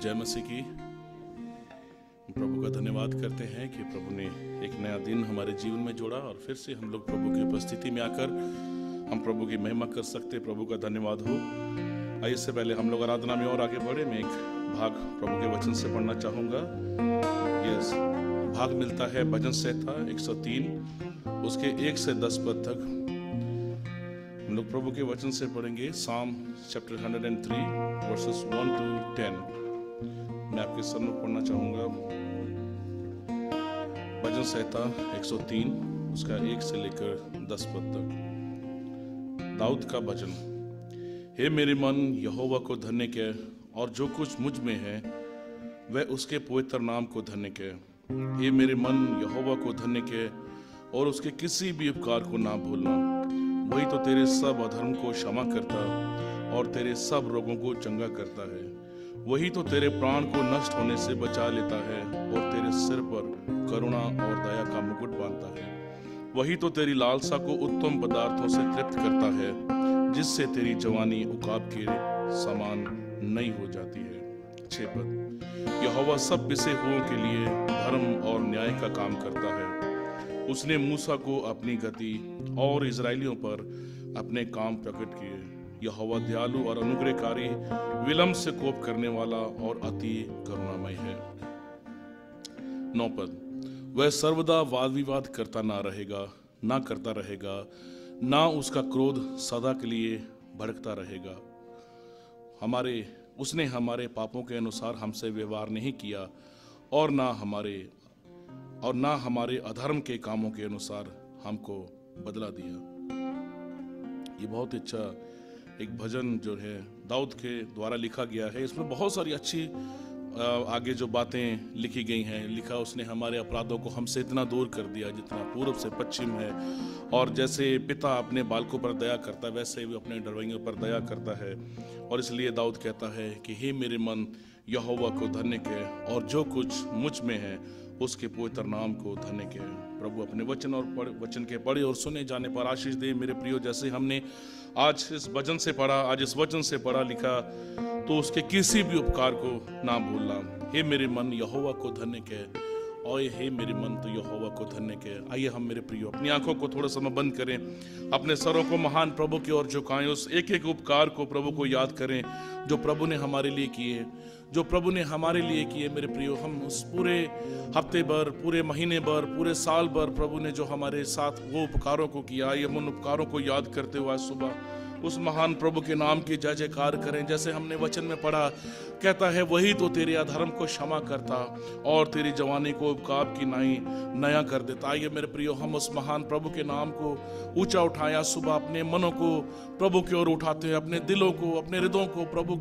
जय मसीह की। प्रभु का धन्यवाद करते हैं कि प्रभु ने एक नया दिन हमारे जीवन में जोड़ा और फिर से हम लोग प्रभु की उपस्थिति में आकर हम प्रभु की महिमा कर सकते। प्रभु का धन्यवाद हो। आइए इससे पहले हम लोग आराधना में और आगे बढ़े, मैं एक भाग प्रभु के वचन से पढ़ना चाहूँगा। यस, भाग मिलता है भजन संहिता 103 उसके 1 से 10 पद तक। हम लोग प्रभु के वचन से पढ़ेंगे। साम चैप्टर 103 वर्सेस 1 to 10 मैं आपके सामने पढ़ना चाहूँगा। भजन संहिता 103 उसका 1 से लेकर 10 पद तक। दाऊद का भजन। हे मेरे मन यहोवा को धन्य कह, और जो कुछ मुझ में है वह उसके पवित्र नाम को धन्य कह। हे मेरे मन यहोवा को धन्य कह, और उसके किसी भी उपकार को ना भूलना। वही तो तेरे सब अधर्म को क्षमा करता और तेरे सब रोगों को चंगा करता है। वही तो तेरे प्राण को नष्ट होने से बचा लेता है और तेरे सिर पर करुणा और दया का मुकुट बांधता है। वही तो तेरी लालसा को उत्तम पदार्थों से तृप्त करता है, जिससे तेरी जवानी उकाब के समान नई हो जाती है। 6 पद। यहोवा सब पिसे हुओं के लिए धर्म और न्याय का काम करता है। उसने मूसा को अपनी गति और इजराइलियों पर अपने काम प्रकट किए। यहोवा दयालु और अनुग्रहकारी, विलंब से कोप करने वाला और अति करुणामय है। 9 पद। वह सर्वदा वाद विवाद करता ना करता रहेगा, ना उसका क्रोध सदा के लिए भड़कता रहेगा। उसने हमारे पापों के अनुसार हमसे व्यवहार नहीं किया, और ना हमारे अधर्म के कामों के अनुसार हमको बदला दिया। ये बहुत अच्छा एक भजन जो है दाऊद के द्वारा लिखा गया है। इसमें बहुत सारी अच्छी आगे जो बातें लिखी गई हैं। लिखा उसने हमारे अपराधों को हमसे इतना दूर कर दिया जितना पूर्व से पश्चिम है, और जैसे पिता अपने बालकों पर दया करता है वैसे भी अपने डरवैयों पर दया करता है। और इसलिए दाऊद कहता है कि हे मेरे मन यहोवा को धन्य कह, और जो कुछ मुझ में है उसके पवित्र नाम को धन्य कह। प्रभु अपने वचन के पढ़े और सुने जाने पर आशीष दे। मेरे प्रियो, जैसे हमने आज इस वचन से पढ़ा लिखा, तो उसके किसी भी उपकार को ना भूलना। हे मेरे मन यहोवा को धन्य कह, और हे मेरे मन तो यहोवा को धन्य कह। आइए हम मेरे प्रियो अपनी आंखों को थोड़ा समय बंद करें, अपने सरों को महान प्रभु की ओर झुकाएं, उस एक एक उपकार को प्रभु को याद करें जो प्रभु ने हमारे लिए किए, मेरे प्रियो। हम उस पूरे हफ्ते भर, पूरे महीने भर, पूरे साल भर प्रभु ने जो हमारे साथ वो उपकारों को किया, ये उन उपकारों को याद करते हुए सुबह उस महान प्रभु के नाम की जय जयकार करें। जैसे हमने वचन में पढ़ा, कहता है वही तो तेरे अधर्म को क्षमा करता और तेरी जवानी को उकाब की नया कर देता। आइए मेरे प्रियो, हम उस महान प्रभु के नाम को ऊंचा उठाया। सुबह अपने मनों को प्रभु की ओर उठाते हैं, अपने दिलों को, अपने हृदयों को प्रभु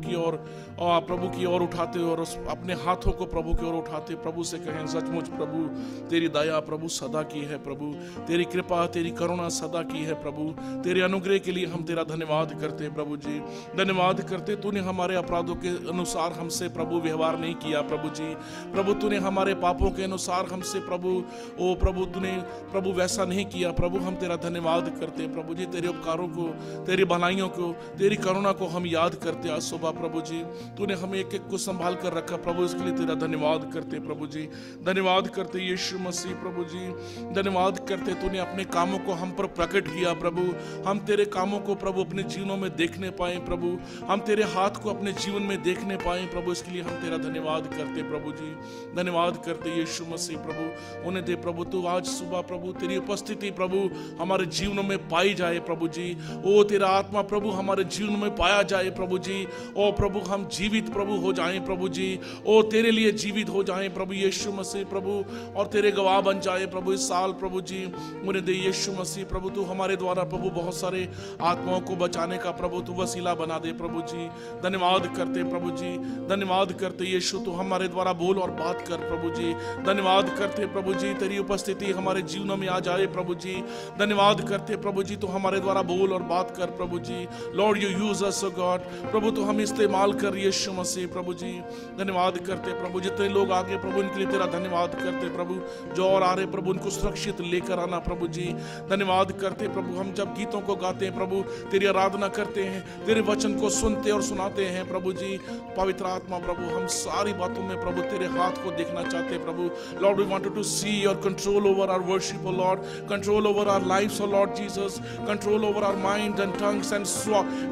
की ओर उठाते और अपने हाथों को प्रभु की ओर उठाते प्रभु से कहें, सचमुच प्रभु तेरी दया प्रभु सदा की है, प्रभु तेरी कृपा तेरी करुणा सदा की है। प्रभु तेरे अनुग्रह के लिए हम तेरा धन्यवाद करते हैं। प्रभु जी धन्यवाद करते, तूने हमारे अपराधों के अनुसार हमसे प्रभु व्यवहार नहीं किया। प्रभु जी, प्रभु तूने हमारे पापों के अनुसार हमसे तूने प्रभु वैसा नहीं किया। प्रभु हम तेरा धन्यवाद करते हैं। प्रभु जी तेरे उपकारों को, तेरी भलाइयों को, तेरी करुणा को हम याद करते। आज सुबह प्रभु जी तूने हमें एक एक को संभाल कर रखा। प्रभु इसके लिए तेरा धन्यवाद करते। प्रभु जी धन्यवाद करते यीशु मसीह। प्रभु जी धन्यवाद करते, तूने अपने कामों को हम पर प्रकट किया। प्रभु हम तेरे कामों को प्रभु अपने जीवनों में देखने पाए। प्रभु हम तेरे हाथ को अपने जीवन में देखने पाए। प्रभु इसके लिए हम तेरा धन्यवाद करते। प्रभु जी धन्यवाद करते यीशु मसीह। प्रभु उन्हें दे प्रभु, तू आज सुबह प्रभु तेरी उपस्थिति प्रभु हमारे जीवनों में पाई जाए। प्रभु जी ओ तेरा आत्मा प्रभु हमारे जीवन में पाया जाए। प्रभु जी ओ प्रभु हम जीवित प्रभु हो जाएं। प्रभु जी ओ तेरे लिए जीवित हो जाएं प्रभु यीशु मसीह। प्रभु और तेरे गवाह बन जाए प्रभु इस साल। प्रभु जी उन्हें दे यीशु मसीह। प्रभु तू हमारे द्वारा प्रभु बहुत सारे आत्माओं को बचाने का प्रभु तू वसीला बना दे। प्रभु जी धन्यवाद करते। प्रभु जी धन्यवाद करते यीशु, तू हमारे द्वारा बोल और बात कर। प्रभु जी धन्यवाद करते प्रभु जी, तेरी उपस्थिति हमारे जीवनों में आ जाए। प्रभु जी धन्यवाद करते प्रभु जी, तू हमारे द्वारा बोल और बात कर। प्रभु जी Lord you use us O God. प्रभु तू हम इस्तेमाल कर यीशु मसीह। प्रभु जी धन्यवाद करते प्रभु, जितने लोग आगे प्रभु इनके लिए तेरा धन्यवाद करते। प्रभु जो और आ रहे प्रभु उनको सुरक्षित लेकर आना। प्रभु जी धन्यवाद करते प्रभु, हम जब गीतों को गाते हैं प्रभु तेरी आराधना करते हैं, तेरे वचन को सुनते और सुनाते हैं प्रभु जी। पवित्र आत्मा प्रभु, हम सारी बातों में प्रभु तेरे हाथ को देखना चाहते हैं प्रभु। Lord we wanted to see your control over our worship, O Lord, control over our lives, O Lord Jesus, control over our mind and tongues and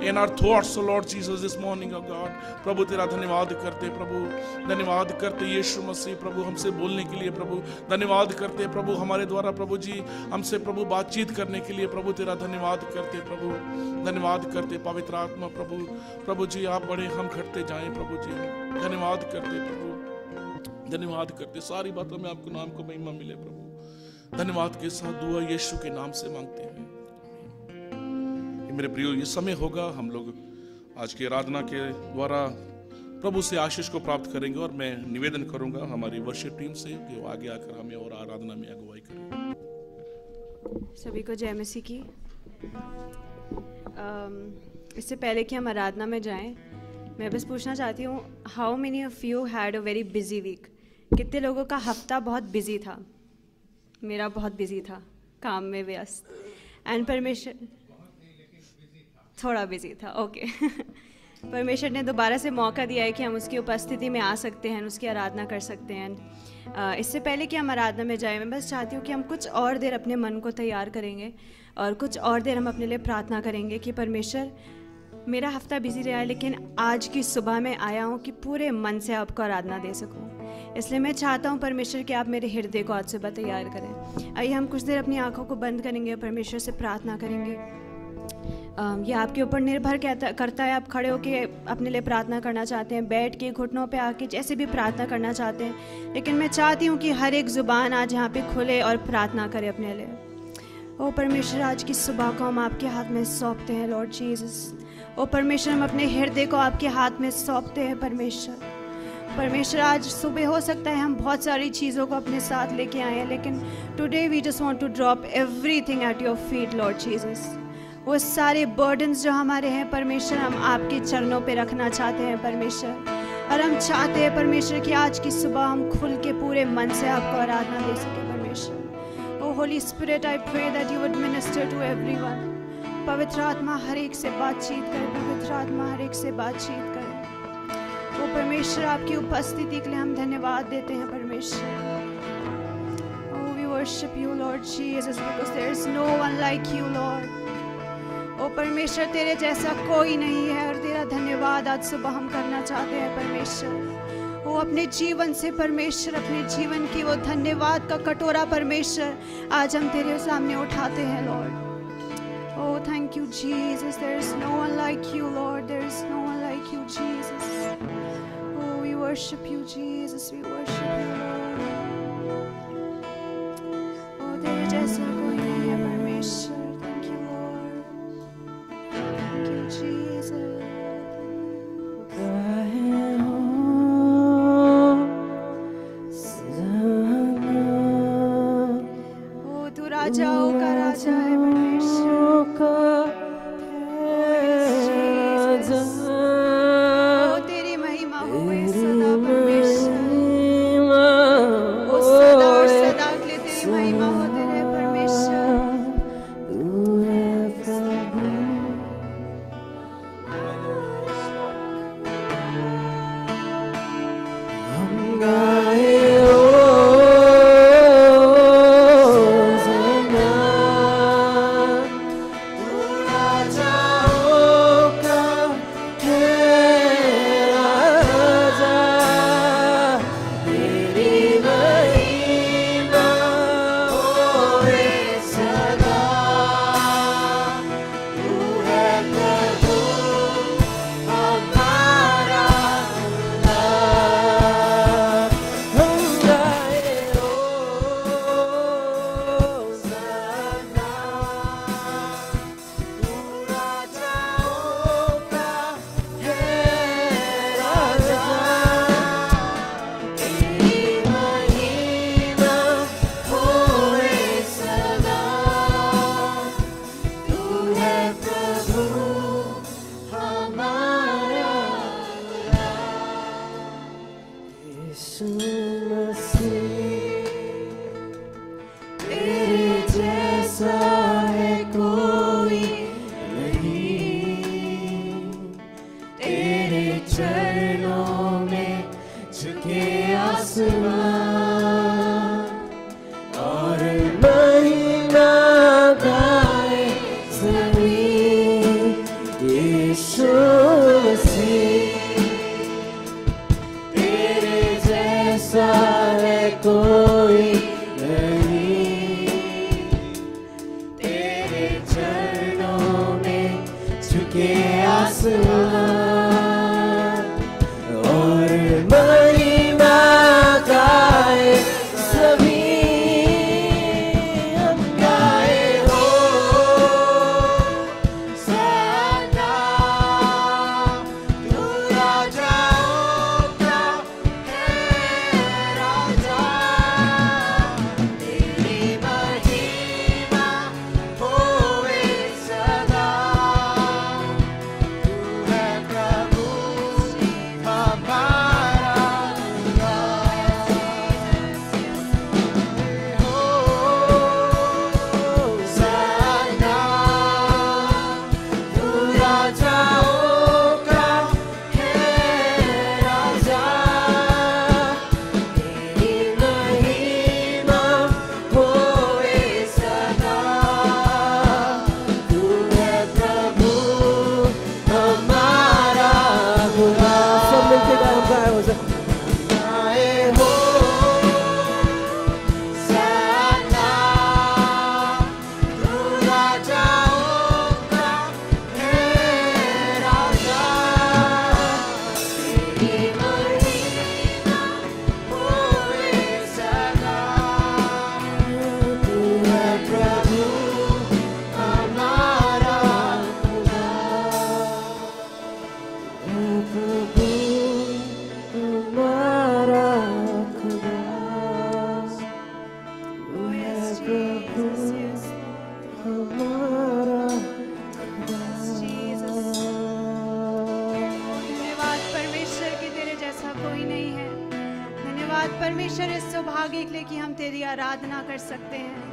in our thoughts, O Lord Jesus, this morning of God. प्रभु तेरा धन्यवाद करते प्रभु, धन्यवाद करते यीशु मसीह प्रभु हमसे बोलने के लिए प्रभु, धन्यवाद करते प्रभु हमारे द्वारा प्रभु जी हमसे प्रभु बातचीत करने के लिए प्रभु तेरा धन्यवाद करते प्रभु, धन्यवाद करते पवित्र आत्मा प्रभु। प्रभु जी आप बड़े, हम घटते जाएं प्रभु जी, धन्यवाद करते प्रभु, धन्यवाद करते। सारी बातों में आपको नाम को महिमा मिले प्रभु। धन्यवाद के साथ दुआ यीशु के नाम से मांगते हैं। मेरे प्रियो, ये समय होगा हम लोग आज की आराधना के द्वारा प्रभु से आशीष को प्राप्त करेंगे, और मैं निवेदन करूंगा हमारी वर्शिप टीम से कि वो आगे आकर हमें और आराधना में अगुवाई करें। सभी को जय मसीह की। इससे पहले कि हम आराधना में जाएं, मैं बस पूछना चाहती हूँ, how many of you had a very busy week? कितने लोगों का हफ्ता बहुत बिजी था? मेरा बहुत बिजी था, काम में व्यस्त, एंड परमेश्वर थोड़ा बिजी था, ओके। परमेश्वर ने दोबारा से मौका दिया है कि हम उसकी उपस्थिति में आ सकते हैं, उसकी आराधना कर सकते हैं। इससे पहले कि हम आराधना में जाएं, मैं बस चाहती हूँ कि हम कुछ और देर अपने मन को तैयार करेंगे और कुछ और देर हम अपने लिए प्रार्थना करेंगे कि परमेश्वर, मेरा हफ्ता बिजी रहा है, लेकिन आज की सुबह में आया हूँ कि पूरे मन से आपको आराधना दे सकूँ। इसलिए मैं चाहता हूँ परमेश्वर कि आप मेरे हृदय को आज सुबह तैयार करें। आइए हम कुछ देर अपनी आँखों को बंद करेंगे, परमेश्वर से प्रार्थना करेंगे। यह आपके ऊपर निर्भर करता है, आप खड़े होकर अपने लिए प्रार्थना करना चाहते हैं, बैठ के घुटनों पे आके जैसे भी प्रार्थना करना चाहते हैं, लेकिन मैं चाहती हूँ कि हर एक ज़ुबान आज यहाँ पे खुले और प्रार्थना करे अपने लिए। ओ परमेश्वर, आज की सुबह को हम आपके हाथ में सौंपते हैं लॉर्ड जीसस। ओ परमेश्वर, हम अपने हृदय को आपके हाथ में सौंपते हैं परमेश्वर। आज सुबह हो सकता है हम बहुत सारी चीज़ों को अपने साथ लेके आए हैं, लेकिन today we just want to drop everything at your feet Lord Jesus. वो सारे बर्डन्स जो हमारे हैं परमेश्वर, हम आपके चरणों पे रखना चाहते हैं परमेश्वर, और हम चाहते हैं परमेश्वर कि आज की सुबह हम खुल के पूरे मन से आपको आराधना दे सके परमेश्वर। O Holy Spirit, I pray that you would minister to everyone. पवित्र आत्मा हर एक से बातचीत करे, पवित्र आत्मा हर एक से बातचीत करे। ओ परमेश्वर, आपकी उपस्थिति के लिए हम धन्यवाद देते हैं परमेश्वर। O we worship you Lord Jesus, because there is no one like you Lord. ओ परमेश्वर, तेरे जैसा कोई नहीं है, और तेरा धन्यवाद आज सुबह हम करना चाहते हैं परमेश्वर। वो अपने जीवन से परमेश्वर, अपने जीवन की वो धन्यवाद का कटोरा परमेश्वर आज हम तेरे सामने उठाते हैं Lord. Oh, thank you, Jesus. There is no one like you, Lord. There is no one like you, Jesus. Oh, we worship you, Jesus. We worship you, Lord. Oh, तेरे जैसा कोई नहीं है परमेश्वर। Thank you, Lord. Thank you, Jesus. Oh, तू राजाओं का राजा है परमेश्वर। तेरी महिमा हो सदा परमेश्वर। ओ सदा और सदा के लिए तेरी महिमा होते रहे परमेश्वर। हम गाए है कोई नहीं, तेरे चरणों में झुके आसमान और महिमा गाए सभी, हम गाए हो सदा, तू राजाओं का है राजा, तेरी महिमा होवे सदा, तू है प्रभु हमारा खुदा। हो सदा, तू राजाओं का है राजा, तेरी महिमा होवे सदा, तू है प्रभु हमारा खुदा। सब मिलके गाए हो गाए हो सदा, तू राजाओं का है राजा, तेरी महिमा होवे सदा, तू है प्रभु हमारा खुदा। प्रभु हमारा खुदा, तू है प्रभु हमारा खुदा। धन्यवाद परमेश्वर कि तेरे जैसा कोई नहीं है। धन्यवाद परमेश्वर इस सौभाग्य के लिए कि हम तेरी आराधना कर सकते हैं।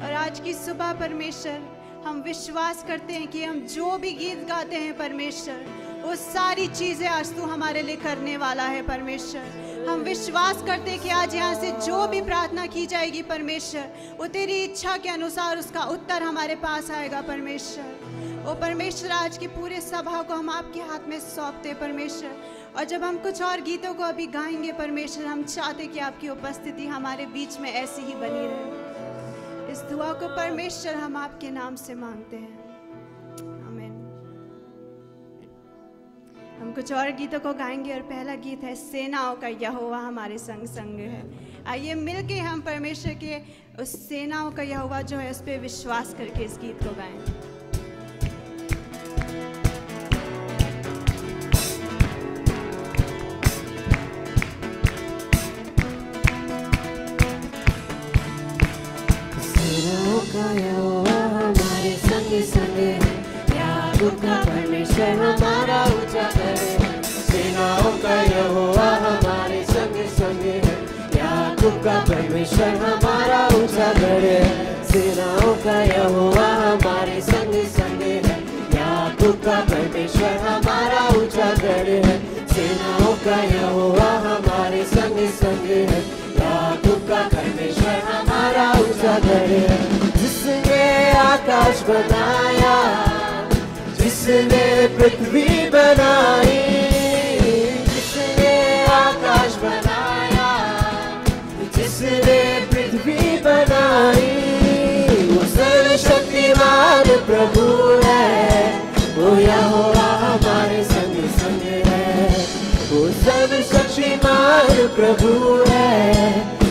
और आज की सुबह परमेश्वर हम विश्वास करते हैं कि हम जो भी गीत गाते हैं परमेश्वर, वो सारी चीज़ें आज तू हमारे लिए करने वाला है परमेश्वर। हम विश्वास करते हैं कि आज यहाँ से जो भी प्रार्थना की जाएगी परमेश्वर, वो तेरी इच्छा के अनुसार उसका उत्तर हमारे पास आएगा परमेश्वर। ओ परमेश्वर, आज की पूरे सभा को हम आपके हाथ में सौंपते परमेश्वर। और जब हम कुछ और गीतों को अभी गाएंगे परमेश्वर, हम चाहते कि आपकी उपस्थिति हमारे बीच में ऐसी ही बनी रहे। इस दुआ को परमेश्वर हम आपके नाम से मांगते हैं, आमीन। हम कुछ और गीतों को गाएंगे और पहला गीत है सेनाओं का यहोवा हमारे संग संग है। आइए मिलके हम परमेश्वर के उस सेनाओं का यहोवा जो है उस पर विश्वास करके इस गीत को गाएं। सेनाओं का यहोवा हमारे संग संग है, याकूब का परमेश्वर हमारा उजागर है। सेनाओं का यहोवा हमारे संग संग है, याकूब का परमेश्वर हमारा उजागर है। सेनाओं का यहोवा हमारे संग संग है, याकूब का परमेश्वर हमारा उजागर है। सेनाओं का यहोवा हमारे संग संग है, याकूब का परमेश्वर हमारा उजागर है। जिसने आकाश बनाया, जिसने पृथ्वी बनाई, जिसने आकाश बनाया, जिसने पृथ्वी बनाई, वो सर्वशक्तिमान प्रभु है। वो यहोवा हमारे संग संग है, वो सर्वशक्तिमान प्रभु है।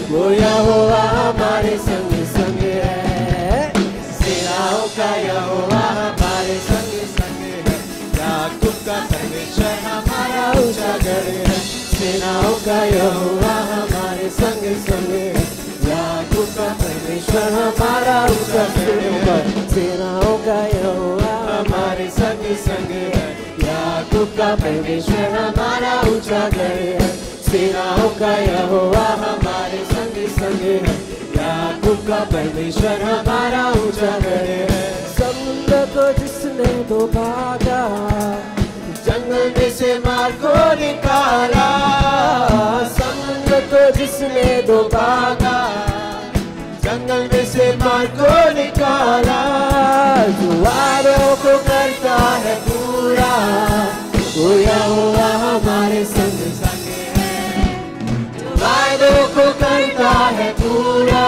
वो यहोवा हमारे संग संग है। सेनाओं का यहोवा हमारे संग संग है, याकूब का परमेश्वर हमारा उजागर है। सेनाओं का यहोवा हमारे संग संग है, याकूब का परमेश्वर हमारा उजागर है। सेनाओं का यहोवा हमारे संग संग है, याकूब का परमेश्वर हमारा उजागर है। सेनाओं का यहोवा हमारे संग संग है, याकूब का परमेश्वर हमारा उजागर है। समुद्र को जिसने दो भागा, जंगल में से मार को निकाला। समुद्र को जिसने दो भागा, जंगल में से मार को निकाला। जुआरों को करता है पूरा, वो यहोवा हमारे संग संग है। वादों को करता है पूरा,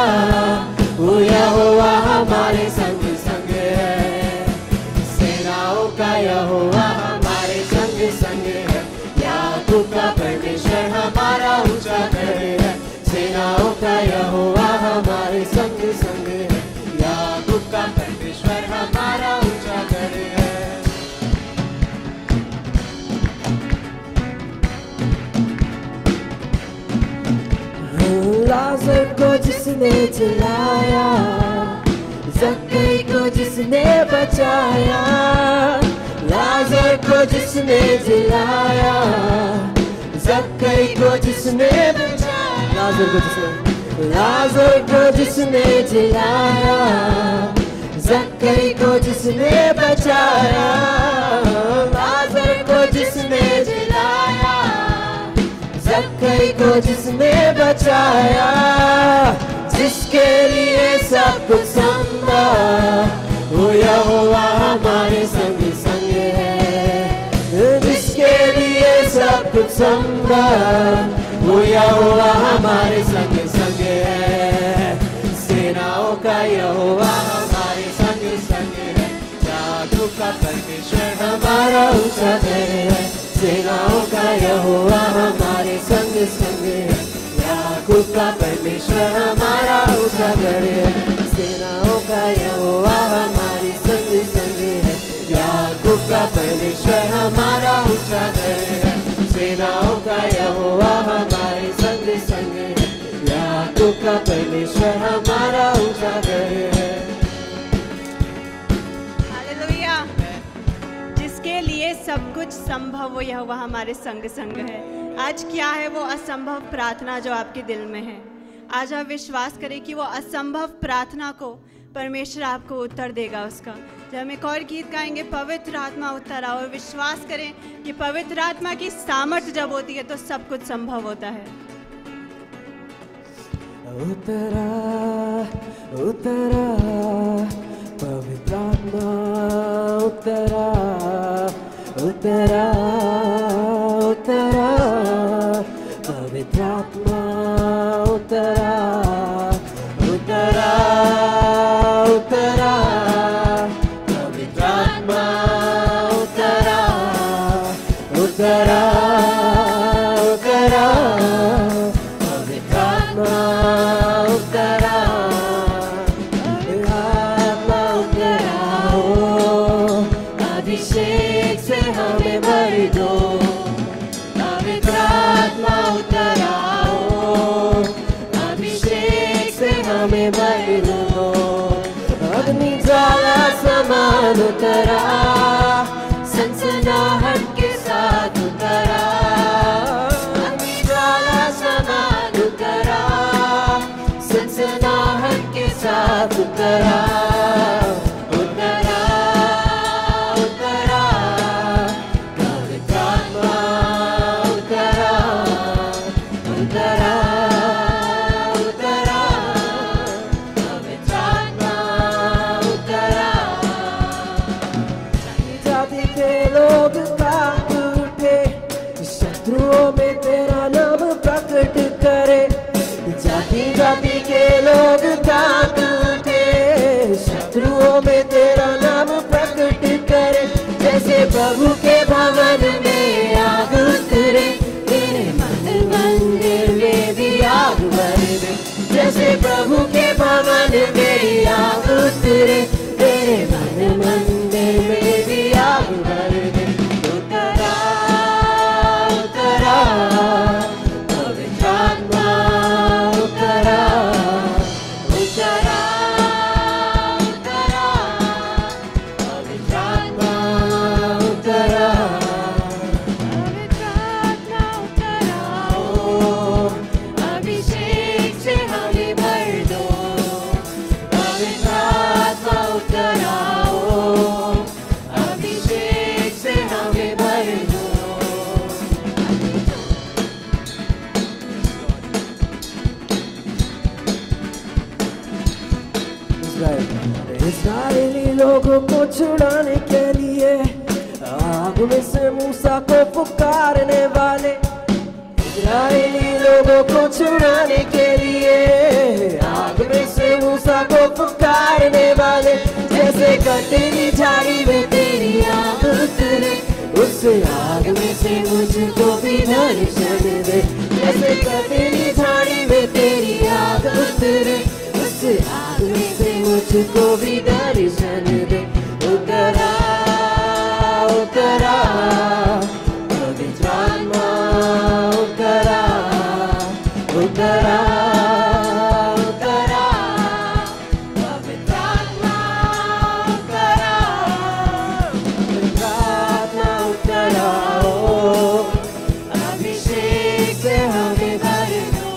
वो यहोवा हमारे संग संग है। सेनाओं का यहोवा हमारे संग संग है, याकूब का परमेश्वर हमारा ऊंचा घर है। सेनाओं का यहोवा हमारे संग संग है, याकूब का परमेश्वर हमारा ऊंचा घर है। लाजर को जिसने जलाया, जक्कई को जिसने बचाया, लाजर को जिसने जलाया, जक्कई को जिसने बचाया, लाजर को जिसने जलाया, जक्कई को जिसने बचाया, लाजर को जिसने जलाया, जक्कई को जिसने बचाया, जिसके लिए सब कुछ संभव, वो यहोवा हमारे संग संग है। जिसके लिए सब कुछ संभव, वो यहोवा हमारे संग संग है। सेनाओं का यहोवा हमारे संग संग है, याकूब का परमेश्वर हमारा ऊंचा घर है। सेनाओं का यहोवा हमारे संग संग है, याकूब का परमेश्वर हमारा ऊंचा घर है। सेनाओं का यहोवा हमारे संग संग है, याकूब का परमेश्वर हमारा ऊंचा घर है। सेनाओं का यहोवा हमारे संग संग है, याकूब का परमेश्वर हमारा ऊंचा घर है। हालेलुया। जिसके लिए सब कुछ संभव, वो यहोवा हमारे संग संग है। आज क्या है वो असंभव प्रार्थना जो आपके दिल में है? आज आप विश्वास करें कि वो असंभव प्रार्थना को परमेश्वर आपको उत्तर देगा उसका। जब हम एक और गीत गाएंगे, पवित्र आत्मा उतर आओ, और विश्वास करें कि पवित्र आत्मा की सामर्थ जब होती है तो सब कुछ संभव होता है। उतरा उतरा पवित्र आत्मा उतरा, उतरा उतरा पवित्र आत्मा उतरा, उतरा उतरा पवित्र आत्मा उतरा, उतरा उतरा पवित्र आत्मा उतरा, आत्मा उतराओ, अभिषेक से हमें भर दो। पवित्र आत्मा उतराओ, अभिषेक से हमें भर दो। अग्नि ज्वाला समान उतरा, सनसनाहट के साथ उतरा। अग्नि ज्वाला समान उतरा, सनसनाहट के साथ उतरा। उतरा उतरा पवित्र आत्मा उतरा, उतरा उतरा पवित्र आत्मा उतरा। जाति के लोग कांप उठे, शत्रुओं में तेरा नाम प्रकट करे। जाति जाति के लोग कांप उठे, शत्रुओं में तेरा नाम प्रकट करे। जैसे प्रभु के भवन में आग उतरे, तेरे मंदिर में भी आग भर दे। जैसे प्रभु के भवन में आग उतरे, तेरे मंदिर में भी आग भर दे। उतरा उतरा पवित्र आत्मा उतरा, उतरा उतरा पवित्र आत्मा उतरा, पवित्र आत्मा उतराओ, अभिषेक से हमें भर दो। पवित्र आत्मा उतराओ, अभिषेक से हमें भर दो। इस्राएली लोगों को छुड़ाने के लिए आग में से मूसा को पुकारने वाले, इस्राएली लोगों को छुड़ाने के लिए आग में से मूसा को पुकारने वाले, जैसे कटीली झाड़ी में तेरी आग उतरे, उस आग में से मुझको भी दर्शन दे। जैसे कटीली झाड़ी में तेरी आग उतरे, उस आग में से मुझको भी दर्शन दे। उतरा उतरा पवित्र आत्मा, उतरा उतरा उतरा पवित्र आत्मा, उतरा पवित्र आत्मा, उतरा ओ अभिषेक से हमें भर दो।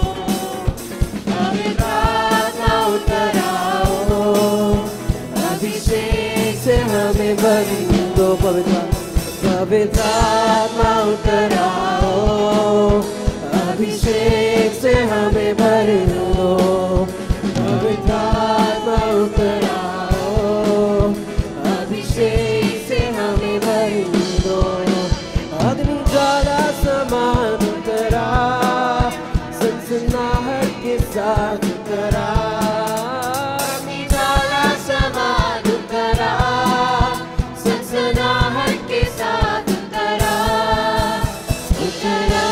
पवित्र आत्मा उतरा ओ अभिषेक से हमें भर दो। पवित्र आत्मा उतरा ओ अभिषेक से हमें भर दो। पवित्र आत्मा उतरा ओ अभिषेक से हमें भर दो। अग्नि ज्वाला समान उतरा, सनसनाहट के साथ उतरा। अग्नि ज्वाला समान उतरा, सनसनाहट के साथ उतरा। उतरा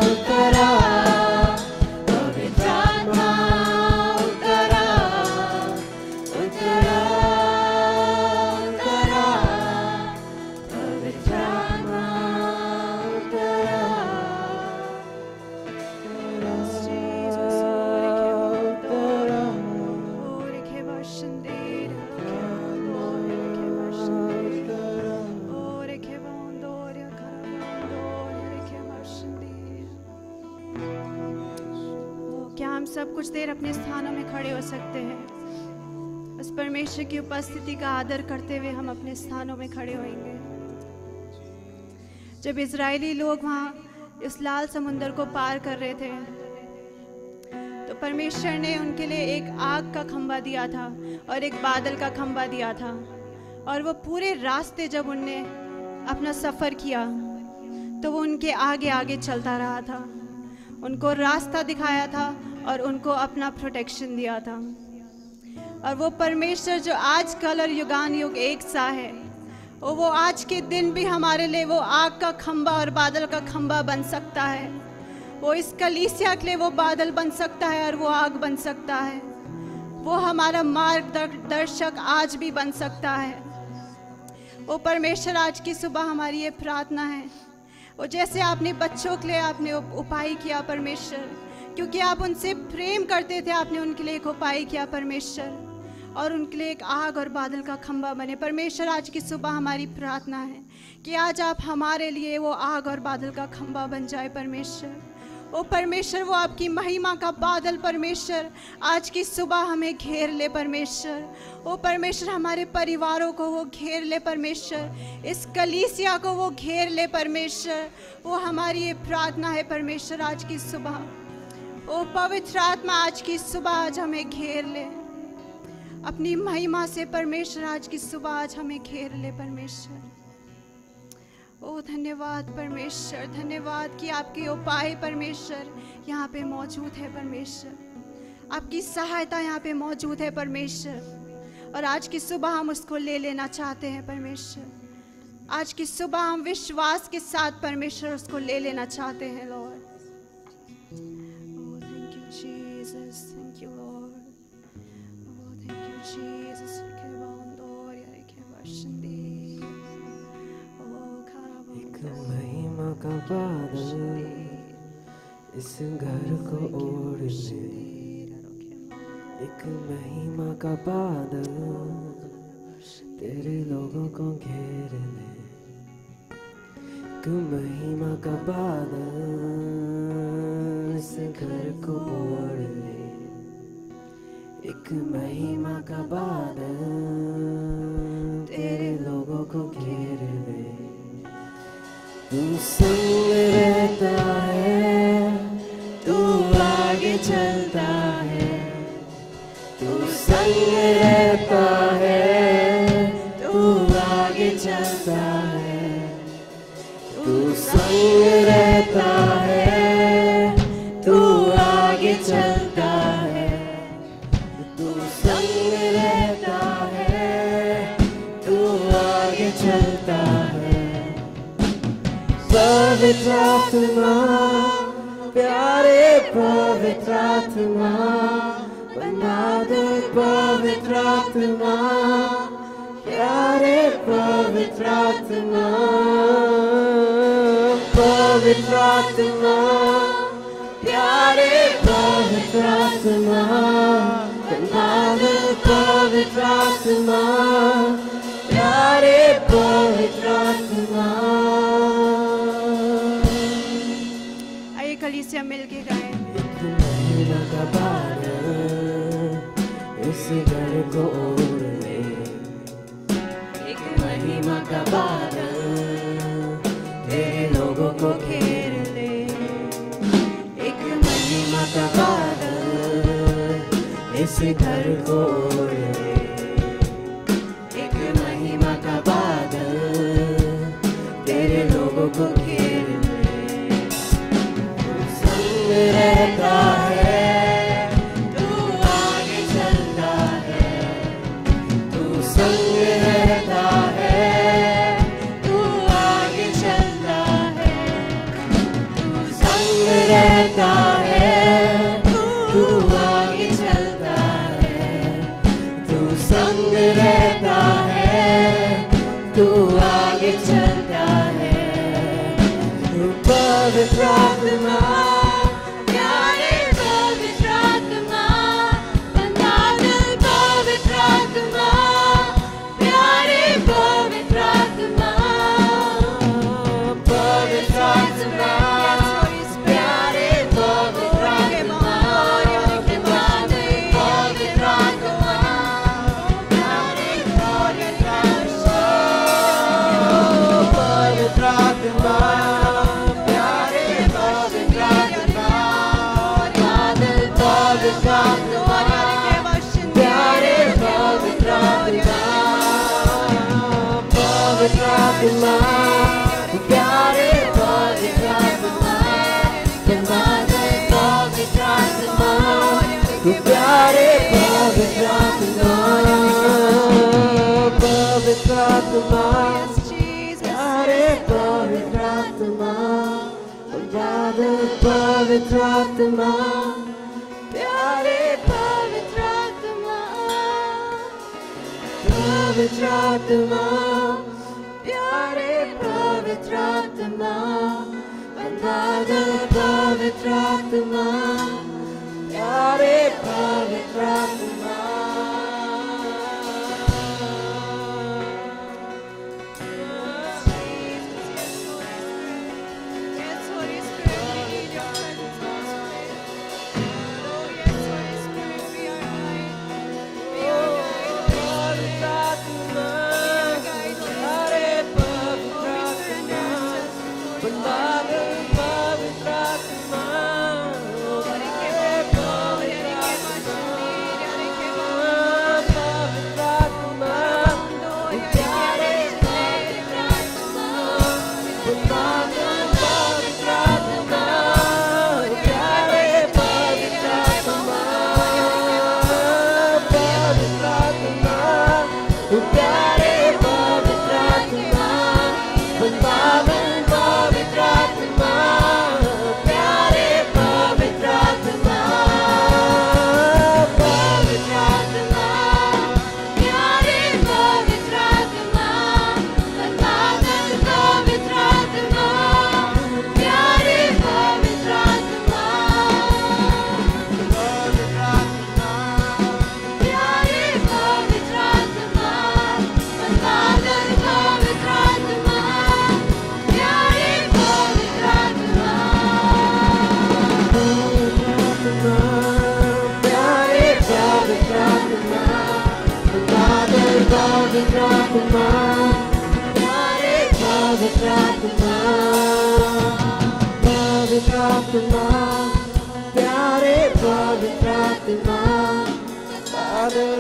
उतरा पवित्र आत्मा, उतरा उतरा उतरा पवित्र आत्मा, उतरा क्या हम सब कुछ देर अपने स्थानों में खड़े हो सकते हैं? उस परमेश्वर की उपस्थिति का आदर करते हुए हम अपने स्थानों में खड़े होंगे। जब इजरायली लोग वहाँ इस लाल समुद्र को पार कर रहे थे, तो परमेश्वर ने उनके लिए एक आग का खंबा दिया था और एक बादल का खंबा दिया था। और वो पूरे रास्ते जब उनने अपना सफ़र किया, तो वो उनके आगे आगे चलता रहा था, उनको रास्ता दिखाया था और उनको अपना प्रोटेक्शन दिया था। और वो परमेश्वर जो आज कल और युगान युग एक सा है, वो आज के दिन भी हमारे लिए वो आग का खंबा और बादल का खंबा बन सकता है। वो इस कलीसिया के लिए वो बादल बन सकता है और वो आग बन सकता है। वो हमारा मार्गदर्शक आज भी बन सकता है। वो परमेश्वर आज की सुबह हमारी ये प्रार्थना है, वो जैसे आपने बच्चों के लिए आपने उपाय किया परमेश्वर, क्योंकि आप उनसे प्रेम करते थे, आपने उनके लिए एक उपाय किया परमेश्वर, और उनके लिए एक आग और बादल का खंबा बने। परमेश्वर आज की सुबह हमारी प्रार्थना है कि आज आप हमारे लिए वो आग और बादल का खंबा बन जाए परमेश्वर। ओ परमेश्वर, वो आपकी महिमा का बादल परमेश्वर आज की सुबह हमें घेर ले परमेश्वर। ओ परमेश्वर, हमारे परिवारों को वो घेर ले परमेश्वर, इस कलीसिया को वो घेर ले परमेश्वर। वो हमारी ये प्रार्थना है परमेश्वर आज की सुबह। ओ पवित्र आत्मा, आज की सुबह आज हमें घेर ले अपनी महिमा से परमेश्वर। आज की सुबह आज हमें घेर ले परमेश्वर। ओ धन्यवाद परमेश्वर, धन्यवाद कि आपके उपाय परमेश्वर यहाँ पे मौजूद है परमेश्वर, आपकी सहायता यहाँ पे मौजूद है परमेश्वर। और आज की सुबह हम उसको ले लेना चाहते हैं परमेश्वर। आज की सुबह हम विश्वास के साथ परमेश्वर उसको ले लेना चाहते हैं Lord. Thank you Jesus, thank you Lord, thank you Jesus. महिमा का बादल इस घर को ओढ़ ले, एक महिमा का बादल तेरे लोगों को घेर ले, एक महिमा का बादल इस घर को ओढ़ ले, एक महिमा का बादल तेरे लोगों को घेर ले। तू संग रहता है, तू आगे चलता है, तू संग रहता है, तू आगे चलता है, तू संग रहता है। पवित्र आत्मा, प्यारे पवित्र आत्मा, बना दे पवित्र आत्मा, प्यारे पवित्र आत्मा, पवित्र आत्मा, प्यारे पवित्र आत्मा, बना दे पवित्र आत्मा, प्यारे पवित्र आत्मा। आइए कलीसिया मिलके गाएं। महिमा का बादल इस घर को ओढ़ ले, एक महिमा का बादल तेरे लोगों को घेर ले, एक महिमा का बादल इस घर को ओढ़ ले, एक महिमा का बादल तेरे लोगों को घेर ले। तू संग रहता है, तू आगे चलता है, तू संग रहता है, तू आगे चलता है, तू संग रहता है, तू आगे चलता है, तू संग रहता है, तू आगे चलता है। तू पवित्र आत्मा, प्यारे पवित्र आत्मा, बना दे पवित्र आत्मा, प्यारे पवित्र आत्मा, पवित्र आत्मा, प्यारे पवित्र आत्मा, बना दे पवित्र आत्मा, प्यारे पवित्र आत्मा, पवित्र आत्मा, प्यारे पवित्र आत्मा, बना दे पवित्र आत्मा, प्यारे पवित्र आत्मा, पवित्र आत्मा, प्यारे पवित्र आत्मा, बना दे पवित्र आत्मा, प्यारे पवित्र आत्मा, पवित्र आत्मा, प्यारे पवित्र आत्मा, बना दे पवित्र आत्मा, प्यारे पवित्र आत्मा, पवित्र आत्मा, प्यारे पवित्र आत्मा, बना दे पवित्र आत्मा, प्यारे पवित्र आत्मा। Yes, Holy Spirit, we need your presence, Holy Spirit. Oh, yes, Holy Spirit, be our guide. Be our guide, Holy Spirit. Be our guide, Holy Spirit. Oh, we surrender ourselves before you. पवित्र आत्मा, प्यारे पवित्र आत्मा, बादल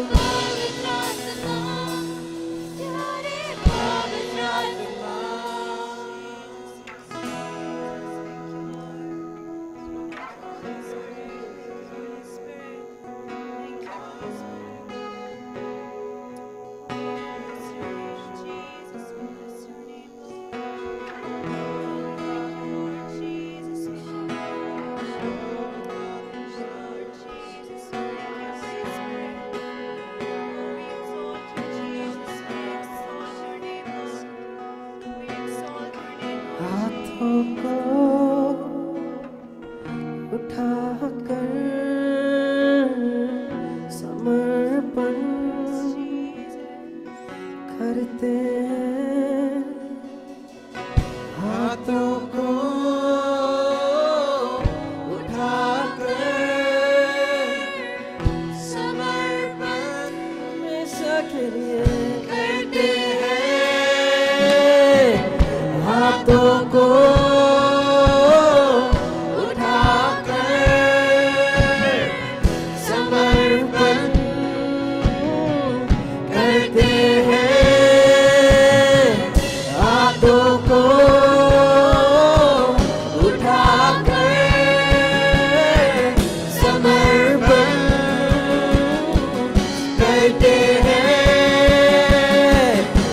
करते हैं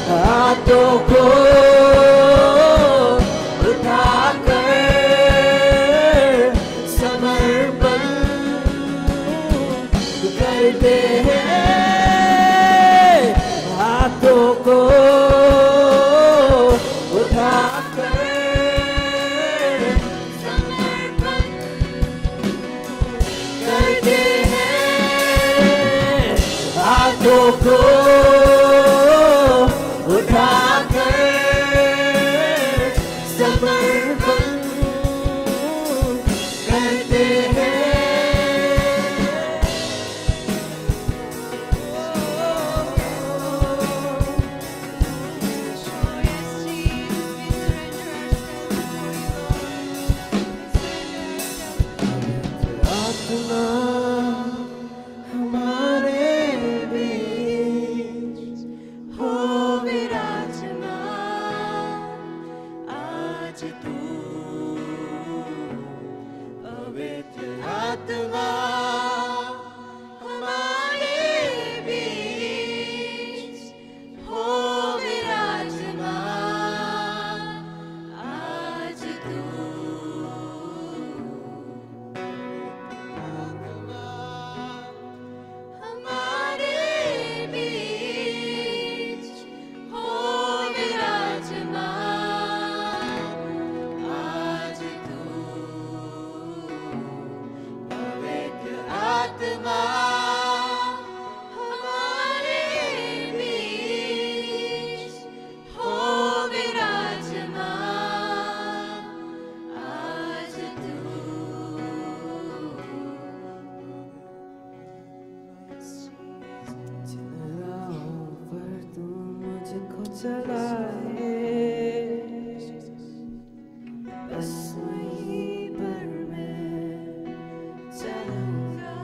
हाथों को उठाकर समर्पण करते हैं हाथों को उठाकर समर्पण करते हैं हाथों को उठाकर समर्पण करते हैं आत्मा हमारे बीच हो विराजमान आज तू पवित्र आत्मा हमारे बीच हो विराजमान आज तू हमारे बीच हो विराजमान आज तू पवित्र आत्मा हमारे बीच हो विराजमान आज तू जिन राहों पर तू मुझको चलाए बस वहीं पर मैं चलूंगा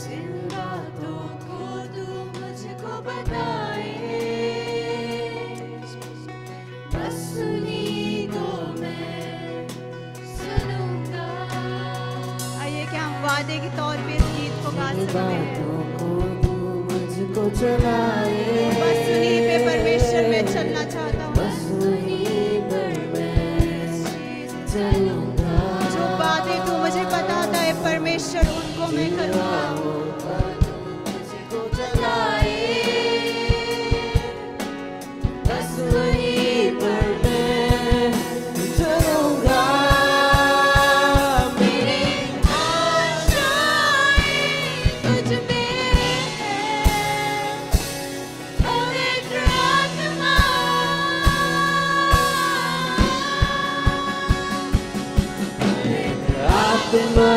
जिन बातों को तू मुझको बताए बस उन्हीं को मैं सुनूंगा। आइए क्या हम वादे के तौर पे इस गीत को गा सकते हैं। बातों को तू मुझको चलाए बस उन्हीं पे परमेश्वर में चलना चाहता हूँ। बस वहीं पर मैं चलूंगा जो बातें तू मुझे बताता है परमेश्वर उनको मैं करूँगा। मुझको चलाए बस वहीं पर मैं चलूंगा मेरी आशाएं तुझ में है पवित्र आत्मा आत्मा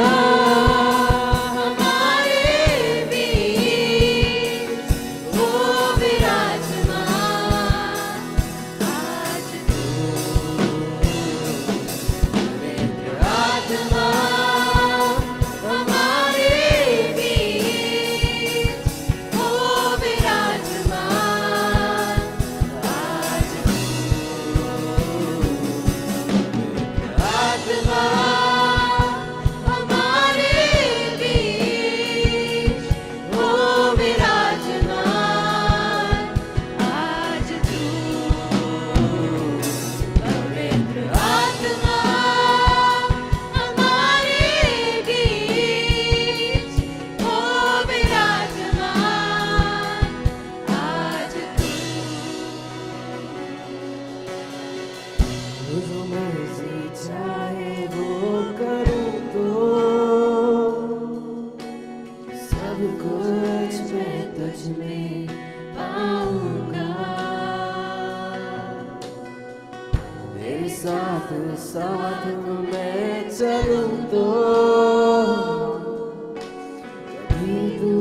हमारे बीच हो विराजमान आज तू पवित्र आत्मा हमारे बीच हो विराजमान आज तू पवित्र आत्मा हमारे बीच हो विराजमान आज तू पवित्र आत्मा हमारे बीच हो विराजमान आज तू जो मर्जी चाहे वो करूं तो सब कुछ मैं तुझ में पाऊंगा मेरे साथ साथ मैं चलूं तो कभी तू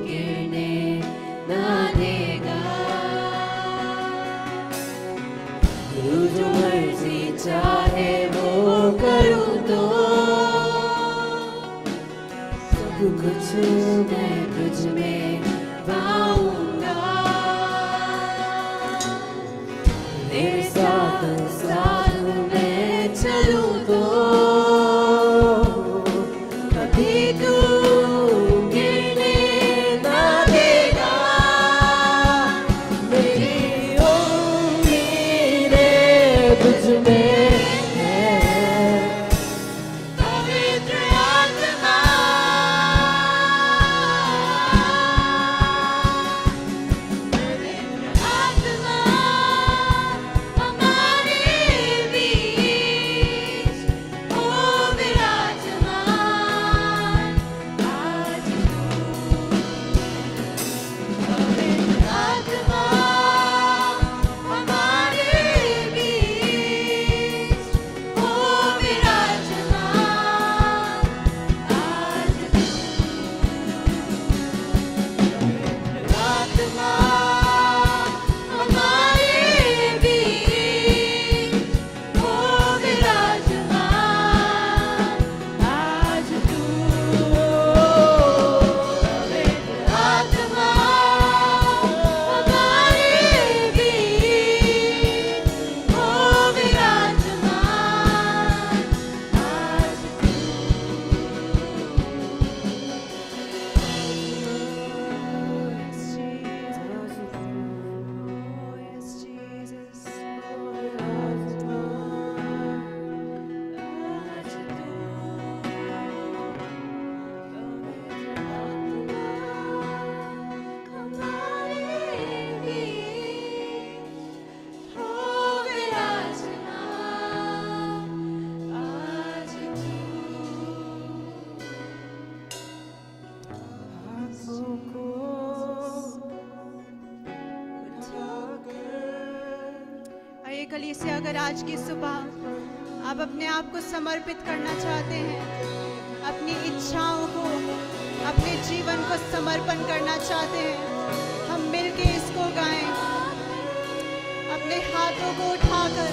गिरने ना देगा तू जो मर्जी चाहे वो करूं तो सब कुछ मैं तुझ में पाऊंगा तेरे साथ साथ मैं चलूं तो कभी तू इसलिए से अगर आज की सुबह आप अपने आप को समर्पित करना चाहते हैं, अपनी इच्छाओं को, अपने जीवन को समर्पण करना चाहते हैं, हम मिलके इसको गाएं। अपने हाथों को उठाकर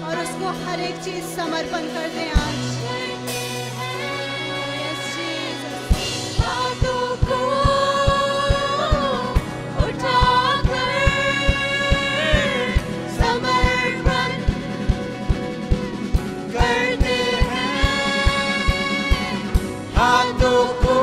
और उसको हर एक चीज समर्पण कर दें आज। Yes, Jesus। हाथों को उठाकर समर्पण करते हैं, हाथों को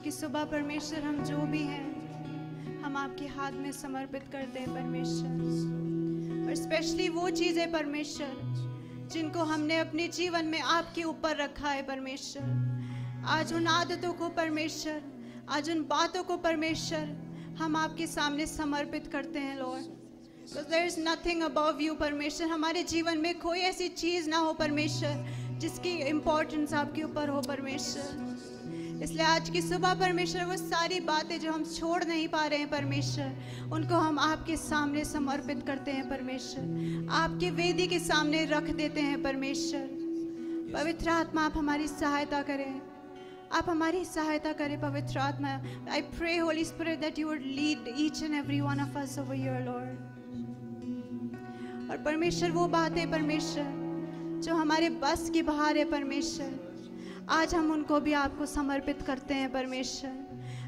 सुबह परमेश्वर हम जो भी हैं हम आपके हाथ में समर्पित करते हैं परमेश्वर, और स्पेशली वो चीज़ें परमेश्वर जिनको हमने अपने जीवन में आपके ऊपर रखा है परमेश्वर। आज उन आदतों को परमेश्वर, आज उन बातों को परमेश्वर हम आपके सामने समर्पित करते हैं Lord. So there is nothing above you परमेश्वर। हमारे जीवन में कोई ऐसी चीज़ ना हो परमेश्वर जिसकी इम्पोर्टेंस आपके ऊपर हो परमेश्वर। इसलिए आज की सुबह परमेश्वर वो सारी बातें जो हम छोड़ नहीं पा रहे हैं परमेश्वर, उनको हम आपके सामने समर्पित करते हैं परमेश्वर, आपके वेदी के सामने रख देते हैं परमेश्वर। पवित्र आत्मा आप हमारी सहायता करें, आप हमारी सहायता करें पवित्र आत्मा। I pray Holy Spirit that you would lead each and every one of us over your Lord. और परमेश्वर वो बातें परमेश्वर जो हमारे बस के बाहर है परमेश्वर, आज हम उनको भी आपको समर्पित करते हैं परमेश्वर।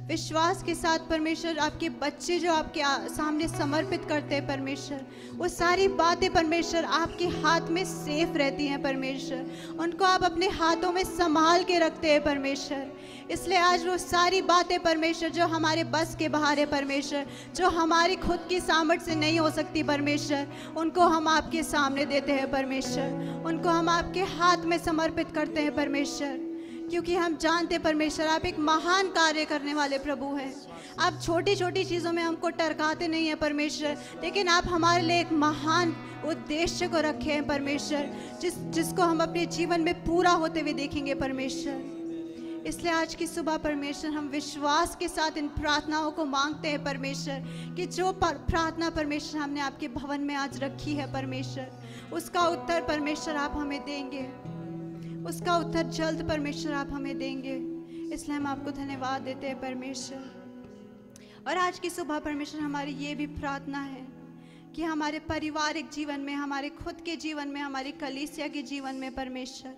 विश्वास के साथ परमेश्वर आपके बच्चे जो आपके सामने समर्पित करते हैं परमेश्वर, वो सारी बातें परमेश्वर आपके हाथ में सेफ रहती हैं परमेश्वर, उनको आप अपने हाथों में संभाल के रखते हैं परमेश्वर। इसलिए आज वो सारी बातें परमेश्वर जो हमारे बस के बाहर है परमेश्वर, जो हमारी खुद की सामर्थ्य से नहीं हो सकती परमेश्वर, उनको हम आपके सामने देते हैं परमेश्वर, उनको हम आपके हाथ में समर्पित करते हैं परमेश्वर, क्योंकि हम जानते हैं परमेश्वर आप एक महान कार्य करने वाले प्रभु हैं। आप छोटी छोटी चीज़ों में हमको टरकाते नहीं हैं परमेश्वर, लेकिन आप हमारे लिए एक महान उद्देश्य को रखे हैं परमेश्वर, जिसको हम अपने जीवन में पूरा होते हुए देखेंगे परमेश्वर। इसलिए आज की सुबह परमेश्वर हम विश्वास के साथ इन प्रार्थनाओं को मांगते हैं परमेश्वर, कि जो प्रार्थना परमेश्वर हमने आपके भवन में आज रखी है परमेश्वर, उसका उत्तर परमेश्वर आप हमें देंगे, उसका उत्तर जल्द परमेश्वर आप हमें देंगे। इसलिए हम आपको धन्यवाद देते हैं परमेश्वर। और आज की सुबह परमेश्वर हमारी ये भी प्रार्थना है कि हमारे पारिवारिक जीवन में, हमारे खुद के जीवन में, हमारी कलीसिया के जीवन में परमेश्वर,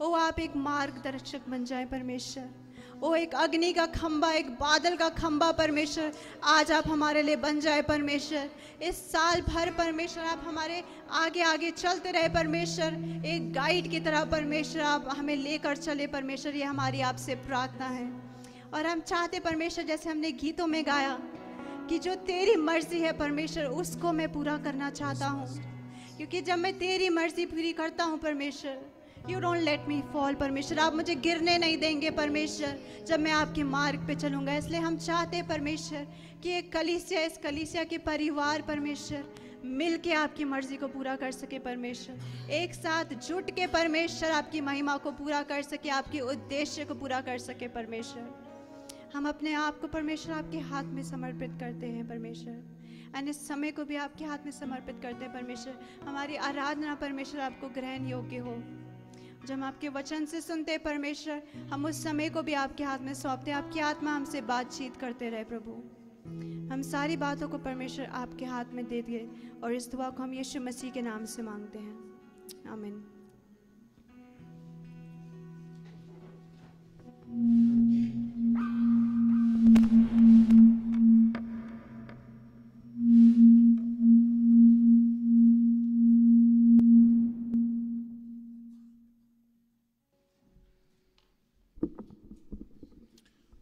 ओ आप एक मार्गदर्शक बन जाए परमेश्वर। ओ एक अग्नि का खंबा, एक बादल का खंबा परमेश्वर आज आप हमारे लिए बन जाए परमेश्वर। इस साल भर परमेश्वर आप हमारे आगे आगे चलते रहे परमेश्वर, एक गाइड की तरह परमेश्वर आप हमें लेकर चले परमेश्वर। ये हमारी आपसे प्रार्थना है। और हम चाहते परमेश्वर, जैसे हमने गीतों में गाया कि जो तेरी मर्जी है परमेश्वर उसको मैं पूरा करना चाहता हूँ, क्योंकि जब मैं तेरी मर्जी पूरी करता हूँ परमेश्वर, you don't let me fall परमेश्वर, आप मुझे गिरने नहीं देंगे परमेश्वर जब मैं आपके मार्ग पे चलूँगा। इसलिए हम चाहते हैं परमेश्वर कि एक कलीसिया, इस कलीसिया के परिवार परमेश्वर मिल के आपकी मर्जी को पूरा कर सके परमेश्वर, एक साथ जुट के परमेश्वर आपकी महिमा को पूरा कर सके, आपके उद्देश्य को पूरा कर सके परमेश्वर। हम अपने आप को परमेश्वर आपके हाथ में समर्पित करते हैं परमेश्वर, और इस समय को भी आपके हाथ में समर्पित करते हैं परमेश्वर। हमारी आराधना परमेश्वर आपको ग्रहण योग्य हो। जब हम आपके वचन से सुनते हैं परमेश्वर, हम उस समय को भी आपके हाथ में सौंपते हैं। आपकी आत्मा हमसे बातचीत करते रहे प्रभु। हम सारी बातों को परमेश्वर आपके हाथ में दे दिए, और इस दुआ को हम यीशु मसीह के नाम से मांगते हैं, आमीन।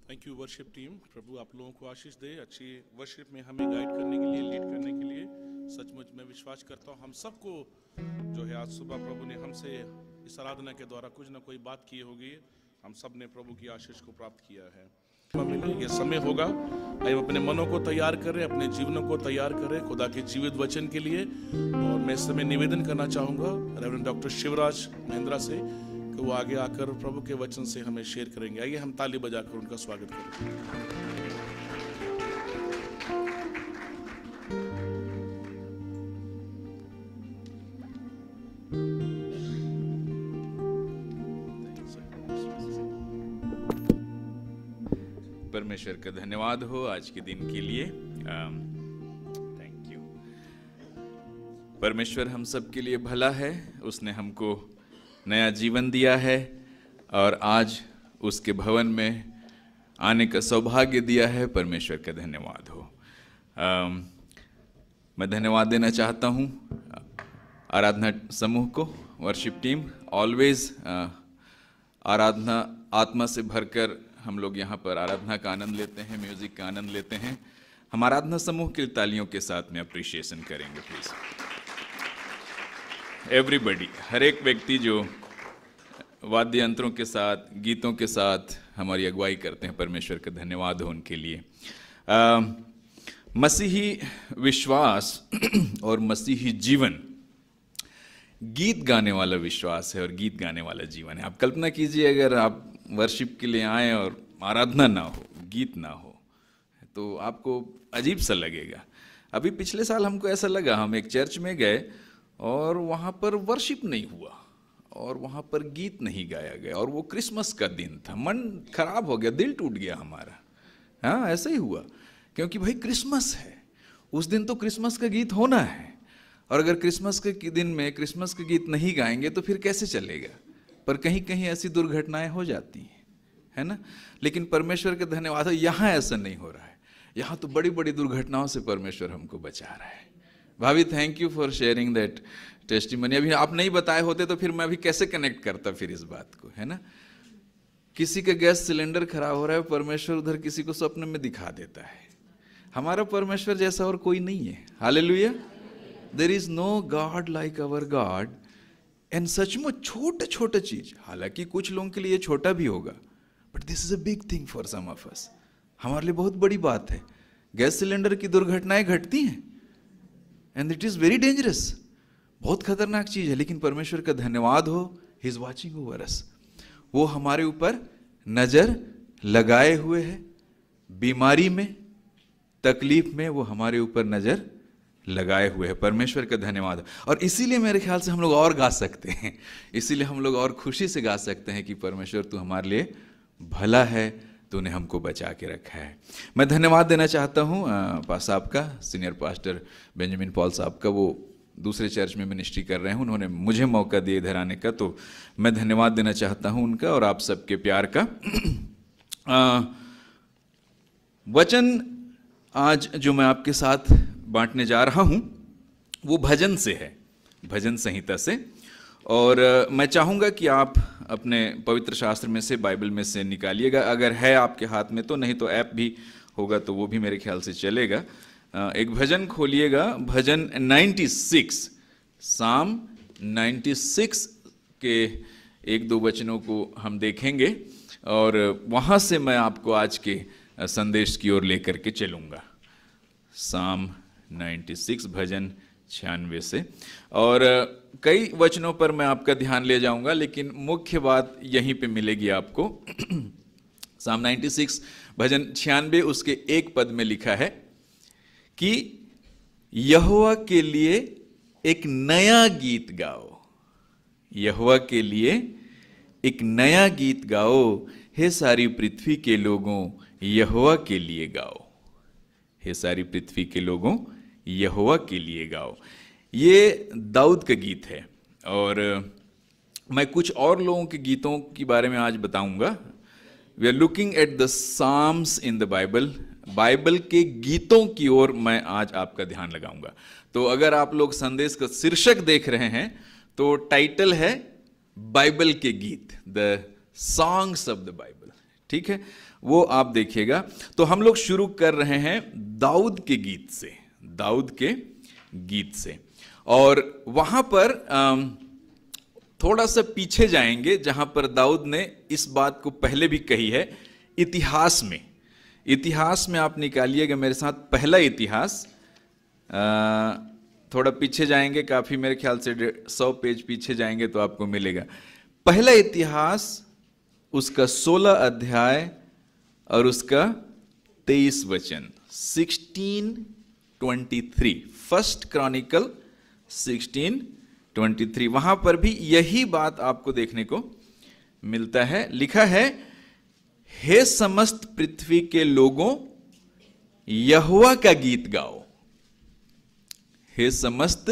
Thank you worship team. प्रभु आप लोगों को आशीष दे, अच्छी वर्शिप में हमें गाइड करने के लिए, लीड करने के लिए। सचमुच मैं विश्वास करता हूँ हम सबको जो है आज सुबह प्रभु ने हमसे इस आराधना के द्वारा कुछ ना कोई बात की होगी। हम सब ने प्रभु की आशीष को प्राप्त किया है। ये समय होगा, आइए अपने मनों को तैयार करें, अपने जीवनों को तैयार करें खुदा के जीवित वचन के लिए। और मैं इस समय निवेदन करना चाहूँगा रेवरेंड डॉक्टर शिवराज महिंद्रा से कि वो आगे आकर प्रभु के वचन से हमें शेयर करेंगे। आइए हम ताली बजाकर उनका स्वागत करें। परमेश्वर का धन्यवाद हो आज के दिन के लिए। Thank you. परमेश्वर हम सब के लिए भला है, उसने हमको नया जीवन दिया है और आज उसके भवन में आने का सौभाग्य दिया है। परमेश्वर का धन्यवाद हो। मैं धन्यवाद देना चाहता हूँ आराधना समूह को, वर्शिप टीम। ऑलवेज आराधना आत्मा से भरकर हम लोग यहाँ पर आराधना का आनंद लेते हैं, म्यूजिक का आनंद लेते हैं। हम आराधना समूह के तालियों के साथ में अप्रिशिएशन करेंगे प्लीज। एवरीबडी, हर एक व्यक्ति जो वाद्य यंत्रों के साथ, गीतों के साथ हमारी अगुवाई करते हैं, परमेश्वर का धन्यवाद हो उनके लिए। मसीही विश्वास और मसीही जीवन गीत गाने वाला विश्वास है और गीत गाने वाला जीवन है। आप कल्पना कीजिए अगर आप वर्शिप के लिए आए और आराधना ना हो, गीत ना हो, तो आपको अजीब सा लगेगा। अभी पिछले साल हमको ऐसा लगा, हम एक चर्च में गए और वहाँ पर वर्शिप नहीं हुआ और वहाँ पर गीत नहीं गाया गया, और वो क्रिसमस का दिन था। मन खराब हो गया, दिल टूट गया हमारा। हाँ, ऐसा ही हुआ, क्योंकि भाई क्रिसमस है, उस दिन तो क्रिसमस का गीत होना है, और अगर क्रिसमस के दिन में क्रिसमस का गीत नहीं गाएंगे तो फिर कैसे चलेगा। पर कहीं कहीं ऐसी दुर्घटनाएं हो जाती हैं, है ना। लेकिन परमेश्वर का धन्यवाद है, यहाँ ऐसा नहीं हो रहा है। यहाँ तो बड़ी बड़ी दुर्घटनाओं से परमेश्वर हमको बचा रहा है। भाभी, thank you for sharing that testimony. अभी आप नहीं बताए होते तो फिर मैं अभी कैसे कनेक्ट करता फिर इस बात को, है ना। किसी का गैस सिलेंडर खराब हो रहा है, परमेश्वर उधर किसी को स्वप्न में दिखा देता है। हमारा परमेश्वर जैसा और कोई नहीं है। Hallelujah. There is no God like our God. And सचमुच छोटे छोटे चीज, हालांकि कुछ लोगों के लिए छोटा भी होगा, but this is a big thing for some of us. हमारे लिए बहुत बड़ी बात है। गैस सिलेंडर की दुर्घटनाएं घटती हैं and it is very dangerous, बहुत खतरनाक चीज है। लेकिन परमेश्वर का धन्यवाद हो, he is watching over us. वो हमारे ऊपर नजर लगाए हुए है। बीमारी में, तकलीफ में वो हमारे ऊपर नजर लगाए हुए हैं। परमेश्वर का धन्यवाद। और इसीलिए मेरे ख्याल से हम लोग और गा सकते हैं, इसीलिए हम लोग और खुशी से गा सकते हैं कि परमेश्वर तू हमारे लिए भला है, तूने हमको बचा के रखा है। मैं धन्यवाद देना चाहता हूँ पास साहब का, सीनियर पास्टर बेंजामिन पॉल साहब का। वो दूसरे चर्च में मिनिस्ट्री कर रहे हैं, उन्होंने मुझे मौका दिया इधर आने का, तो मैं धन्यवाद देना चाहता हूँ उनका और आप सबके प्यार का। वचन आज जो मैं आपके साथ बांटने जा रहा हूँ वो भजन से है, भजन संहिता से। और मैं चाहूँगा कि आप अपने पवित्र शास्त्र में से, बाइबल में से निकालिएगा, अगर है आपके हाथ में तो, नहीं तो ऐप भी होगा तो वो भी मेरे ख्याल से चलेगा। एक भजन खोलिएगा, भजन 96, साम 96 के 1-2 वचनों को हम देखेंगे और वहाँ से मैं आपको आज के संदेश की ओर लेकर के चलूँगा। साम 96, भजन 96 से, और कई वचनों पर मैं आपका ध्यान ले जाऊंगा, लेकिन मुख्य बात यहीं पे मिलेगी आपको। साम 96 भजन 96 उसके 1 पद में लिखा है कि यहोवा के लिए एक नया गीत गाओ, यहोवा के लिए एक नया गीत गाओ, हे सारी पृथ्वी के लोगों यहोवा के लिए गाओ, हे सारी पृथ्वी के लोगों यहोवा के लिए गाओ। ये दाऊद का गीत है और मैं कुछ और लोगों के गीतों के बारे में आज बताऊंगा। We are looking at the Psalms in the Bible, Bible के गीतों की ओर मैं आज आपका ध्यान लगाऊंगा। तो अगर आप लोग संदेश का शीर्षक देख रहे हैं तो टाइटल है बाइबल के गीत, the songs of the Bible, ठीक है, वो आप देखिएगा। तो हम लोग शुरू कर रहे हैं दाऊद के गीत से, दाऊद के गीत से, और वहां पर थोड़ा सा पीछे जाएंगे जहां पर दाऊद ने इस बात को पहले भी कही है। इतिहास में, इतिहास में आप निकालिएगा मेरे साथ पहला इतिहास, थोड़ा पीछे जाएंगे, काफी मेरे ख्याल से 100 पेज पीछे जाएंगे तो आपको मिलेगा। पहला इतिहास उसका 16 अध्याय और उसका 23 वचन, 16:23, फर्स्ट क्रॉनिकल 16:23, वहां पर भी यही बात आपको देखने को मिलता है। लिखा है, हे समस्त पृथ्वी के लोगों यहोवा का गीत गाओ, हे समस्त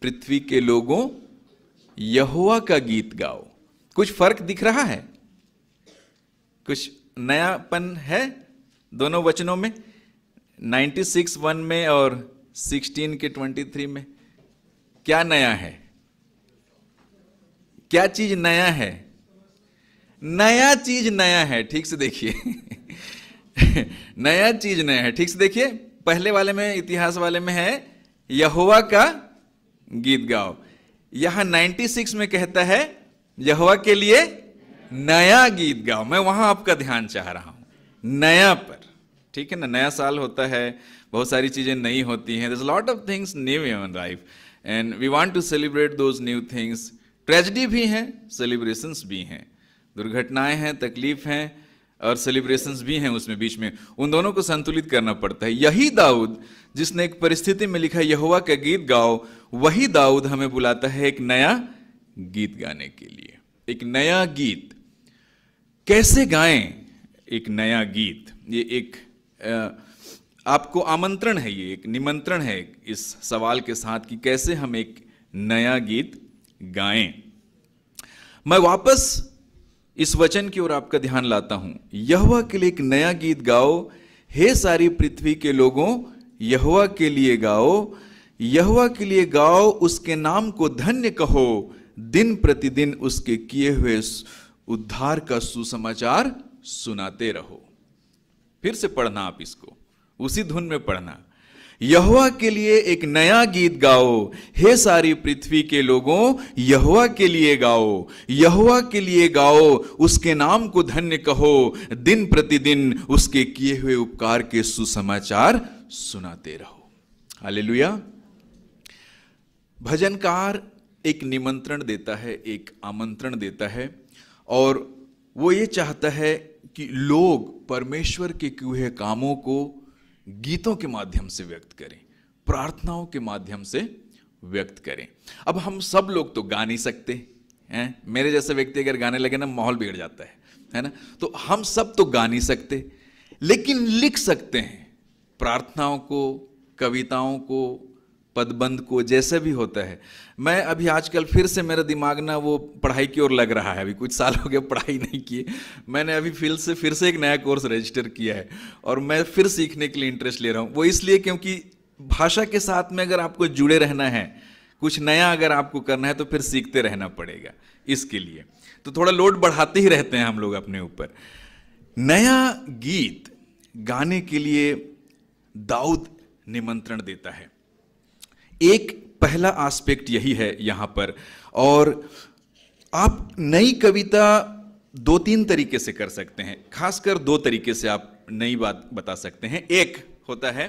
पृथ्वी के लोगों यहोवा का गीत गाओ। कुछ फर्क दिख रहा है, कुछ नयापन है दोनों वचनों में, 96:1 में और 16:23 में। क्या नया है, क्या चीज नया है? नया चीज नया है, ठीक से देखिए। नया चीज नया है, ठीक से देखिए। पहले वाले में, इतिहास वाले में है यहोवा का गीत गाओ, यहां 96 में कहता है यहोवा के लिए नया गीत गाओ। मैं वहां आपका ध्यान चाह रहा हूं, नया पर, ठीक है ना। नया साल होता है, बहुत सारी चीजें नई होती हैं, there's a lot of things new in life and we want to celebrate those new things। Tragedy भी हैं, सेलिब्रेशंस भी हैं, दुर्घटनाएं हैं, तकलीफ हैं और सेलिब्रेशंस भी हैं उसमें, बीच में उन दोनों को संतुलित करना पड़ता है। यही दाऊद जिसने एक परिस्थिति में लिखा यहोवा का गीत गाओ, वही दाऊद हमें बुलाता है एक नया गीत गाने के लिए। एक नया गीत कैसे गाएं? एक नया गीत, ये एक आपको आमंत्रण है, ये एक निमंत्रण है इस सवाल के साथ कि कैसे हम एक नया गीत गाएं। मैं वापस इस वचन की ओर आपका ध्यान लाता हूं, यहोवा के लिए एक नया गीत गाओ, हे सारी पृथ्वी के लोगों यहोवा के लिए गाओ, यहोवा के लिए गाओ, उसके नाम को धन्य कहो, दिन प्रतिदिन उसके किए हुए उद्धार का सुसमाचार सुनाते रहो। फिर से पढ़ना आप इसको, उसी धुन में पढ़ना, यहोवा के लिए एक नया गीत गाओ, हे सारी पृथ्वी के लोगों यहोवा के लिए गाओ, यहोवा के लिए गाओ, उसके नाम को धन्य कहो, दिन प्रतिदिन उसके किए हुए उपकार के सुसमाचार सुनाते रहो। हालेलुया। भजनकार एक निमंत्रण देता है, एक आमंत्रण देता है, और वो ये चाहता है कि लोग परमेश्वर के किए हुए कामों को गीतों के माध्यम से व्यक्त करें, प्रार्थनाओं के माध्यम से व्यक्त करें। अब हम सब लोग तो गा नहीं सकते हैं, मेरे जैसे व्यक्ति अगर गाने लगे ना माहौल बिगड़ जाता है, है ना। तो हम सब तो गा नहीं सकते, लेकिन लिख सकते हैं प्रार्थनाओं को, कविताओं को, पदबंध को, जैसे भी होता है। मैं अभी आजकल फिर से मेरा दिमाग ना वो पढ़ाई की ओर लग रहा है। अभी कुछ साल हो गए पढ़ाई नहीं किए, मैंने अभी फिर से एक नया कोर्स रजिस्टर किया है और मैं फिर सीखने के लिए इंटरेस्ट ले रहा हूँ। वो इसलिए क्योंकि भाषा के साथ में अगर आपको जुड़े रहना है, कुछ नया अगर आपको करना है, तो फिर सीखते रहना पड़ेगा। इसके लिए तो थोड़ा लोड बढ़ाते ही रहते हैं हम लोग अपने ऊपर। नया गीत गाने के लिए दाऊद निमंत्रण देता है। एक पहला एस्पेक्ट यही है यहां पर। और आप नई कविता 2-3 तरीके से कर सकते हैं, खासकर 2 तरीके से आप नई बात बता सकते हैं। एक होता है,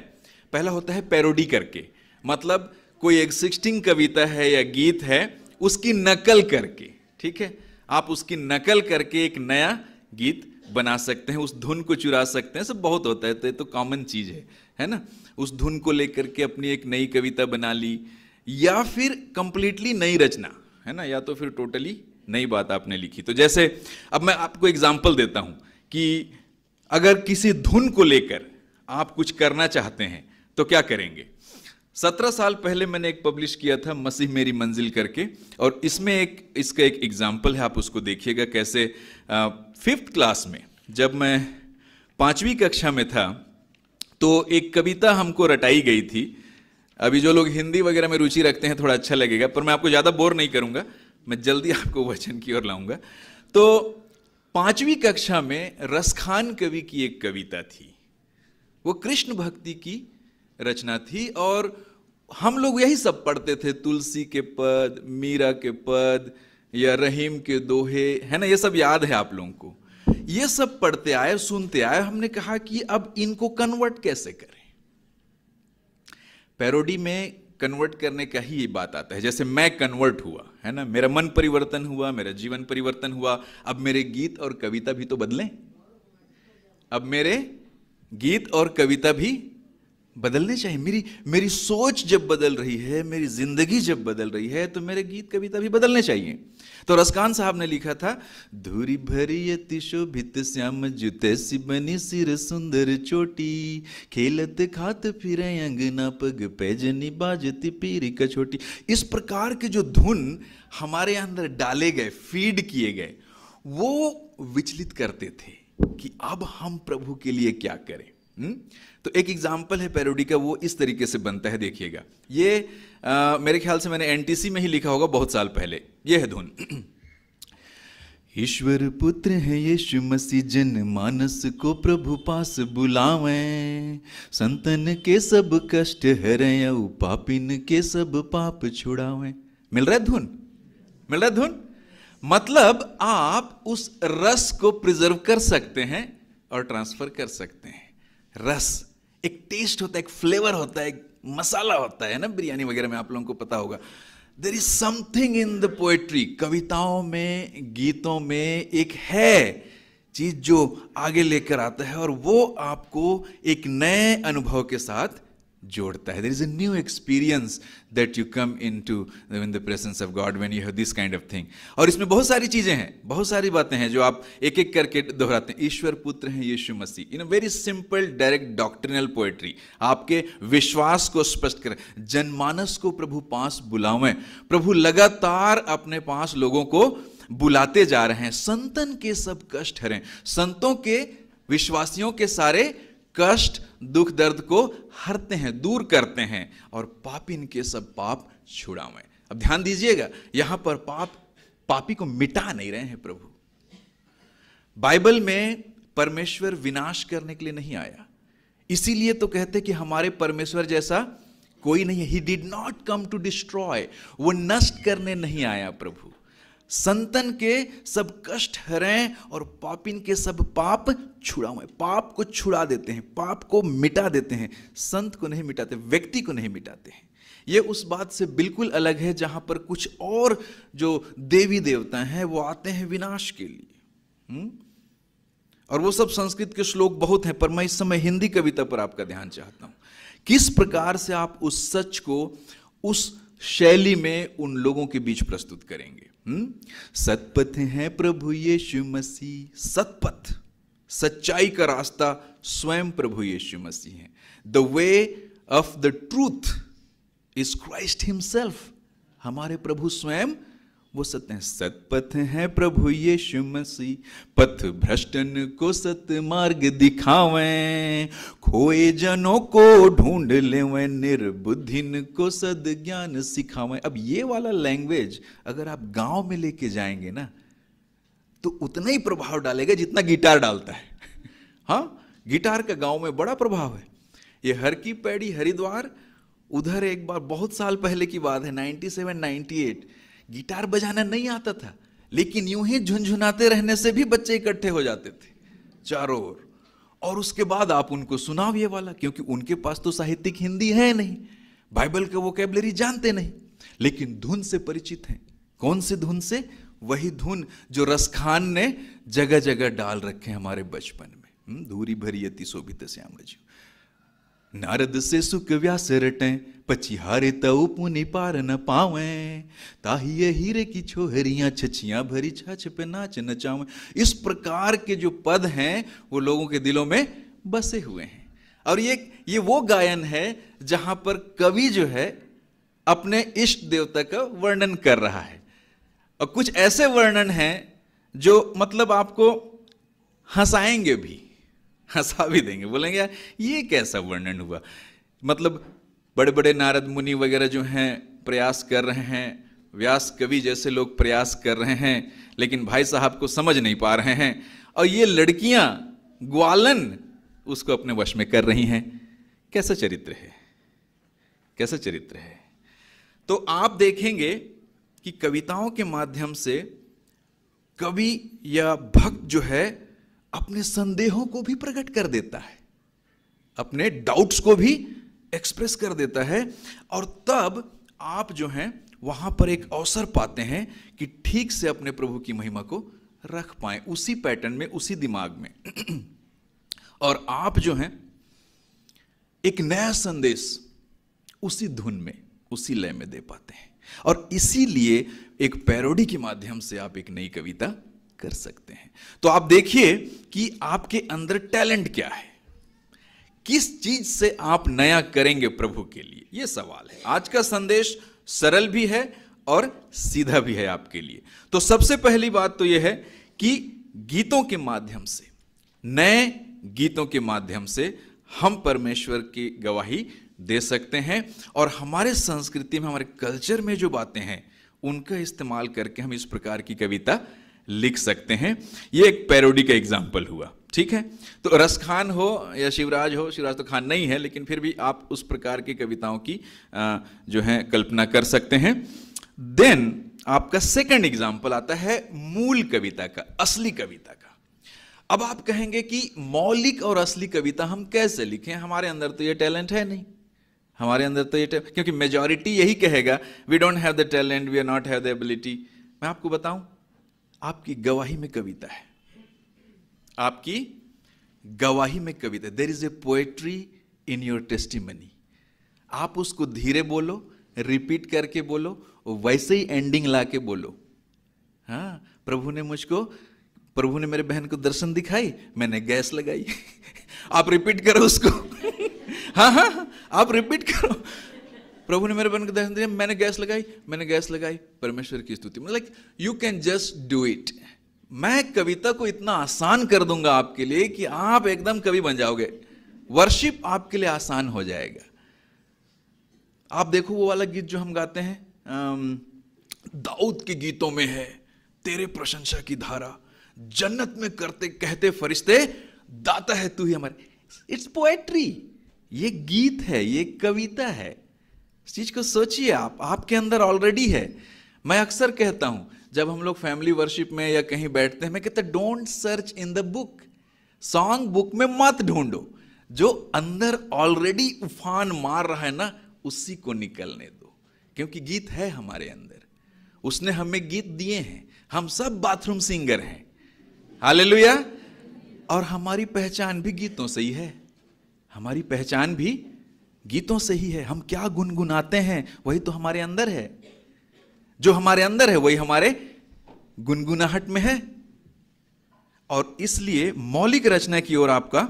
पहला होता है पैरोडी करके, मतलब कोई एग्जिस्टिंग कविता है या गीत है उसकी नकल करके, ठीक है, आप उसकी नकल करके एक नया गीत बना सकते हैं, उस धुन को चुरा सकते हैं। सब बहुत होता है, तो ये तो कॉमन चीज है ना। उस धुन को लेकर के अपनी एक नई कविता बना ली, या फिर कंप्लीटली नई रचना, है ना, या तो फिर टोटली नई बात आपने लिखी। तो जैसे अब मैं आपको एग्जांपल देता हूं कि अगर किसी धुन को लेकर आप कुछ करना चाहते हैं तो क्या करेंगे। 17 साल पहले मैंने एक पब्लिश किया था, मसीह मेरी मंजिल करके, और इसमें इसका एक एग्जाम्पल है, आप उसको देखिएगा कैसे। 5th क्लास में जब मैं 5वीं कक्षा में था तो एक कविता हमको रटाई गई थी। अभी जो लोग हिंदी वगैरह में रुचि रखते हैं थोड़ा अच्छा लगेगा, पर मैं आपको ज़्यादा बोर नहीं करूंगा, मैं जल्दी आपको वचन की ओर लाऊंगा। तो 5वीं कक्षा में रसखान कवि की एक कविता थी, वो कृष्ण भक्ति की रचना थी, और हम लोग यही सब पढ़ते थे, तुलसी के पद, मीरा के पद, या रहीम के दोहे, है ना, ये सब याद है आप लोगों को। ये सब पढ़ते आए, सुनते आए। हमने कहा कि अब इनको कन्वर्ट कैसे करें। पैरोडी में कन्वर्ट करने का ही बात आता है। जैसे मैं कन्वर्ट हुआ, है ना, मेरा मन परिवर्तन हुआ, मेरा जीवन परिवर्तन हुआ, अब मेरे गीत और कविता भी तो बदलें। अब मेरे गीत और कविता भी बदलने चाहिए। मेरी सोच जब बदल रही है, मेरी जिंदगी जब बदल रही है, तो मेरे गीत कविता भी बदलने चाहिए। तो रसखान साहब ने लिखा था, धूरी भरी अति शोभित श्याम जुते सी बनी सिर सुंदर चोटी, खेलत खात फिरे अंगना पग पैजनी बाजती पीरी कछोटी। इस प्रकार के जो धुन हमारे अंदर डाले गए, फीड किए गए, वो विचलित करते थे कि अब हम प्रभु के लिए क्या करें। तो एक एग्जाम्पल है पैरोडी का, वो इस तरीके से बनता है, देखिएगा। ये मेरे ख्याल से मैंने एनटीसी में ही लिखा होगा बहुत साल पहले। ये है धुन। ईश्वर पुत्र है यीशु मसीह, जन मानस को प्रभु पास बुलावें, संतन के सब कष्ट हरें, पापिन के सब पाप छुड़ावें। मिल रहा है धुन, मिल रहा है धुन। मतलब आप उस रस को प्रिजर्व कर सकते हैं और ट्रांसफर कर सकते हैं। रस एक टेस्ट होता है, एक फ्लेवर होता है, एक मसाला होता है ना, बिरयानी वगैरह में आप लोगों को पता होगा। There is something in the poetry, कविताओं में, गीतों में एक है चीज जो आगे लेकर आता है और वो आपको एक नए अनुभव के साथ जोड़ता है। There is a new experience that you come into in the presence of God when you have this kind of thing. और इसमें बहुत सारी चीजें हैं, बहुत सारी बातें हैं जो आप एक एक करके दोहराते हैं। ईश्वर पुत्र हैं यीशु मसीह, in a very simple direct doctrinal poetry, आपके विश्वास को स्पष्ट करें। जनमानस को प्रभु पास बुलावें, प्रभु लगातार अपने पास लोगों को बुलाते जा रहे हैं। संतन के सब कष्ट हरें, संतों के, विश्वासियों के सारे कष्ट, दुख, दर्द को हरते हैं, दूर करते हैं, और पापिन के सब पाप छुड़ावें। अब ध्यान दीजिएगा, यहां पर पापी को मिटा नहीं रहे हैं प्रभु। बाइबल में परमेश्वर विनाश करने के लिए नहीं आया, इसीलिए तो कहते कि हमारे परमेश्वर जैसा कोई नहीं है। He did not come to destroy, वो नष्ट करने नहीं आया प्रभु। संतन के सब कष्ट हरें और पापिन के सब पाप छुड़ावें। पाप को छुड़ा देते हैं, पाप को मिटा देते हैं। संत को नहीं मिटाते, व्यक्ति को नहीं मिटाते हैं। ये उस बात से बिल्कुल अलग है जहां पर कुछ और जो देवी देवता हैं वो आते हैं विनाश के लिए। और वो सब संस्कृत के श्लोक बहुत हैं, पर मैं इस समय हिंदी कविता पर आपका ध्यान चाहता हूं। किस प्रकार से आप उस सच को, उस शैली में उन लोगों के बीच प्रस्तुत करेंगे। सतपथ है प्रभु यीशु मसीह, सतपथ, सच्चाई का रास्ता स्वयं प्रभु यीशु मसीह है। The way of the truth is Christ himself, हमारे प्रभु स्वयं वो सत्य हैं। सतपथ है प्रभु यीशु मसीह, पथ भ्रष्टन को सत मार्ग दिखावें, खोए जनों को ढूंढ लेवें, निर्बुद्धिन को सद ज्ञान सिखावें। अब ये वाला लैंग्वेज अगर आप गांव में लेके जाएंगे ना तो उतना ही प्रभाव डालेगा जितना गिटार डालता है। हाँ, गिटार का गांव में बड़ा प्रभाव है। ये हर की पैड़ी हरिद्वार, उधर एक बार बहुत साल पहले की बात है, 97-98, गिटार बजाना नहीं आता था, लेकिन यूं ही झुनझुनाते रहने से भी बच्चे इकट्ठे हो जाते थे चारों ओर। और उसके बाद आप उनको सुनाओ ये वाला, क्योंकि उनके पास तो साहित्यिक हिंदी है नहीं, बाइबल का वोकैबुलरी जानते नहीं, लेकिन धुन से परिचित हैं। कौन से धुन से? वही धुन जो रसखान ने जगह जगह डाल रखे हमारे बचपन में। धूरी भरी अति शोभित श्याम रज्जु, नारद से सुख व्यास रटें, पचिहारे तऊ पुनि पार न पावें, ताहिए हीरे की छोहरियां छछियां भरी छाछ पे नाच नचावें। इस प्रकार के जो पद हैं वो लोगों के दिलों में बसे हुए हैं। और ये वो गायन है जहां पर कवि जो है अपने इष्ट देवता का वर्णन कर रहा है, और कुछ ऐसे वर्णन हैं जो मतलब आपको हंसाएंगे भी, हंसा भी देंगे। बोलेंगे यार ये कैसा वर्णन हुआ। मतलब बड़े बड़े नारद मुनि वगैरह जो हैं प्रयास कर रहे हैं, व्यास कवि जैसे लोग प्रयास कर रहे हैं, लेकिन भाई साहब को समझ नहीं पा रहे हैं, और ये लड़कियां ग्वालन उसको अपने वश में कर रही हैं। कैसा चरित्र है, कैसा चरित्र है। तो आप देखेंगे कि कविताओं के माध्यम से कवि या भक्त जो है अपने संदेहों को भी प्रकट कर देता है, अपने डाउट्स को भी एक्सप्रेस कर देता है, और तब आप जो हैं वहां पर एक अवसर पाते हैं कि ठीक से अपने प्रभु की महिमा को रख पाएं उसी पैटर्न में, उसी दिमाग में। और आप जो हैं एक नया संदेश उसी धुन में, उसी लय में दे पाते हैं। और इसीलिए एक पैरोडी के माध्यम से आप एक नई कविता कर सकते हैं। तो आप देखिए कि आपके अंदर टैलेंट क्या है, किस चीज से आप नया करेंगे प्रभु के लिए, यह सवाल है। आज का संदेश सरल भी है और सीधा भी है आपके लिए। तो सबसे पहली बात तो यह है कि गीतों के माध्यम से, नए गीतों के माध्यम से हम परमेश्वर की गवाही दे सकते हैं, और हमारे संस्कृति में, हमारे कल्चर में जो बातें हैं उनका इस्तेमाल करके हम इस प्रकार की कविता लिख सकते हैं। यह एक पैरोडी का एग्जाम्पल हुआ, ठीक है। तो रस खान हो या शिवराज हो, शिवराज तो खान नहीं है, लेकिन फिर भी आप उस प्रकार की कविताओं की जो है कल्पना कर सकते हैं। देन आपका सेकंड एग्जाम्पल आता है मूल कविता का, असली कविता का। अब आप कहेंगे कि मौलिक और असली कविता हम कैसे लिखें, हमारे अंदर तो ये टैलेंट है नहीं, हमारे अंदर तो ये क्योंकि मेजॉरिटी यही कहेगा we don't have the talent, we are not have the ability. मैं आपको बताऊं, आपकी गवाही में कविता है, आपकी गवाही में कविता। There is a poetry in your testimony. आप उसको धीरे बोलो, रिपीट करके बोलो, वैसे ही एंडिंग ला के बोलो। हाँ, प्रभु ने मेरे बहन को दर्शन दिखाई, मैंने गैस लगाई। आप रिपीट करो उसको। हाँ, आप रिपीट करो। प्रभु ने मेरे बहन को दर्शन दिया, मैंने गैस लगाई, परमेश्वर की स्तुति। मतलब you can just do it. मैं कविता को इतना आसान कर दूंगा आपके लिए कि आप एकदम कवि बन जाओगे। वर्शिप आपके लिए आसान हो जाएगा। आप देखो वो वाला गीत जो हम गाते हैं, दाऊद के गीतों में है, तेरे प्रशंसा की धारा, जन्नत में करते कहते फरिश्ते, दाता है तू ही हमारे। इट्स पोएट्री, ये गीत है, ये कविता है। इस चीज को सोचिए, आपके अंदर ऑलरेडी है। मैं अक्सर कहता हूं जब हम लोग फैमिली वर्शिप में या कहीं बैठते हैं, मैं कहता don't search in the book, song book में मत ढूंढो। जो अंदर ऑलरेडी उफान मार रहा है ना, उसी को निकलने दो, क्योंकि गीत है हमारे अंदर। उसने हमें गीत दिए हैं, हम सब बाथरूम सिंगर हैं। हालेलुया। और हमारी पहचान भी गीतों से ही है, हमारी पहचान भी गीतों से ही है। हम क्या गुनगुनाते हैं वही तो हमारे अंदर है, जो हमारे अंदर है वही हमारे गुनगुनाहट में है। और इसलिए मौलिक रचना की ओर आपका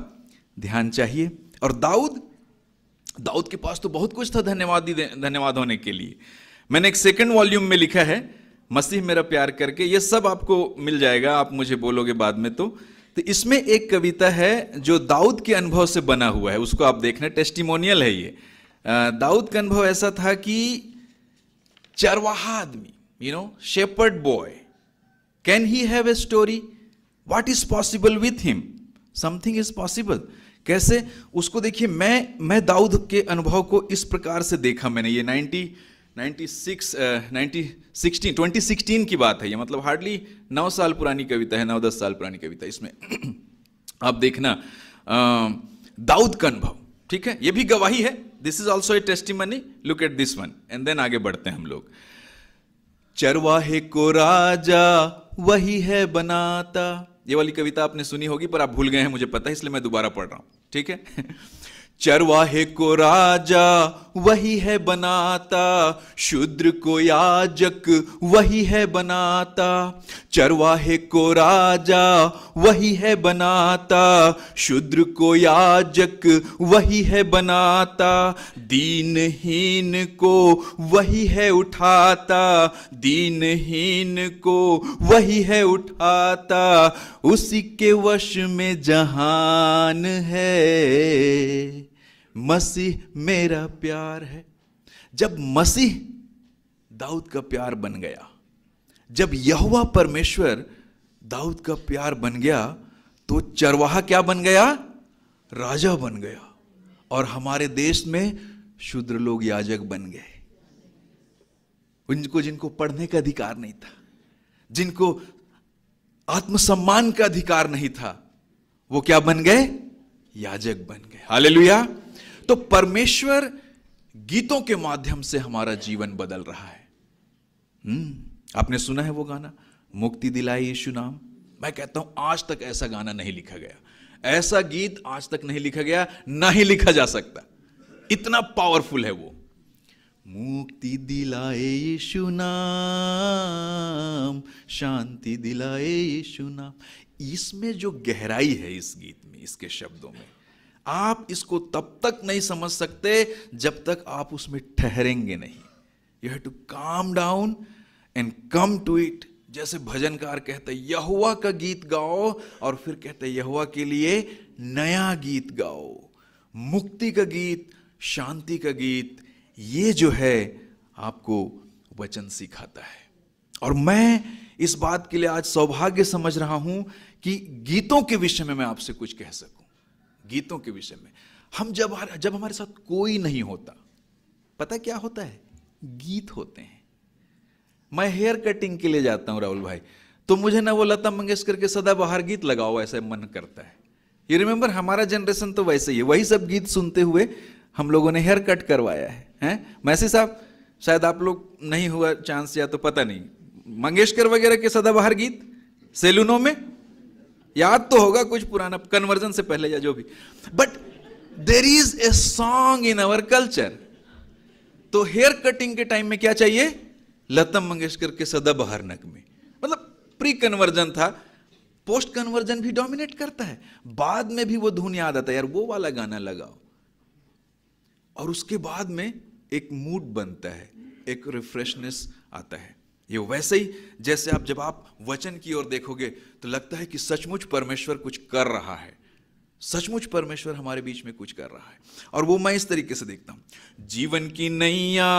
ध्यान चाहिए। और दाऊद के पास तो बहुत कुछ था धन्यवाद होने के लिए। मैंने एक सेकंड वॉल्यूम में लिखा है मसीह मेरा प्यार करके, ये सब आपको मिल जाएगा, आप मुझे बोलोगे बाद में। तो इसमें एक कविता है जो दाऊद के अनुभव से बना हुआ है, उसको आप देखना, टेस्टिमोनियल है ये। दाऊद का अनुभव ऐसा था कि चरवाहा आदमी, shepherd boy, can he have a story, what is possible with him, something is possible. कैसे उसको देखिए, मैं दाऊद के अनुभव को इस प्रकार से देखा मैंने। ये 2016 की बात है ये, मतलब हार्डली 9 साल पुरानी कविता है, 9-10 साल पुरानी कविता। इसमें आप देखना दाऊद का अनुभव, ठीक है, ये भी गवाही है। This is also a testimony, look at this one and then आगे बढ़ते हैं हम लोग। चरवाहे को राजा वही है बनाता, ये वाली कविता आपने सुनी होगी पर आप भूल गए हैं, मुझे पता है, इसलिए मैं दोबारा पढ़ रहा हूं, ठीक है। चरवाहे को राजा वही है बनाता, शूद्र को याजक वही है बनाता। चरवाहे को राजा वही है बनाता, शूद्र को याजक वही है बनाता। दीनहीन को वही है उठाता, दीनहीन को वही है उठाता। उसी के वश में जहान है, मसीह मेरा प्यार है। जब मसीह दाऊद का प्यार बन गया, जब यहोवा परमेश्वर दाऊद का प्यार बन गया, तो चरवाहा क्या बन गया? राजा बन गया। और हमारे देश में शूद्र लोग याजक बन गए। जिनको पढ़ने का अधिकार नहीं था, जिनको आत्मसम्मान का अधिकार नहीं था, वो क्या बन गए? याजक बन गए। हालेलुया। तो परमेश्वर गीतों के माध्यम से हमारा जीवन बदल रहा है। आपने सुना है वो गाना, मुक्ति दिलाए यीशु नाम। मैं कहता हूं आज तक ऐसा गाना नहीं लिखा गया, ऐसा गीत आज तक नहीं लिखा गया, ना ही लिखा जा सकता, इतना पावरफुल है वो। मुक्ति दिलाए यीशु नाम, शांति दिलाए यीशु नाम। इसमें जो गहराई है इस गीत में, इसके शब्दों में, आप इसको तब तक नहीं समझ सकते जब तक आप उसमें ठहरेंगे नहीं। You have to calm down and come to it. जैसे भजनकार कहते हैं यहोवा का गीत गाओ, और फिर कहते हैं यहोवा के लिए नया गीत गाओ। मुक्ति का गीत, शांति का गीत, ये जो है आपको वचन सिखाता है। और मैं इस बात के लिए आज सौभाग्य समझ रहा हूं कि गीतों के विषय में मैं आपसे कुछ कह सकूं। गीतों के विषय में हम जब हमारे साथ कोई नहीं होता, पता क्या होता है? गीत होते हैं। मैं हेयर कटिंग के लिए जाता हूं राहुल भाई, तो मुझे ना वो लता मंगेशकर के सदाबहार गीत लगाओ ऐसा मन करता है। ये रिमेंबर, हमारा जनरेशन तो वैसे ही है, वही सब गीत सुनते हुए हम लोगों ने हेयर कट करवाया है। मैसी साहब, शायद आप लोग नहीं हुआ चांस या तो पता नहीं, मंगेशकर वगैरह के सदाबहार गीत सैलूनों में याद तो होगा कुछ पुराना, कन्वर्जन से पहले या जो भी। But there is a song in our culture. तो हेयर कटिंग के टाइम में क्या चाहिए? लता मंगेशकर के सदाबहार नगमे। मतलब प्री कन्वर्जन था, पोस्ट कन्वर्जन भी डोमिनेट करता है। बाद में भी वो धुन याद आता है, यार वो वाला गाना लगाओ। और उसके बाद में एक मूड बनता है, एक रिफ्रेशनेस आता है। ये वैसे ही जैसे जब आप वचन की ओर देखोगे तो लगता है कि सचमुच परमेश्वर कुछ कर रहा है, सचमुच परमेश्वर हमारे बीच में कुछ कर रहा है। और वो मैं इस तरीके से देखता हूं, जीवन की नैया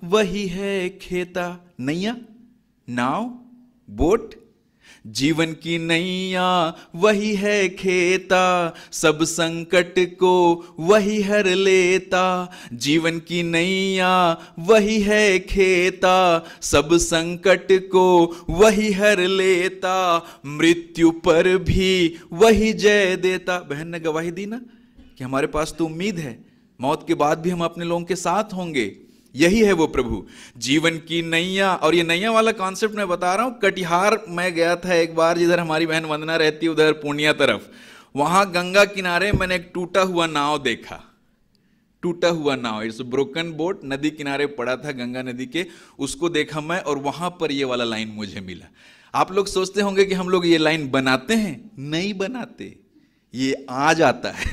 वही है खेता। नैया, नाव, बोट। जीवन की नैया वही है खेता, सब संकट को वही हर लेता। जीवन की नैया वही है खेता, सब संकट को वही हर लेता। मृत्यु पर भी वही जय देता। बहन ने गवाही दी ना कि हमारे पास तो उम्मीद है, मौत के बाद भी हम अपने लोगों के साथ होंगे। यही है वो प्रभु। जीवन की नैया, और ये नैया वाला कॉन्सेप्ट मैं बता रहा हूं। कटिहार मैं गया था एक बार, जिधर हमारी बहन वंदना रहती है, उधर पूर्णिया तरफ। वहां गंगा किनारे मैंने एक टूटा हुआ नाव देखा। टूटा हुआ नाव, इट्स ब्रोकन बोट, नदी किनारे पड़ा था गंगा नदी के, उसको देखा मैं और वहां पर ये वाला लाइन मुझे मिला। आप लोग सोचते होंगे कि हम लोग ये लाइन बनाते हैं, नहीं बनाते, ये आ जाता है,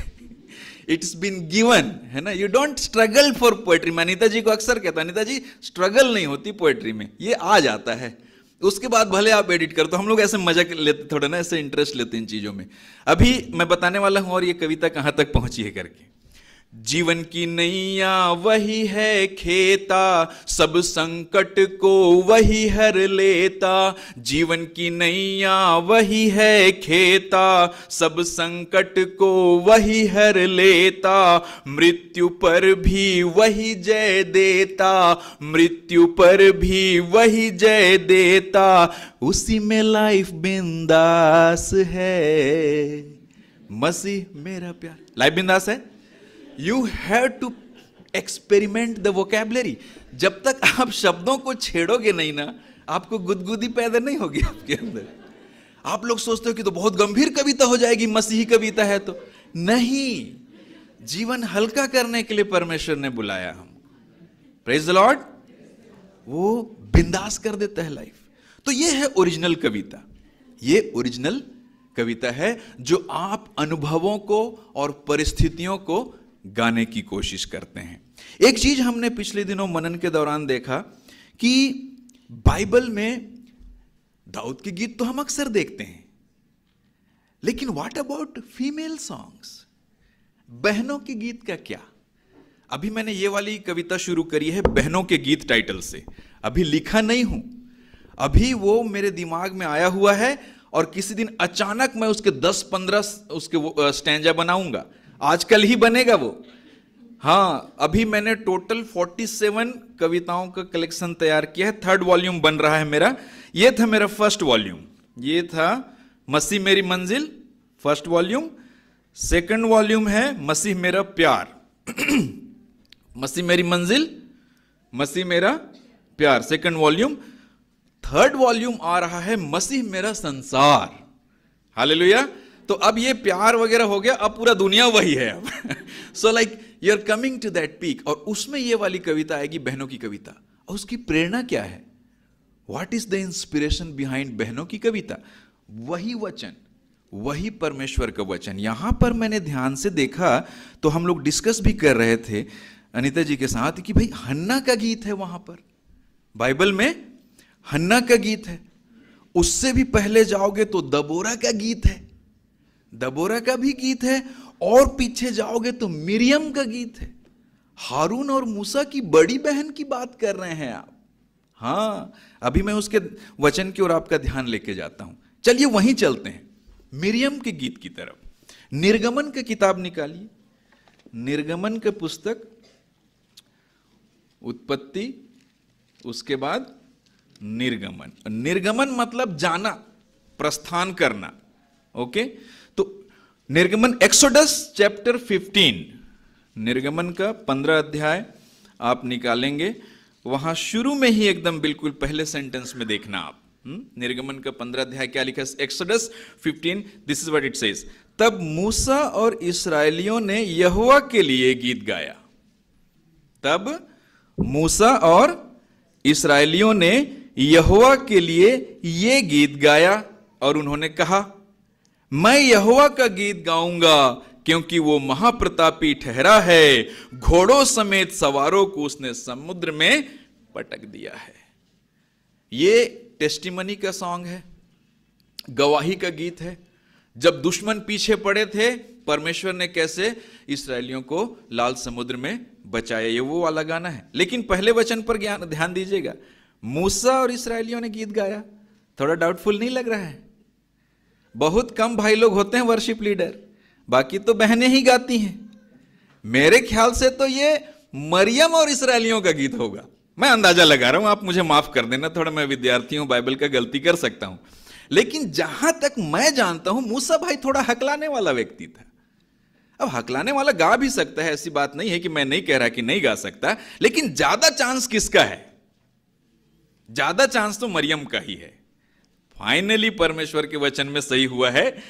इट्स बीन गिवन, है ना। You don't struggle for poetry. मैं अनीता जी को अक्सर कहता हूं, अनीता जी स्ट्रगल नहीं होती पोएट्री में, ये आ जाता है, उसके बाद भले आप एडिट कर। तो हम लोग ऐसे मजा लेते, थोड़ा ना ऐसे इंटरेस्ट लेते इन चीजों में। अभी मैं बताने वाला हूं और ये कविता कहां तक पहुंची है करके। जीवन की नैया वही है खेता, सब संकट को वही हर लेता। जीवन की नैया वही है खेता, सब संकट को वही हर लेता। मृत्यु पर भी वही जय देता, मृत्यु पर भी वही जय देता। उसी में लाइफ बिंदास है, मसीह मेरा प्यार। लाइफ बिंदास है। You have to experiment the vocabulary. जब तक आप शब्दों को छेड़ोगे नहीं ना, आपको गुदगुदी पैदा नहीं होगी आपके अंदर। आप लोग सोचते हो कि तो बहुत गंभीर कविता हो जाएगी, मसीही कविता है तो नहीं। जीवन हल्का करने के लिए परमेश्वर ने बुलाया हम। Praise the Lord. वो बिंदास कर देता है लाइफ। तो ये है ओरिजिनल कविता। ये ओरिजिनल कविता है जो आप अनुभवों को और परिस्थितियों को गाने की कोशिश करते हैं। एक चीज हमने पिछले दिनों मनन के दौरान देखा कि बाइबल में दाऊद के गीत तो हम अक्सर देखते हैं, लेकिन व्हाट अबाउट फीमेल सॉन्ग्स, बहनों के गीत का क्या? अभी मैंने ये वाली कविता शुरू करी है बहनों के गीत टाइटल से। अभी लिखा नहीं हूं, अभी वो मेरे दिमाग में आया हुआ है और किसी दिन अचानक मैं उसके 10-15 उसके स्टैंजा बनाऊंगा। आजकल ही बनेगा वो। हाँ, अभी मैंने टोटल 47 कविताओं का कलेक्शन तैयार किया है। 3rd वॉल्यूम बन रहा है मेरा। ये था मेरा 1st वॉल्यूम, ये था मसीह मेरी मंजिल 1st वॉल्यूम। 2nd वॉल्यूम है मसीह मेरा प्यार मसीह मेरी मंजिल, मसीह मेरा प्यार 2nd वॉल्यूम। 3rd वॉल्यूम आ रहा है मसीह मेरा संसार। हालेलुया। तो अब ये प्यार वगैरह हो गया, अब पूरा दुनिया वही है अब। So like you are coming to that peak. और उसमें ये वाली कविता आएगी, बहनों की कविता। और उसकी प्रेरणा क्या है? What is the inspiration behind बहनों की कविता? वही वचन, वही परमेश्वर का वचन। यहां पर मैंने ध्यान से देखा तो हम लोग डिस्कस भी कर रहे थे अनीता जी के साथ कि भाई हन्ना का गीत है वहां पर, बाइबल में हन्ना का गीत है। उससे भी पहले जाओगे तो दबोरा का गीत है, दबोरा का भी गीत है। और पीछे जाओगे तो मिरियम का गीत है। हारून और मूसा की बड़ी बहन की बात कर रहे हैं आप। हाँ, अभी मैं उसके वचन की ओर आपका ध्यान लेके जाता हूं। चलिए वहीं चलते हैं, मिरियम के गीत की तरफ। निर्गमन की किताब निकालिए, निर्गमन के पुस्तक, उत्पत्ति, उसके बाद निर्गमन। निर्गमन मतलब जाना, प्रस्थान करना। ओके, तो निर्गमन, एक्सोडस चैप्टर 15, निर्गमन का 15 अध्याय आप निकालेंगे। वहां शुरू में ही एकदम बिल्कुल पहले सेंटेंस में देखना आप। निर्गमन का 15 अध्याय क्या लिखा है? Exodus 15, this is what it says. तब मूसा और इस्राएलियों ने यहोवा के लिए गीत गाया। तब मूसा और इस्राएलियों ने यहोवा के लिए ये गीत गाया और उन्होंने कहा, मैं यहोवा का गीत गाऊंगा क्योंकि वो महाप्रतापी ठहरा है। घोड़ों समेत सवारों को उसने समुद्र में पटक दिया है। ये टेस्टिमनी का सॉन्ग है, गवाही का गीत है। जब दुश्मन पीछे पड़े थे, परमेश्वर ने कैसे इस्राएलियों को लाल समुद्र में बचाया, ये वो वाला गाना है। लेकिन पहले वचन पर ध्यान दीजिएगा, मूसा और इस्राएलियों ने गीत गाया। थोड़ा डाउटफुल नहीं लग रहा है? बहुत कम भाई लोग होते हैं वर्शिप लीडर, बाकी तो बहनें ही गाती हैं। मेरे ख्याल से तो ये मरियम और इस्राएलियों का गीत होगा। मैं अंदाजा लगा रहा हूं, आप मुझे माफ कर देना, थोड़ा मैं विद्यार्थी हूं, बाइबल का गलती कर सकता हूं। लेकिन जहां तक मैं जानता हूं, मूसा भाई थोड़ा हकलाने वाला व्यक्ति था। अब हकलाने वाला गा भी सकता है, ऐसी बात नहीं है कि मैं नहीं कह रहा कि नहीं गा सकता, लेकिन ज्यादा चांस किसका है? ज्यादा चांस तो मरियम का ही है। फाइनली परमेश्वर के वचन में सही हुआ है,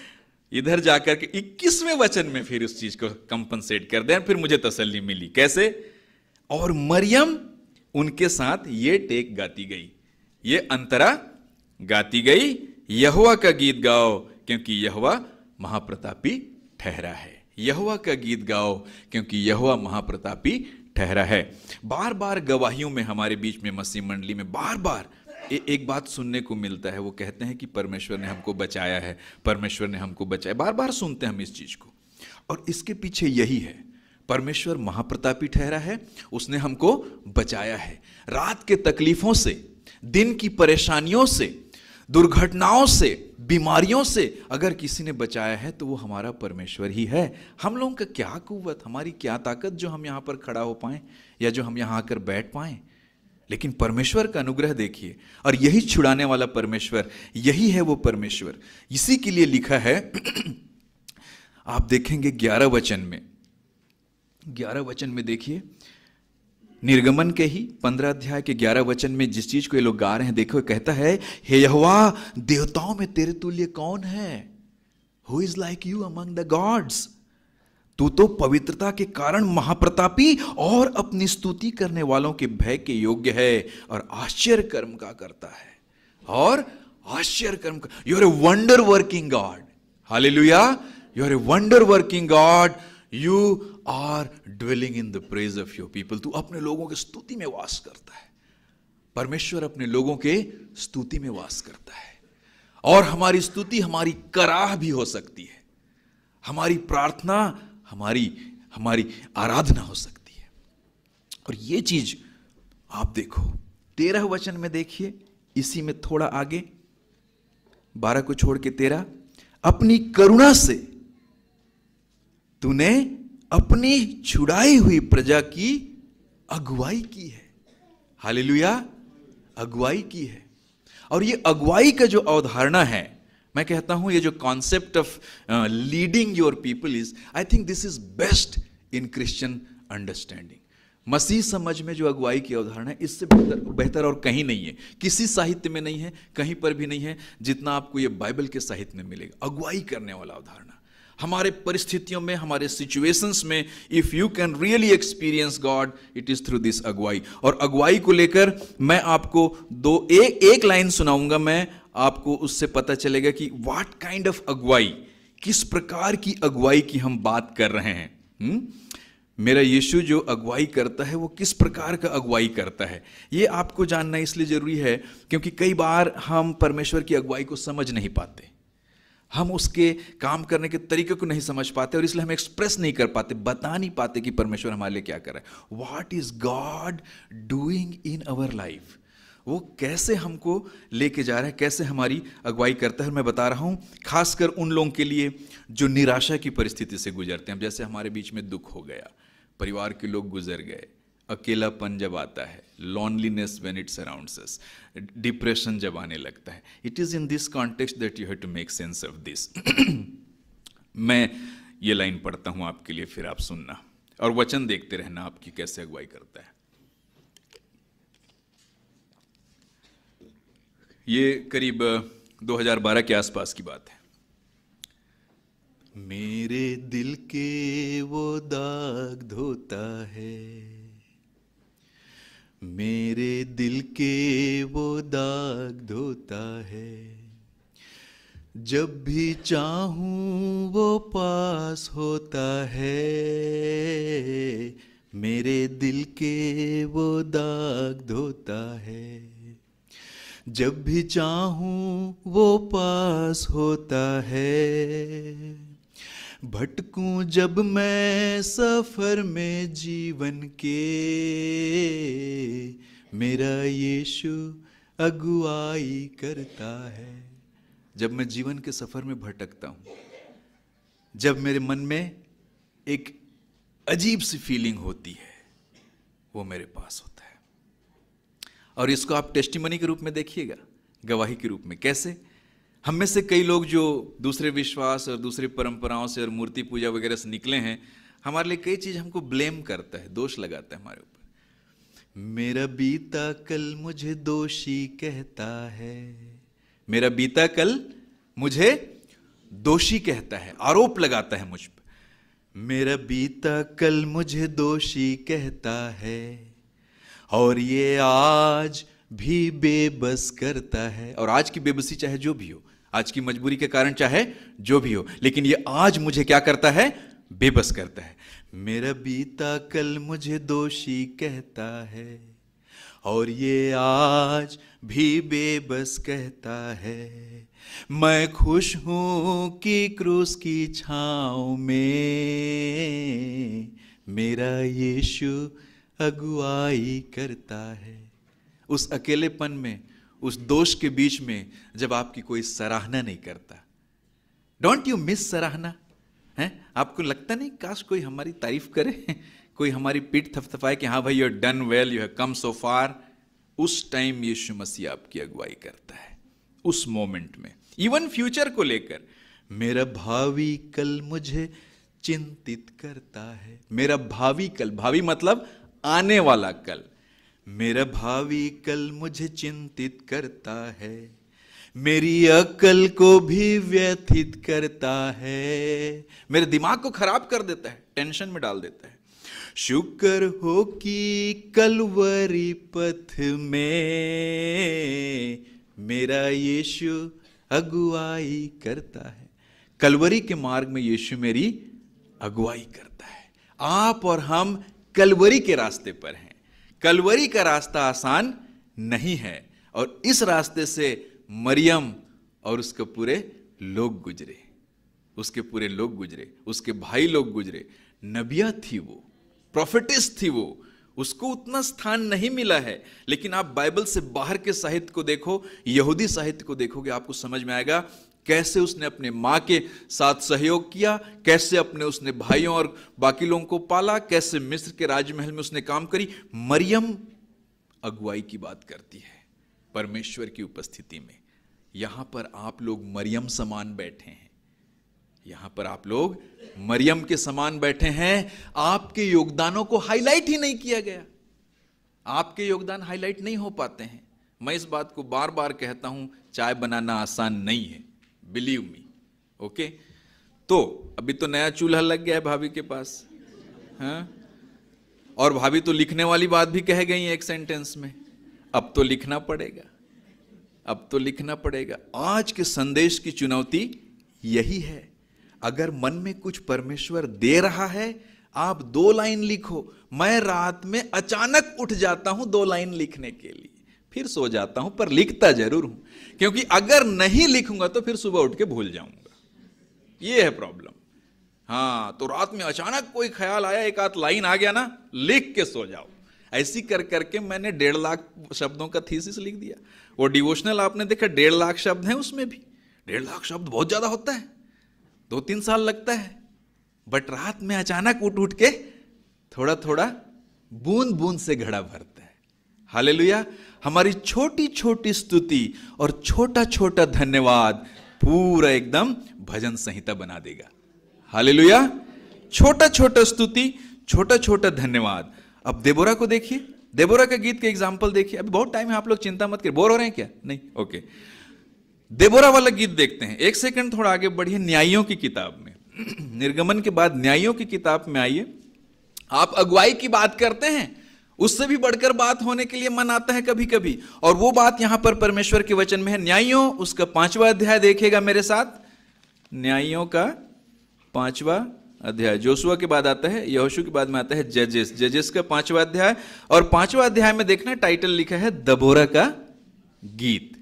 इधर जाकर के 21वें वचन में फिर उस चीज को कंपनसेट कर दें, फिर मुझे तसल्ली मिली। कैसे? और मरियम उनके साथ ये टेक गाती गई, ये अंतरा गाती गई, यहोवा का गीत गाओ क्योंकि यहोवा महाप्रतापी ठहरा है। यहोवा का गीत गाओ क्योंकि यहोवा महाप्रतापी ठहरा है। बार बार गवाहियों में हमारे बीच में, मसीह मंडली में बार बार एक बात सुनने को मिलता है, वो कहते हैं कि परमेश्वर ने हमको बचाया है, परमेश्वर ने हमको बचाया। बार बार सुनते हैं हम इस चीज को, और इसके पीछे यही है, परमेश्वर महाप्रतापी ठहरा है, उसने हमको बचाया है। रात के तकलीफों से, दिन की परेशानियों से, दुर्घटनाओं से, बीमारियों से अगर किसी ने बचाया है तो वो हमारा परमेश्वर ही है। हम लोगों का क्या कुव्वत, हमारी क्या ताकत जो हम यहां पर खड़ा हो पाए या जो हम यहां आकर बैठ पाए, लेकिन परमेश्वर का अनुग्रह देखिए। और यही छुड़ाने वाला परमेश्वर, यही है वो परमेश्वर। इसी के लिए लिखा है आप देखेंगे 11 वचन में देखिए, निर्गमन के ही 15 अध्याय के 11 वचन में जिस चीज को ये लोग गा रहे हैं, देखो कहता है, हे यहोवा देवताओं में तेरे तुल्य कौन है? Who is like you among the gods? तू तो पवित्रता के कारण महाप्रतापी और अपनी स्तुति करने वालों के भय के योग्य है और आश्चर्य कर्म का करता है। और आश्चर्य कर्म का, you are a wonder working God. Hallelujah, you are a wonder working God, you are dwelling in the praise of your people. तू अपने लोगों की स्तुति में वास करता है। परमेश्वर अपने लोगों के स्तुति में वास करता है। और हमारी स्तुति हमारी कराह भी हो सकती है, हमारी प्रार्थना, हमारी आराधना हो सकती है। और ये चीज आप देखो 13 वचन में देखिए, इसी में थोड़ा आगे 12 को छोड़ के 13, अपनी करुणा से तूने अपनी छुड़ाई हुई प्रजा की अगुवाई की है। हालेलुया, अगुवाई की है। और ये अगुवाई का जो अवधारणा है, मैं कहता हूं ये जो concept of leading your people is, I think this is best in Christian understanding. मसीह समझ में जो अगुवाई की अवधारणा है, इससे बेहतर और कहीं नहीं है, किसी साहित्य में नहीं है, कहीं पर भी नहीं है, जितना आपको ये बाइबल के साहित्य में मिलेगा। अगुवाई करने वाला अवधारणा हमारे परिस्थितियों में, हमारे सिचुएशंस में, if you can really experience God, it is through this अगुवाई। और अगुवाई को लेकर मैं आपको एक लाइन सुनाऊंगा, मैं आपको उससे पता चलेगा कि व्हाट काइंड ऑफ अगुवाई, किस प्रकार की अगुवाई की हम बात कर रहे हैं। मेरा यीशु जो अगुवाई करता है वो किस प्रकार का अगुवाई करता है, ये आपको जानना इसलिए जरूरी है क्योंकि कई बार हम परमेश्वर की अगुवाई को समझ नहीं पाते, हम उसके काम करने के तरीके को नहीं समझ पाते, और इसलिए हम एक्सप्रेस नहीं कर पाते, बता नहीं पाते कि परमेश्वर हमारे लिए क्या कर रहा है। What is God doing in our life, वो कैसे हमको लेके जा रहा है, कैसे हमारी अगुवाई करता है। मैं बता रहा हूं खासकर उन लोगों के लिए जो निराशा की परिस्थिति से गुजरते हैं। जैसे हमारे बीच में दुख हो गया, परिवार के लोग गुजर गए, अकेलापन जब आता है, loneliness when it surrounds us, depression जब आने लगता है, it is in this context that you have to make sense of this. मैं ये लाइन पढ़ता हूं आपके लिए, फिर आप सुनना और वचन देखते रहना आपकी कैसे अगुवाई करता है। ये करीब 2012 के आसपास की बात है। मेरे दिल के वो दाग धोता है, मेरे दिल के वो दाग धोता है, जब भी चाहूं वो पास होता है, मेरे दिल के वो दाग धोता है, जब भी चाहूं वो पास होता है। भटकूं जब मैं सफर में जीवन के, मेरा यीशु अगुवाई करता है। जब मैं जीवन के सफर में भटकता हूं, जब मेरे मन में एक अजीब सी फीलिंग होती है, वो मेरे पास होता है। और इसको आप टेस्टिमनी के रूप में देखिएगा, गवाही के रूप में। कैसे? हम में से कई लोग जो दूसरे विश्वास और दूसरी परंपराओं से और मूर्ति पूजा वगैरह से निकले हैं, हमारे लिए कई चीज हमको ब्लेम करता है, दोष लगाता है हमारे ऊपर। मेरा बीता कल मुझे दोषी कहता है, मेरा बीता कल मुझे दोषी कहता है, आरोप लगाता है मुझ पर। मेरा बीता कल मुझे दोषी कहता है और ये आज भी बेबस करता है। और आज की बेबसी चाहे जो भी हो, आज की मजबूरी के कारण चाहे जो भी हो, लेकिन ये आज मुझे क्या करता है? बेबस करता है। मेरा बीता कल मुझे दोषी कहता है और ये आज भी बेबस कहता है। मैं खुश हूं कि क्रूस की छांव में मेरा यीशु अगुवाई करता है। उस अकेलेपन में, उस दोष के बीच में, जब आपकी कोई सराहना नहीं करता। डोंट यू मिस सराहना? है, आपको लगता नहीं काश कोई हमारी तारीफ करे, कोई हमारी पीठ थपथपाए कि हाँ भाई you have done well, you have come so far. उस टाइम यीशु मसीह आपकी अगुवाई करता है, उस मोमेंट में। इवन फ्यूचर को लेकर, मेरा भावी कल मुझे चिंतित करता है। मेरा भावी कल, भावी मतलब आने वाला कल। मेरा भावी कल मुझे चिंतित करता है, मेरी अकल को भी व्यथित करता है। मेरे दिमाग को खराब कर देता है, टेंशन में डाल देता है। शुक्र हो कि कलवरी पथ में मेरा यीशु अगुवाई करता है। कलवरी के मार्ग में यीशु मेरी अगुवाई करता है। आप और हम कलवरी के रास्ते पर हैं। कलवरी का रास्ता आसान नहीं है, और इस रास्ते से मरियम और उसके पूरे लोग गुजरे, उसके पूरे लोग गुजरे, उसके भाई लोग गुजरे। नबिया थी वो, प्रोफेटिस थी वो, उसको उतना स्थान नहीं मिला है। लेकिन आप बाइबल से बाहर के साहित्य को देखो, यहूदी साहित्य को देखोगे, आपको समझ में आएगा कैसे उसने अपने माँ के साथ सहयोग किया, कैसे अपने उसने भाइयों और बाकी लोगों को पाला, कैसे मिस्र के राजमहल में उसने काम करी। मरियम अगुवाई की बात करती है परमेश्वर की उपस्थिति में। यहां पर आप लोग मरियम समान बैठे हैं, यहां पर आप लोग मरियम के समान बैठे हैं। आपके योगदानों को हाईलाइट ही नहीं किया गया, आपके योगदान हाईलाइट नहीं हो पाते हैं। मैं इस बात को बार बार कहता हूं, चाय बनाना आसान नहीं है, बिलीव मी। ओके, तो अभी तो नया चूल्हा लग गया है भाभी के पास, हाँ? और भाभी तो लिखने वाली बात भी कह गई है एक सेंटेंस में। अब तो लिखना पड़ेगा, अब तो लिखना पड़ेगा। आज के संदेश की चुनौती यही है। अगर मन में कुछ परमेश्वर दे रहा है, आप 2 लाइन लिखो। मैं रात में अचानक उठ जाता हूं 2 लाइन लिखने के लिए, फिर सो जाता हूं, पर लिखता जरूर हूं, क्योंकि अगर नहीं लिखूंगा तो फिर सुबह उठ के भूल जाऊंगा। यह है प्रॉब्लम। हाँ, तो रात में अचानक कोई ख्याल आया, एक आध लाइन आ गया ना, लिख के सो जाओ। ऐसी कर करके मैंने 1.5 लाख शब्दों का थीसिस लिख दिया। वो डिवोशनल आपने देखा, 1.5 लाख शब्द हैं उसमें भी। 1.5 लाख शब्द बहुत ज्यादा होता है, 2-3 साल लगता है। बट रात में अचानक उठ उठ के थोड़ा थोड़ा बूंद बूंद से घड़ा भरता है। हालेलुया। हमारी छोटी छोटी स्तुति और छोटा छोटा धन्यवाद पूरा एकदम भजन संहिता बना देगा। हालेलुया। छोटा छोटा स्तुति, छोटा छोटा धन्यवाद। अब देबोरा को देखिए, देबोरा का गीत का एग्जाम्पल देखिए। अभी बहुत टाइम है, आप लोग चिंता मत करिए। बोर हो रहे हैं क्या? नहीं, ओके। देबोरा वाला गीत देखते हैं। 1 सेकंड थोड़ा आगे बढ़िए। न्यायियों की किताब में, निर्गमन के बाद न्यायियों की किताब में आइए। आप अगुवाई की बात करते हैं, उससे भी बढ़कर बात होने के लिए मन आता है कभी कभी, और वो बात यहां पर परमेश्वर के वचन में है। न्यायियों उसका 5वां अध्याय देखिएगा मेरे साथ। न्यायियों का 5वां अध्याय। जोशुआ के बाद आता है, यहोशू के बाद में आता है जजेस। जजेस का 5वां अध्याय, और 5वां अध्याय में देखना टाइटल लिखा है दबोरा का गीत।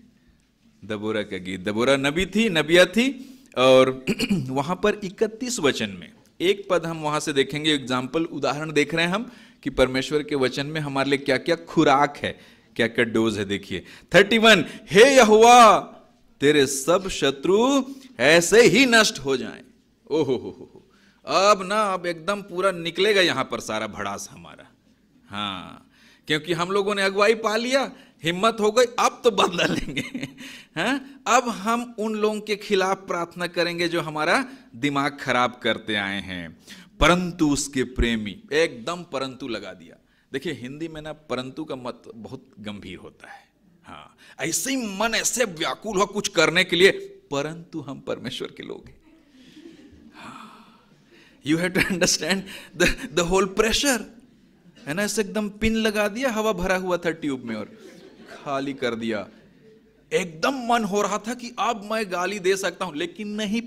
दबोरा का गीत। दबोरा नबी थी, नबिया थी, और वहां पर 31 वचन में एक पद हम वहां से देखेंगे। एग्जाम्पल, उदाहरण देख रहे हैं हम कि परमेश्वर के वचन में हमारे लिए क्या क्या खुराक है, क्या क्या डोज है। देखिए 31, हे यहोवा तेरे सब शत्रु ऐसे ही नष्ट हो जाएं। ओहो हो, अब ना, अब एकदम पूरा निकलेगा यहां पर सारा भड़ास हमारा। हाँ, क्योंकि हम लोगों ने अगुवाई पा लिया, हिम्मत हो गई, अब तो बदला लेंगे। हैं? अब हम उन लोगों के खिलाफ प्रार्थना करेंगे जो हमारा दिमाग खराब करते आए हैं। परंतु उसके प्रेमी, एकदम परंतु लगा दिया। देखिए हिंदी में ना परंतु का मत बहुत गंभीर होता है। हाँ, ऐसे ही मन ऐसे व्याकुल हो कुछ करने के लिए, परंतु हम परमेश्वर के लोग हैं, you have to understand the whole pressure, है ना। ऐसे एकदम पिन लगा दिया, हवा भरा हुआ था ट्यूब में और खाली कर दिया। एकदम मन हो रहा था कि अब मैं गाली दे सकता हूं, लेकिन नहीं।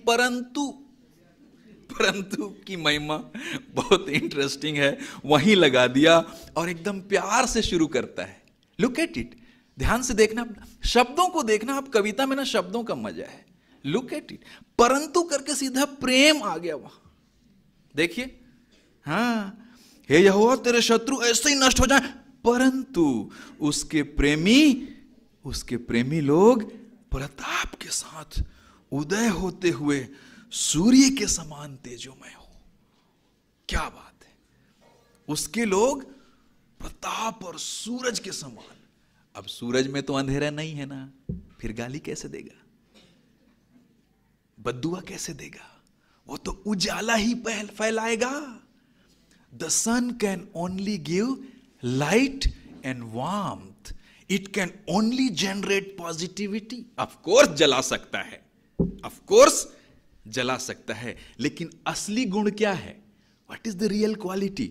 परंतु की महिमा बहुत इंटरेस्टिंग है। वहीं लगा दिया और एकदम प्यार से शुरू करता है। लुक एट इट, ध्यान से देखना, शब्दों को देखना। आप कविता में ना शब्दों का मजा है। लुक एट इट, परंतु करके सीधा प्रेम आ गया वहां। देखिए, हाँ, हे यहोवा तेरे शत्रु ऐसे ही नष्ट हो जाए, परंतु उसके प्रेमी लोग प्रताप के साथ उदय होते हुए सूर्य के समान तेजोमय हो। क्या बात है, उसके लोग प्रताप और सूरज के समान। अब सूरज में तो अंधेरा नहीं है ना, फिर गाली कैसे देगा, बद्दुआ कैसे देगा? वो तो उजाला ही फैलाएगा। The sun can only give light and warmth, it can only generate positivity. Of course जला सकता है, ऑफ कोर्स जला सकता है, लेकिन असली गुण क्या है? What is the real quality?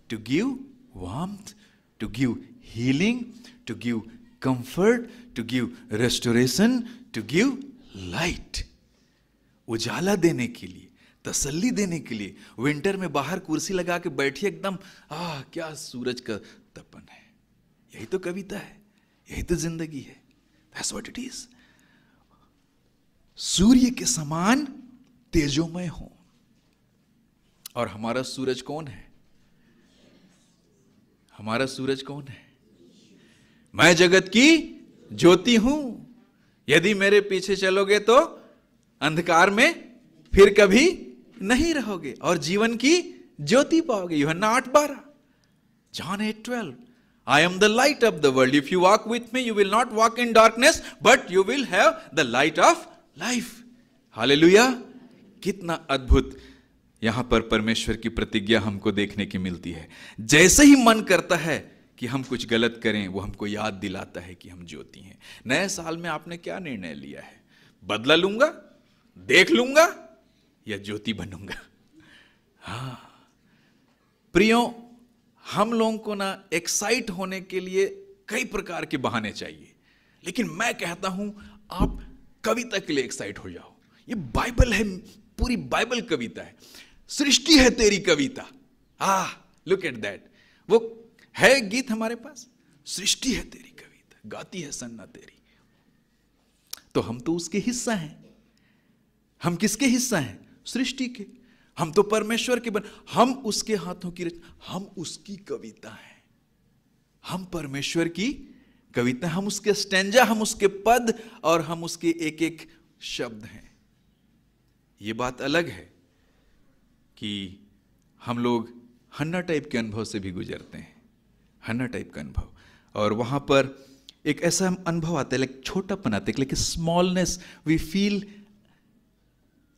To give warmth, to give healing, to give comfort, to give restoration, to give light. उजाला देने के लिए, तसल्ली देने के लिए। विंटर में बाहर कुर्सी लगा के बैठिए, एकदम क्या सूरज का तपन है। यही तो कविता है, यही तो जिंदगी है। That's what it is. सूर्य के समान तेजोमय हो। और हमारा सूरज कौन है? हमारा सूरज कौन है? मैं जगत की ज्योति हूं, यदि मेरे पीछे चलोगे तो अंधकार में फिर कभी नहीं रहोगे और जीवन की ज्योति पाओगे। यूहन्ना 8:12, John 8:12, I am the light of the world. If you walk with me, you will not walk in darkness, but you will have the light of life. Hallelujah! कितना अद्भुत यहां पर परमेश्वर की प्रतिज्ञा हमको देखने की मिलती है। जैसे ही मन करता है कि हम कुछ गलत करें, वो हमको याद दिलाता है कि हम ज्योति हैं। नए साल में आपने क्या निर्णय लिया है? बदला लूंगा, देख लूंगा, या ज्योति बनूंगा? हाँ प्रियो, हम लोगों को ना एक्साइट होने के लिए कई प्रकार के बहाने चाहिए, लेकिन मैं कहता हूं आप कविता के लिए एक्साइट हो जाओ। ये बाइबल है, पूरी बाइबल कविता है। सृष्टि है तेरी कविता। Look at that. वो है गीत हमारे पास, सृष्टि है तेरी कविता, गाती है सन्ना तेरी। तो हम तो उसके हिस्सा हैं। हम किसके हिस्सा हैं? सृष्टि के। हम तो परमेश्वर के हम उसके हाथों की हम उसकी कविता हैं। हम परमेश्वर की कविता, हम उसके स्टैंजा, हम उसके पद और हम उसके एक एक शब्द हैं। ये बात अलग है कि हम लोग हन्ना टाइप के अनुभव से भी गुजरते हैं। हन्ना टाइप का अनुभव, और वहां पर एक ऐसा अनुभव आता है, लाइक छोटापन आता है, लाइक स्मॉलनेस। वी फील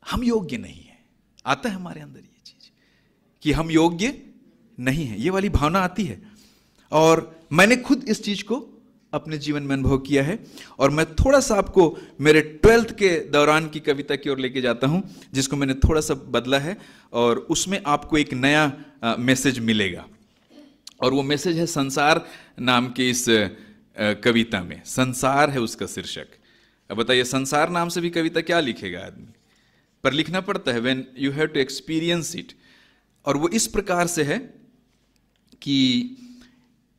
हम योग्य नहीं है। आता है हमारे अंदर ये चीज कि हम योग्य नहीं है, ये वाली भावना आती है। और मैंने खुद इस चीज को अपने जीवन में अनुभव किया है। और मैं थोड़ा सा आपको मेरे 12th के दौरान की कविता की ओर लेके जाता हूं, जिसको मैंने थोड़ा सा बदला है, और उसमें आपको एक नया मैसेज मिलेगा। और वो मैसेज है संसार नाम के इस कविता में। संसार है उसका शीर्षक। अब बताइए, संसार नाम से भी कविता क्या लिखेगा आदमी? पर लिखना पड़ता है, when you have to experience it. और वो इस प्रकार से है कि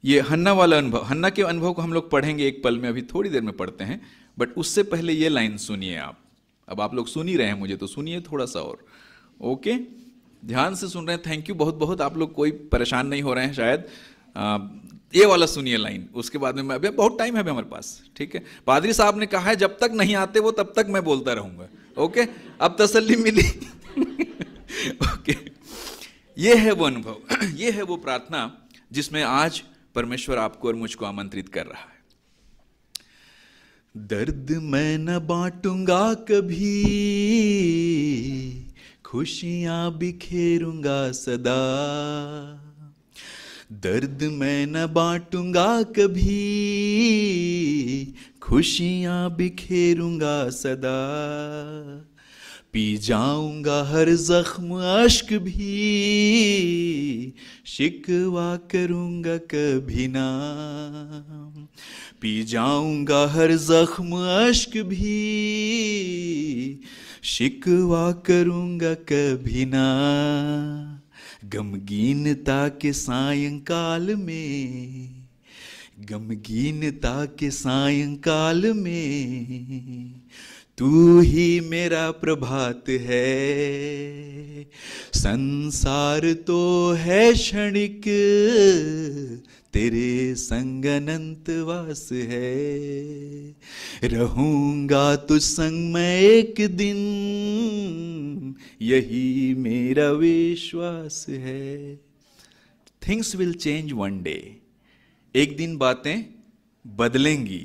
ये हन्ना वाला अनुभव, हन्ना के अनुभव को हम लोग पढ़ेंगे एक पल में, अभी थोड़ी देर में पढ़ते हैं। बट उससे पहले ये लाइन सुनिए आप। अब आप लोग सुन ही रहे हैं मुझे, तो सुनिए थोड़ा सा और। ओके, ध्यान से सुन रहे हैं। थैंक यू बहुत बहुत। आप लोग कोई परेशान नहीं हो रहे हैं शायद। ये वाला सुनिए लाइन, उसके बाद में अभी बहुत टाइम है अभी हमारे पास, ठीक है। पादरी साहब ने कहा है जब तक नहीं आते वो तब तक मैं बोलता रहूंगा। ओके, अब तसल्ली मिली। ओके, ये है वो अनुभव, ये है वो प्रार्थना जिसमें आज परमेश्वर आपको और मुझको आमंत्रित कर रहा है। दर्द मैं न बांटूंगा कभी, खुशियां बिखेरूंगा सदा। दर्द मैं न बांटूंगा कभी, खुशियां बिखेरूंगा सदा। पी जाऊंगा हर जख्म अश्क भी, शिकवा करूंगा कभी ना। पी जाऊंगा हर जख्म अश्क भी, शिकवा करूंगा कभी ना। गमगीनता के सायंकाल में, गमगीनता के सायंकाल में, तू ही मेरा प्रभात है। संसार तो है क्षणिक, तेरे संग अनंत वास है। रहूंगा तुझ संग मैं एक दिन, यही मेरा विश्वास है। Things will change one day, एक दिन बातें बदलेंगी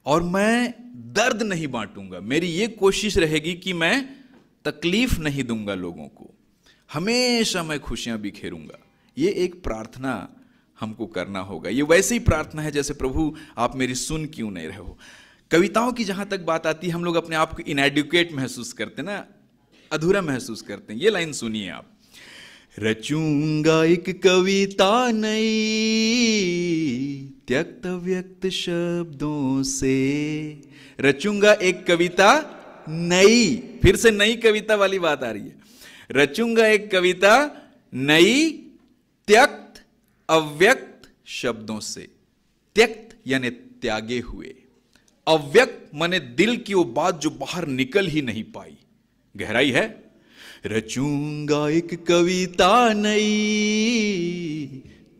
और मैं दर्द नहीं बांटूंगा। मेरी ये कोशिश रहेगी कि मैं तकलीफ नहीं दूंगा लोगों को, हमेशा मैं खुशियां बिखेरूंगा। ये एक प्रार्थना हमको करना होगा। ये वैसे ही प्रार्थना है जैसे प्रभु आप मेरी सुन क्यों नहीं रहे हो। कविताओं की जहां तक बात आती है, हम लोग अपने आप को इनएडुकेट महसूस करते हैं ना, अधूरा महसूस करते हैं। ये लाइन सुनिए आप। रचूंगा एक कविता नई, त्यक्त व्यक्त शब्दों से। रचूंगा एक कविता नई, फिर से नई कविता वाली बात आ रही है। रचूंगा एक कविता नई, त्यक्त अव्यक्त शब्दों से। त्यक्त यानी त्यागे हुए, अव्यक्त माने दिल की वो बात जो बाहर निकल ही नहीं पाई। गहराई है। रचूंगा एक कविता नई,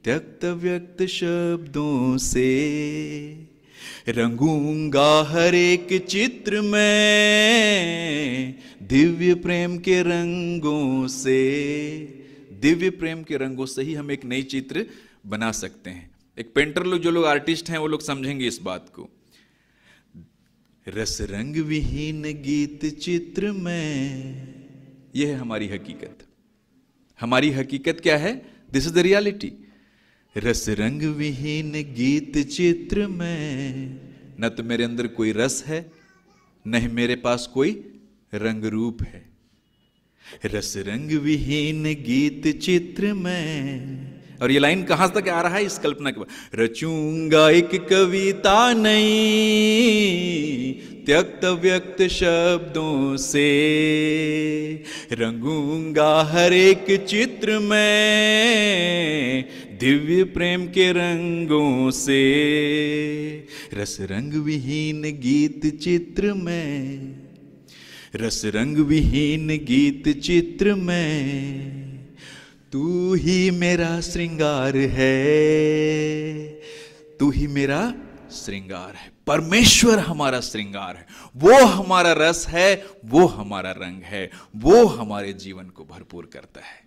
त्यक्त व्यक्त शब्दों से। रंगूंगा हर एक चित्र में, दिव्य प्रेम के रंगों से। दिव्य प्रेम के रंगों से ही हम एक नई चित्र बना सकते हैं। एक पेंटर लोग, जो लोग आर्टिस्ट हैं, वो लोग समझेंगे इस बात को। रस रंग विहीन गीत चित्र में, यह है हमारी हकीकत। हमारी हकीकत क्या है? This is the reality. रस रंग विहीन गीत चित्र में, न तो मेरे अंदर कोई रस है, न ही मेरे पास कोई रंग रूप है। रस रंग विहीन गीत चित्र में। और ये लाइन कहां तक आ रहा है? इस कल्पना के बाद। रचूंगा एक कविता नई, त्यक्त व्यक्त शब्दों से। रंगूंगा हर एक चित्र में, दिव्य प्रेम के रंगों से। रस रंग विहीन गीत चित्र में, रस रंग विहीन गीत चित्र में, तू ही मेरा श्रृंगार है। तू ही मेरा श्रृंगार है। परमेश्वर हमारा श्रृंगार है। वो हमारा रस है, वो हमारा रंग है, वो हमारे जीवन को भरपूर करता है।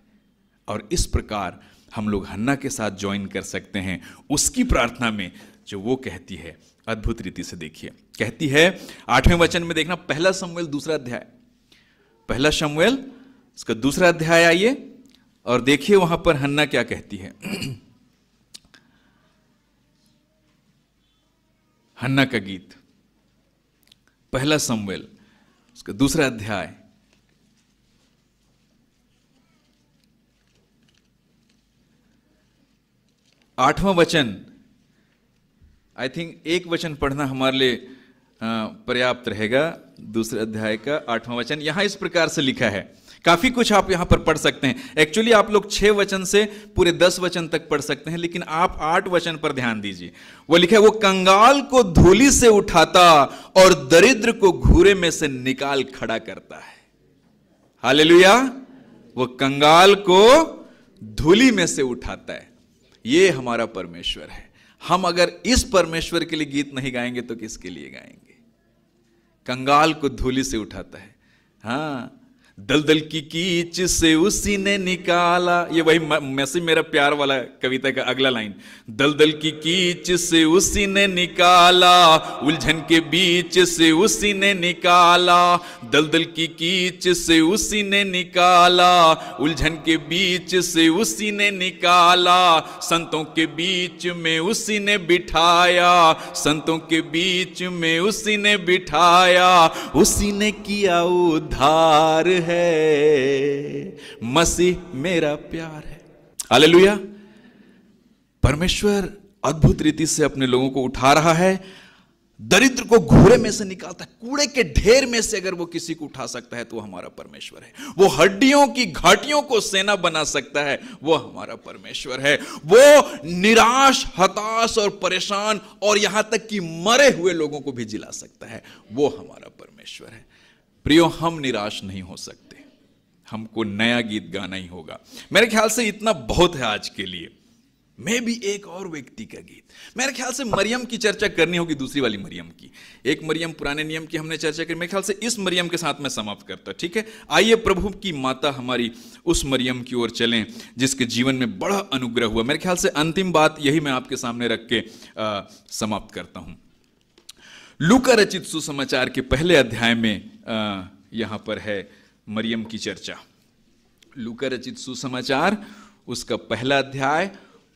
और इस प्रकार हम लोग हन्ना के साथ ज्वाइन कर सकते हैं उसकी प्रार्थना में, जो वो कहती है। अद्भुत रीति से देखिए, कहती है 8वें वचन में, देखना, पहला शमूएल 2 अध्याय, पहला शमूएल उसका 2 अध्याय आइए और देखिए वहां पर हन्ना क्या कहती है। हन्ना का गीत, पहला शमूएल उसका 2 अध्याय, आठवां वचन। आई थिंक एक वचन पढ़ना हमारे लिए पर्याप्त रहेगा। 2 अध्याय का 8वां वचन यहां इस प्रकार से लिखा है। काफी कुछ आप यहां पर पढ़ सकते हैं। एक्चुअली आप लोग 6 वचन से पूरे 10 वचन तक पढ़ सकते हैं, लेकिन आप 8 वचन पर ध्यान दीजिए। वो लिखा है, वो कंगाल को धूलि से उठाता और दरिद्र को घूरे में से निकाल खड़ा करता है। हालेलुया। वो कंगाल को धूलि में से उठाता है। ये हमारा परमेश्वर है। हम अगर इस परमेश्वर के लिए गीत नहीं गाएंगे तो किसके लिए गाएंगे? कंगाल को धूलि से उठाता है। हाँ, दलदल की कीच से उसी ने निकाला। ये वही मैसी मेरा प्यार वाला कविता का अगला लाइन। दलदल की कीच से उसी ने निकाला, उलझन के बीच से उसी ने निकाला। दलदल की कीच से उसी ने निकाला, उलझन के बीच से उसी ने निकाला। संतों के बीच में उसी ने बिठाया, संतों के बीच में उसी ने बिठाया। उसी ने किया उद्धार है, मसीह मेरा प्यार है। हालेलुया। परमेश्वर अद्भुत रीति से अपने लोगों को उठा रहा है, दरिद्र को घूरे में से निकालता है, कूड़े के ढेर में से अगर वो किसी को उठा सकता है तो हमारा परमेश्वर है। वो हड्डियों की घाटियों को सेना बना सकता है, वो हमारा परमेश्वर है। वो निराश, हताश और परेशान और यहां तक कि मरे हुए लोगों को भी जिला सकता है, वो हमारा परमेश्वर है। प्रियो, हम निराश नहीं हो सकते, हमको नया गीत गाना ही होगा। मेरे ख्याल से इतना बहुत है आज के लिए। मैं भी एक और व्यक्ति का गीत, मेरे ख्याल से मरियम की चर्चा करनी होगी, दूसरी वाली मरियम की। एक मरियम पुराने नियम की हमने चर्चा की, मेरे ख्याल से इस मरियम के साथ मैं समाप्त करता, ठीक है। आइए प्रभु की माता हमारी उस मरियम की ओर चलें जिसके जीवन में बड़ा अनुग्रह हुआ। मेरे ख्याल से अंतिम बात यही मैं आपके सामने रख के समाप्त करता हूं। लूका रचित सुसमाचार के पहले अध्याय में यहां पर है मरियम की चर्चा। लूका रचित सुसमाचार उसका पहला अध्याय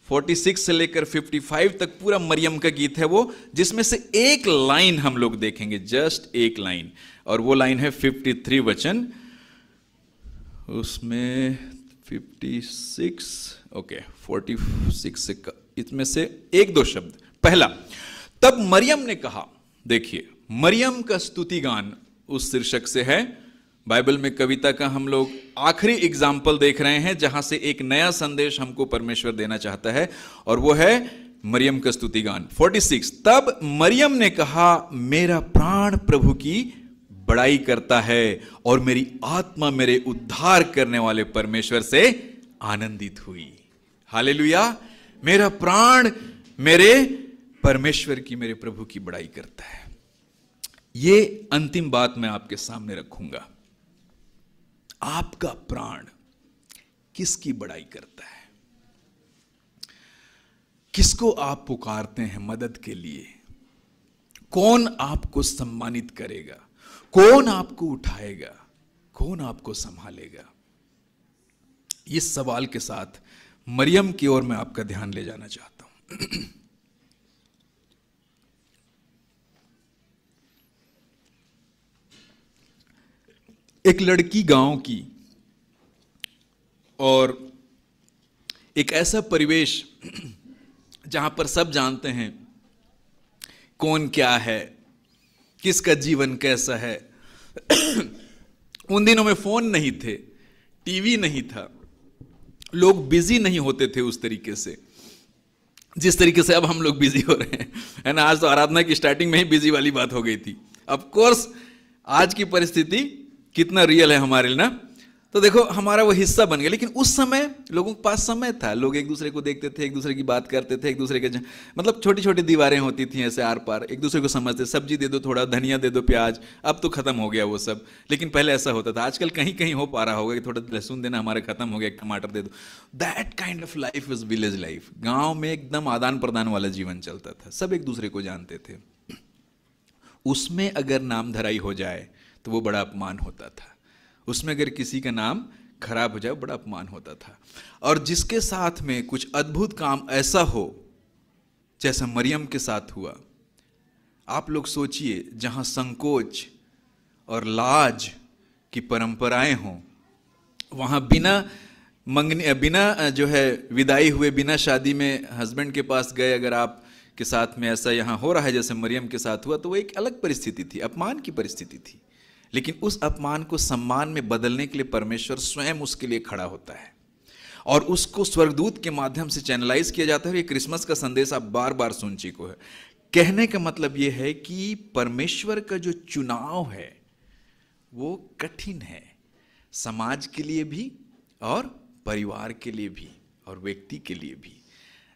46 से लेकर 55 तक पूरा मरियम का गीत है वो, जिसमें से एक लाइन हम लोग देखेंगे, जस्ट एक लाइन, और वो लाइन है 53 वचन, उसमें 56 ओके 46 से इसमें से एक दो शब्द। पहला, तब मरियम ने कहा। देखिए, मरियम का स्तुति गान उस शीर्षक से है। बाइबल में कविता का हम लोग आखिरी एग्जाम्पल देख रहे हैं जहां से एक नया संदेश हमको परमेश्वर देना चाहता है, और वो है मरियम का स्तुति गान। 46, तब मरियम ने कहा, मेरा प्राण प्रभु की बड़ाई करता है और मेरी आत्मा मेरे उद्धार करने वाले परमेश्वर से आनंदित हुई। हालेलुया। मेरा प्राण मेरे परमेश्वर की, मेरे प्रभु की बड़ाई करता है। ये अंतिम बात मैं आपके सामने रखूंगा। आपका प्राण किसकी बड़ाई करता है? किसको आप पुकारते हैं मदद के लिए? कौन आपको सम्मानित करेगा? कौन आपको उठाएगा? कौन आपको संभालेगा? इस सवाल के साथ मरियम की ओर मैं आपका ध्यान ले जाना चाहता हूं। एक लड़की गांव की, और एक ऐसा परिवेश जहां पर सब जानते हैं कौन क्या है, किसका जीवन कैसा है। उन दिनों में फोन नहीं थे, टीवी नहीं था, लोग बिजी नहीं होते थे उस तरीके से जिस तरीके से अब हम लोग बिजी हो रहे हैं, है ना। आज तो आराधना की स्टार्टिंग में ही बिजी वाली बात हो गई थी। ऑफ कोर्स आज की परिस्थिति कितना रियल है हमारे लिए ना, तो देखो हमारा वो हिस्सा बन गया। लेकिन उस समय लोगों के पास समय था, लोग एक दूसरे को देखते थे, एक दूसरे की बात करते थे, एक दूसरे के मतलब छोटी छोटी दीवारें होती थी ऐसे आर पार, एक दूसरे को समझते, सब्जी दे दो, थोड़ा धनिया दे दो, प्याज। अब तो खत्म हो गया वो सब, लेकिन पहले ऐसा होता था। आजकल कहीं कहीं हो पा रहा होगा कि थोड़ा लहसुन देना हमारा खत्म हो गया, टमाटर दे दो। That kind of life is village life. गाँव में एकदम आदान प्रदान वाला जीवन चलता था, सब एक दूसरे को जानते थे। उसमें अगर नाम धराई हो जाए तो वो बड़ा अपमान होता था। उसमें अगर किसी का नाम खराब हो जाए बड़ा अपमान होता था। और जिसके साथ में कुछ अद्भुत काम ऐसा हो जैसा मरियम के साथ हुआ, आप लोग सोचिए, जहां संकोच और लाज की परंपराएं हों, वहां बिना जो है विदाई हुए, बिना शादी में हस्बैंड के पास गए अगर आप के साथ में ऐसा यहां हो रहा है जैसे मरियम के साथ हुआ, तो वो एक अलग परिस्थिति थी, अपमान की परिस्थिति थी। लेकिन उस अपमान को सम्मान में बदलने के लिए परमेश्वर स्वयं उसके लिए खड़ा होता है और उसको स्वर्गदूत के माध्यम से चैनलाइज किया जाता है। ये क्रिसमस का संदेश आप बार बार सुन चुके हो। कहने का मतलब ये है कि परमेश्वर का जो चुनाव है वो कठिन है, समाज के लिए भी और परिवार के लिए भी और व्यक्ति के लिए भी।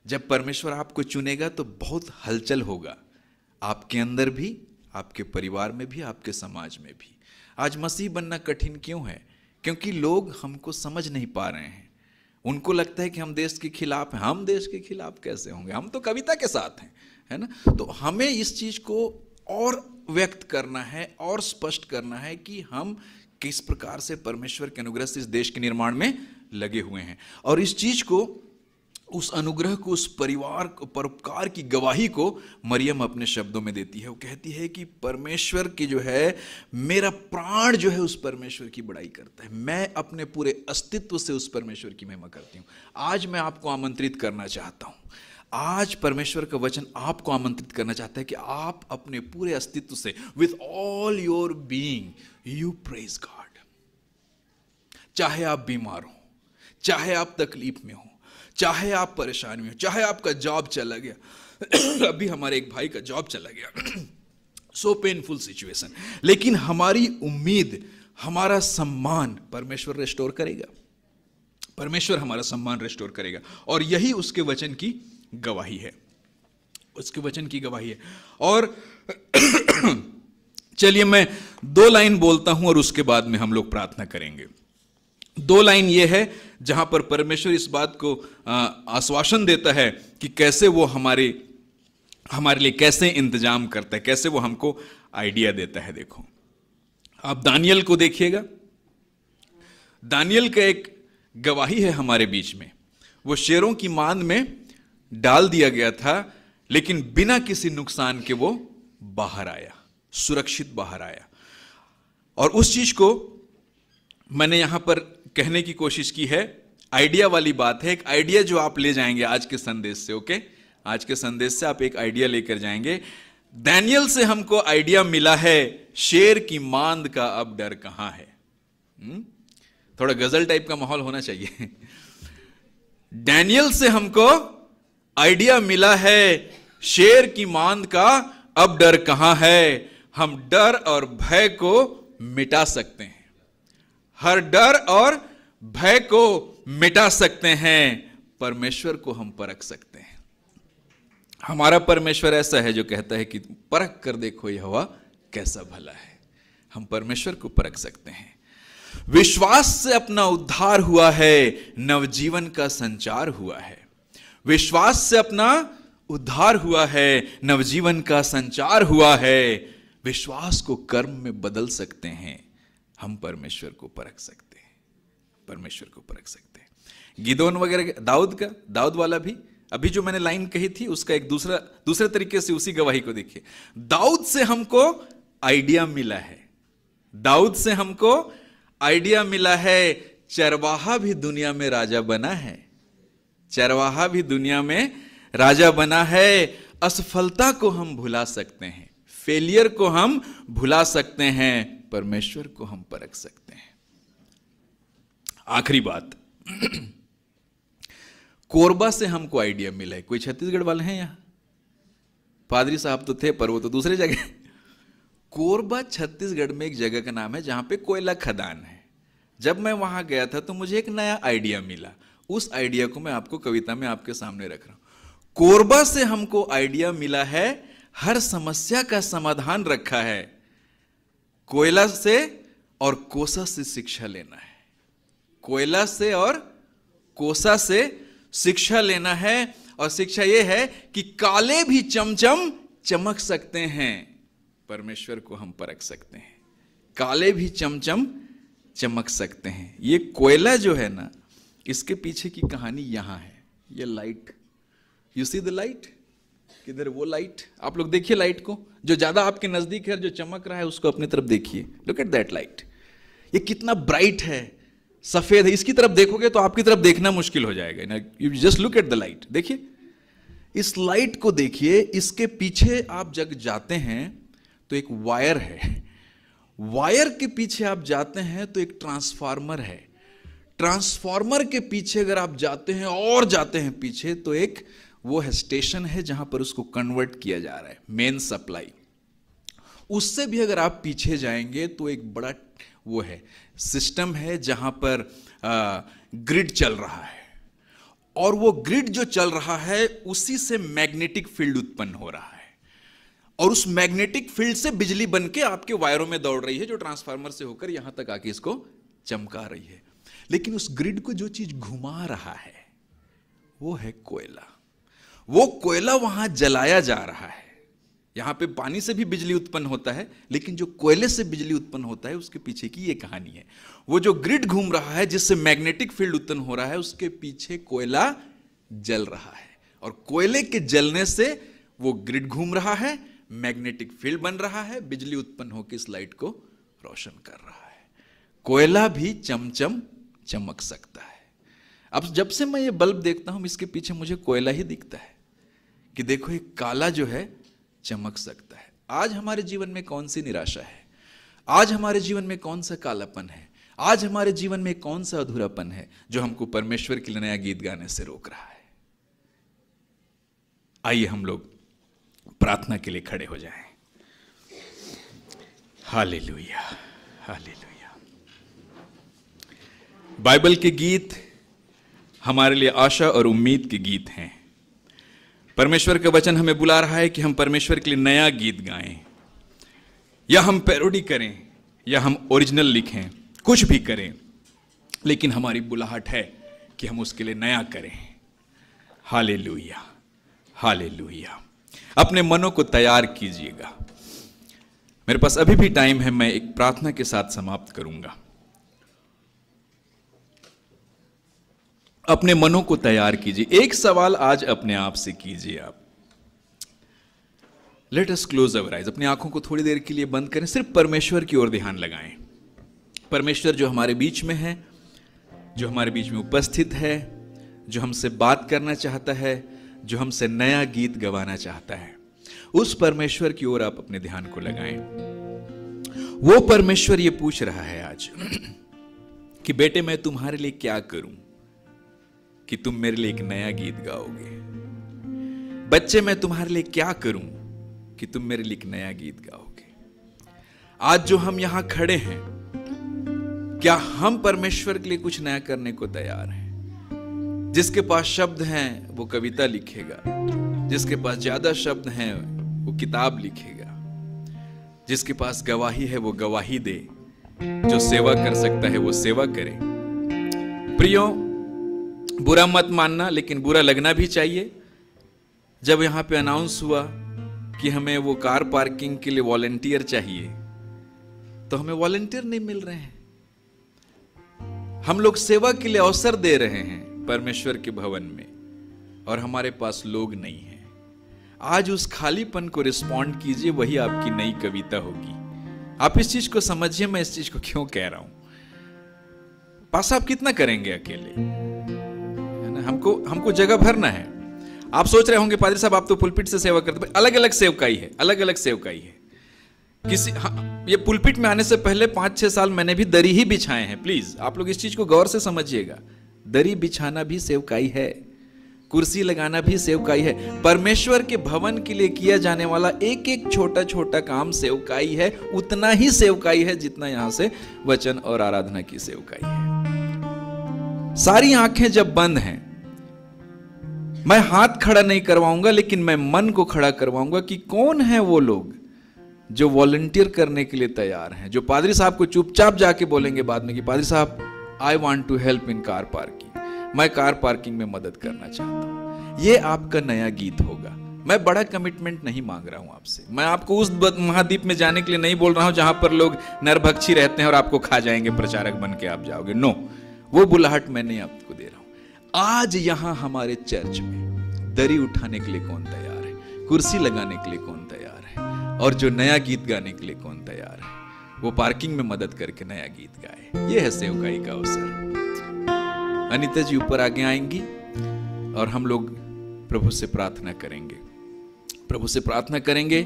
जब परमेश्वर आपको चुनेगा तो बहुत हलचल होगा, आपके अंदर भी, आपके परिवार में भी, आपके समाज में भी। आज मसीह बनना कठिन क्यों है? क्योंकि लोग हमको समझ नहीं पा रहे हैं। उनको लगता है कि हम देश के खिलाफ हैं। हम देश के खिलाफ कैसे होंगे, हम तो कविता के साथ हैं, है ना। तो हमें इस चीज को और व्यक्त करना है और स्पष्ट करना है कि हम किस प्रकार से परमेश्वर के अनुग्रह से इस देश के निर्माण में लगे हुए हैं। और इस चीज को, उस अनुग्रह को, उस परिवार को, परोपकार की गवाही को मरियम अपने शब्दों में देती है। वो कहती है कि परमेश्वर की जो है, मेरा प्राण जो है उस परमेश्वर की बड़ाई करता है। मैं अपने पूरे अस्तित्व से उस परमेश्वर की महिमा करती हूँ। आज मैं आपको आमंत्रित करना चाहता हूँ, आज परमेश्वर का वचन आपको आमंत्रित करना चाहता है कि आप अपने पूरे अस्तित्व से, with all your being, you praise God. चाहे आप बीमार हो, चाहे आप तकलीफ में हो, चाहे आप परेशानी में हो, चाहे आपका जॉब चला गया अभी हमारे एक भाई का जॉब चला गया सो पेनफुल सिचुएशन, लेकिन हमारी उम्मीद, हमारा सम्मान परमेश्वर रिस्टोर करेगा। परमेश्वर हमारा सम्मान रिस्टोर करेगा, और यही उसके वचन की गवाही है, उसके वचन की गवाही है। और चलिए मैं 2 लाइन बोलता हूं और उसके बाद में हम लोग प्रार्थना करेंगे। 2 लाइन ये है जहां पर परमेश्वर इस बात को आश्वासन देता है कि कैसे वो हमारे लिए कैसे इंतजाम करता है, कैसे वो हमको आइडिया देता है। देखो, आप दानियल को देखिएगा। दानियल का एक गवाही है हमारे बीच में। वो शेरों की मांद में डाल दिया गया था, लेकिन बिना किसी नुकसान के वो बाहर आया, सुरक्षित बाहर आया। और उस चीज को मैंने यहां पर कहने की कोशिश की है। आइडिया वाली बात है, एक आइडिया जो आप ले जाएंगे आज के संदेश से। ओके, आज के संदेश से आप एक आइडिया लेकर जाएंगे। दानियल से हमको आइडिया मिला है, शेर की मांद का अब डर कहां है। थोड़ा गजल टाइप का माहौल होना चाहिए। दानियल से हमको आइडिया मिला है, शेर की मांद का अब डर कहां है। हम डर और भय को मिटा सकते हैं, हर डर और भय को मिटा सकते हैं। परमेश्वर को हम परख सकते हैं। हमारा परमेश्वर ऐसा है जो कहता है कि परख कर देखो यहोवा कैसा भला है। हम परमेश्वर को परख सकते हैं। विश्वास से अपना उद्धार हुआ है, नवजीवन का संचार हुआ है। विश्वास से अपना उद्धार हुआ है, नवजीवन का संचार हुआ है। विश्वास को कर्म में बदल सकते हैं। हम परमेश्वर को परख सकते हैं, परमेश्वर को परख सकते हैं। गिदोन वगैरह, दाऊद वाला भी, अभी जो मैंने लाइन कही थी उसका एक दूसरे तरीके से उसी गवाही को देखिए। दाऊद से हमको आइडिया मिला है, दाऊद से हमको आइडिया मिला है। चरवाहा भी दुनिया में राजा बना है, चरवाहा भी दुनिया में राजा बना है। असफलता को हम भुला सकते हैं, फेलियर को हम भुला सकते हैं, परमेश्वर को हम परख सकते हैं। आखिरी बात, कोरबा से हमको आइडिया मिला है। कोई छत्तीसगढ़ वाले हैं यहां? पादरी साहब तो थे पर वो तो दूसरी जगह। कोरबा छत्तीसगढ़ में एक जगह का नाम है जहां पे कोयला खदान है। जब मैं वहां गया था तो मुझे एक नया आइडिया मिला। उस आइडिया को मैं आपको कविता में आपके सामने रख रहा हूं। कोरबा से हमको आइडिया मिला है, हर समस्या का समाधान रखा है। कोयला से और कोसा से शिक्षा लेना है, कोयला से और कोसा से शिक्षा लेना है। और शिक्षा यह है कि काले भी चमचम चमक सकते हैं। परमेश्वर को हम परख सकते हैं, काले भी चमचम चमक सकते हैं। ये कोयला जो है ना, इसके पीछे की कहानी यहां है। ये light, you see the light, किधर वो लाइट, आप लोग देखिए लाइट को, जो ज्यादा आपके नजदीक है, जो चमक रहा है उसको अपनी तरफ देखिए। लुक एट दैट लाइट, ये कितना ब्राइट है, सफेद है। इसकी तरफ देखोगे तो आपकी तरफ देखना मुश्किल हो जाएगा ना। You just look at the light, देखिए इस लाइट को देखिए। इसके पीछे आप जब जाते हैं तो एक वायर है, वायर के पीछे आप जाते हैं तो एक ट्रांसफार्मर है, ट्रांसफार्मर के पीछे अगर आप जाते हैं और जाते हैं पीछे तो एक वो है स्टेशन है जहां पर उसको कन्वर्ट किया जा रहा है, मेन सप्लाई। उससे भी अगर आप पीछे जाएंगे तो एक बड़ा वो है सिस्टम है जहां पर ग्रिड चल रहा है। और वो ग्रिड जो चल रहा है उसी से मैग्नेटिक फील्ड उत्पन्न हो रहा है, और उस मैग्नेटिक फील्ड से बिजली बन के आपके वायरों में दौड़ रही है, जो ट्रांसफार्मर से होकर यहां तक आके इसको चमका रही है, लेकिन उस ग्रिड को जो चीज घुमा रहा है वो है कोयला। वो कोयला वहां जलाया जा रहा है। यहां पे पानी से भी बिजली उत्पन्न होता है, लेकिन जो कोयले से बिजली उत्पन्न होता है उसके पीछे की ये कहानी है। वो जो ग्रिड घूम रहा है जिससे मैग्नेटिक फील्ड उत्पन्न हो रहा है, उसके पीछे कोयला जल रहा है, और कोयले के जलने से वो ग्रिड घूम रहा है, मैग्नेटिक फील्ड बन रहा है, बिजली उत्पन्न होकर इस लाइट को रोशन कर रहा है। कोयला भी चमचम चमक सकता है। अब जब से मैं ये बल्ब देखता हूं, इसके पीछे मुझे कोयला ही दिखता है कि देखो ये काला जो है चमक सकता है। आज हमारे जीवन में कौन सी निराशा है, आज हमारे जीवन में कौन सा कालापन है, आज हमारे जीवन में कौन सा अधूरापन है जो हमको परमेश्वर के लिए नया गीत गाने से रोक रहा है। आइए हम लोग प्रार्थना के लिए खड़े हो जाएं। Hallelujah, hallelujah. बाइबल के गीत हमारे लिए आशा और उम्मीद के गीत हैं। परमेश्वर का वचन हमें बुला रहा है कि हम परमेश्वर के लिए नया गीत गाएं, या हम पैरोडी करें या हम ओरिजिनल लिखें, कुछ भी करें, लेकिन हमारी बुलाहट है कि हम उसके लिए नया करें। Hallelujah, hallelujah. अपने मनों को तैयार कीजिएगा। मेरे पास अभी भी टाइम है, मैं एक प्रार्थना के साथ समाप्त करूंगा। अपने मनों को तैयार कीजिए। एक सवाल आज अपने आप से कीजिए आप। लेट अस क्लोज अवर आइज। अपनी आंखों को थोड़ी देर के लिए बंद करें, सिर्फ परमेश्वर की ओर ध्यान लगाएं। परमेश्वर जो हमारे बीच में है, जो हमारे बीच में उपस्थित है, जो हमसे बात करना चाहता है, जो हमसे नया गीत गवाना चाहता है, उस परमेश्वर की ओर आप अपने ध्यान को लगाएं। वो परमेश्वर ये पूछ रहा है आज कि बेटे मैं तुम्हारे लिए क्या करूं कि तुम मेरे लिए एक नया गीत गाओगे। बच्चे मैं तुम्हारे लिए क्या करूं कि तुम मेरे लिए एक नया गीत गाओगे। आज जो हम यहां खड़े हैं, क्या हम परमेश्वर के लिए कुछ नया करने को तैयार हैं? जिसके पास शब्द हैं वो कविता लिखेगा, जिसके पास ज्यादा शब्द हैं वो किताब लिखेगा, जिसके पास गवाही है वो गवाही दे, जो सेवा कर सकता है वो सेवा करे। प्रियो, बुरा मत मानना, लेकिन बुरा लगना भी चाहिए। जब यहां पे अनाउंस हुआ कि हमें वो कार पार्किंग के लिए वॉलंटियर चाहिए, तो हमें वॉलंटियर नहीं मिल रहे हैं। हम लोग सेवा के लिए अवसर दे रहे हैं परमेश्वर के भवन में, और हमारे पास लोग नहीं हैं। आज उस खालीपन को रिस्पॉन्ड कीजिए, वही आपकी नई कविता होगी। आप इस चीज को समझिए, मैं इस चीज को क्यों कह रहा हूं। पास आप कितना करेंगे अकेले, है ना? हमको जगह भरना है। आप सोच रहे होंगे पादरी साहब आप तो पुलपिट से सेवा करते, अलग अलग सेवकाई है, अलग अलग सेवकाई है। ये पुलपिट में आने से पहले 5-6 साल मैंने भी दरी ही बिछाए हैं। प्लीज आप लोग इस चीज को गौर से समझिएगा। दरी बिछाना भी सेवकाई है, कुर्सी लगाना भी सेवकाई है। परमेश्वर के भवन के लिए किया जाने वाला एक एक छोटा छोटा काम सेवकाई है। उतना ही सेवकाई है जितना यहां से वचन और आराधना की सेवकाई है। सारी आंखें जब बंद हैं, मैं हाथ खड़ा नहीं करवाऊंगा, लेकिन मैं मन को खड़ा करवाऊंगा कि कौन है वो लोग जो वॉलंटियर करने के लिए तैयार हैं, जो पादरी साहब को चुपचाप जाके बोलेंगे बाद में कि पादरी साहब I want to help in car parking, मैं कार पार्किंग में मदद करना चाहता हूं। ये आपका नया गीत होगा। मैं बड़ा कमिटमेंट नहीं मांग रहा हूं आपसे। मैं आपको उस महाद्वीप में जाने के लिए नहीं बोल रहा हूं जहां पर लोग नरभक्षी रहते हैं और आपको खा जाएंगे, प्रचारक बन के आप जाओगे। नो, वो बुलाहट मैं नहीं आपको दे रहा हूं। आज यहां हमारे चर्च में दरी उठाने के लिए कौन तैयार है, कुर्सी लगाने के लिए कौन तैयार है, और जो नया गीत गाने के लिए कौन तैयार है, वो पार्किंग में मदद करके नया गीत गाए। ये है सेवकाई का अवसर। अनीता जी ऊपर आगे आएंगी और हम लोग प्रभु से प्रार्थना करेंगे। प्रभु से प्रार्थना करेंगे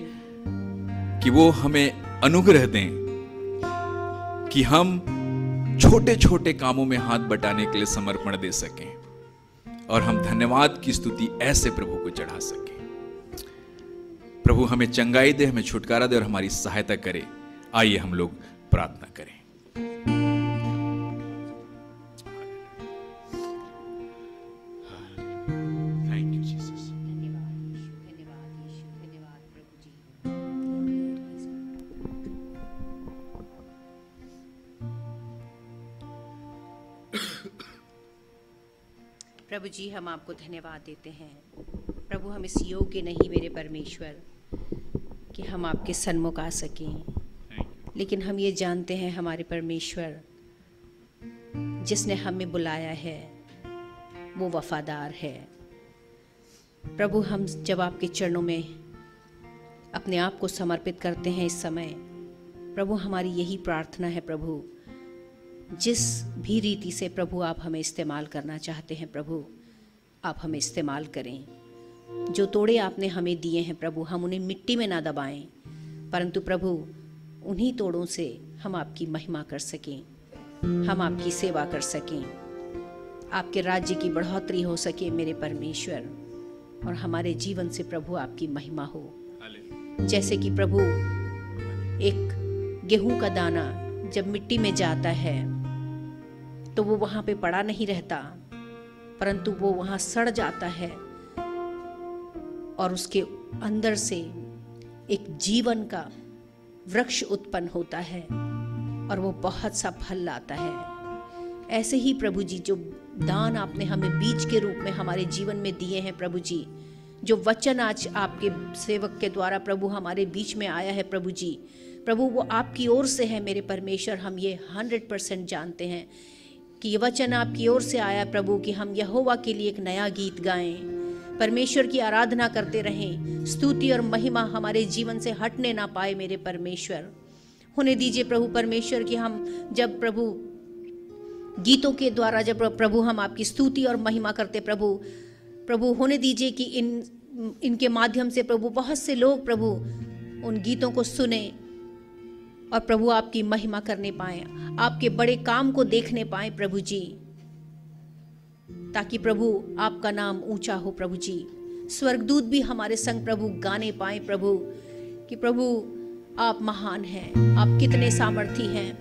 कि वो हमें अनुग्रह दें कि हम छोटे छोटे कामों में हाथ बटाने के लिए समर्पण दे सकें, और हम धन्यवाद की स्तुति ऐसे प्रभु को चढ़ा सकें। प्रभु हमें चंगाई दे, हमें छुटकारा दे और हमारी सहायता करे। आइए हम लोग प्रार्थना करें। Thank you Jesus. प्रभु जी, हम आपको धन्यवाद देते हैं। प्रभु, हम इस योग्य नहीं मेरे परमेश्वर कि हम आपके सन्मुख आ सकें, लेकिन हम ये जानते हैं हमारे परमेश्वर जिसने हमें बुलाया है वो वफादार है। प्रभु, हम जब आपके चरणों में अपने आप को समर्पित करते हैं इस समय, प्रभु हमारी यही प्रार्थना है प्रभु, जिस भी रीति से प्रभु आप हमें इस्तेमाल करना चाहते हैं प्रभु, आप हमें इस्तेमाल करें। जो तोड़े आपने हमें दिए हैं प्रभु, हम उन्हें मिट्टी में ना दबाएं, परंतु प्रभु उन्हीं तोड़ों से हम आपकी महिमा कर सकें, हम आपकी सेवा कर सकें, आपके राज्य की बढ़ोतरी हो सके मेरे परमेश्वर, और हमारे जीवन से प्रभु आपकी महिमा हो। जैसे कि प्रभु एक गेहूं का दाना जब मिट्टी में जाता है तो वो वहाँ पे पड़ा नहीं रहता, परंतु वो वहाँ सड़ जाता है और उसके अंदर से एक जीवन का वृक्ष उत्पन्न होता है और वो बहुत सा फल लाता है। ऐसे ही प्रभु जी, जो दान आपने हमें बीज के रूप में हमारे जीवन में दिए हैं प्रभु जी, जो वचन आज आपके सेवक के द्वारा प्रभु हमारे बीच में आया है प्रभु जी, प्रभु वो आपकी ओर से है मेरे परमेश्वर। हम ये 100% जानते हैं कि ये वचन आपकी ओर से आया प्रभु, कि हम यहोवा के लिए एक नया गीत गाएं, परमेश्वर की आराधना करते रहें, स्तुति और महिमा हमारे जीवन से हटने ना पाए मेरे परमेश्वर। होने दीजिए प्रभु परमेश्वर कि हम जब प्रभु गीतों के द्वारा जब प्रभु हम आपकी स्तुति और महिमा करते प्रभु होने दीजिए कि इनके माध्यम से प्रभु बहुत से लोग प्रभु उन गीतों को सुने और प्रभु आपकी महिमा करने पाए, आपके बड़े काम को देखने पाए प्रभु जी, ताकि प्रभु आपका नाम ऊंचा हो प्रभु जी। स्वर्गदूत भी हमारे संग प्रभु गाने पाए प्रभु, कि प्रभु आप महान हैं, आप कितने सामर्थी हैं,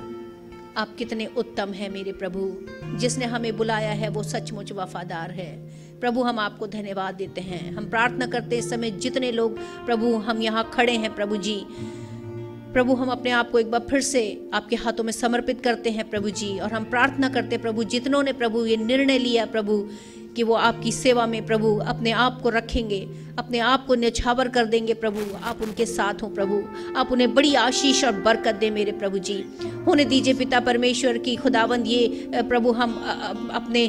आप कितने उत्तम हैं मेरे प्रभु। जिसने हमें बुलाया है वो सचमुच वफादार है प्रभु। हम आपको धन्यवाद देते हैं। हम प्रार्थना करते इस समय जितने लोग प्रभु हम यहाँ खड़े हैं प्रभु जी, प्रभु हम अपने आप को एक बार फिर से आपके हाथों में समर्पित करते हैं प्रभु जी, और हम प्रार्थना करते प्रभु जितनों ने प्रभु ये निर्णय लिया प्रभु कि वो आपकी सेवा में प्रभु अपने आप को रखेंगे, अपने आप को न्यौछावर कर देंगे प्रभु, आप उनके साथ हो प्रभु, आप उन्हें बड़ी आशीष और बरकत दें मेरे प्रभु जी। होने दीजिए पिता परमेश्वर की खुदावंद ये प्रभु हम अपने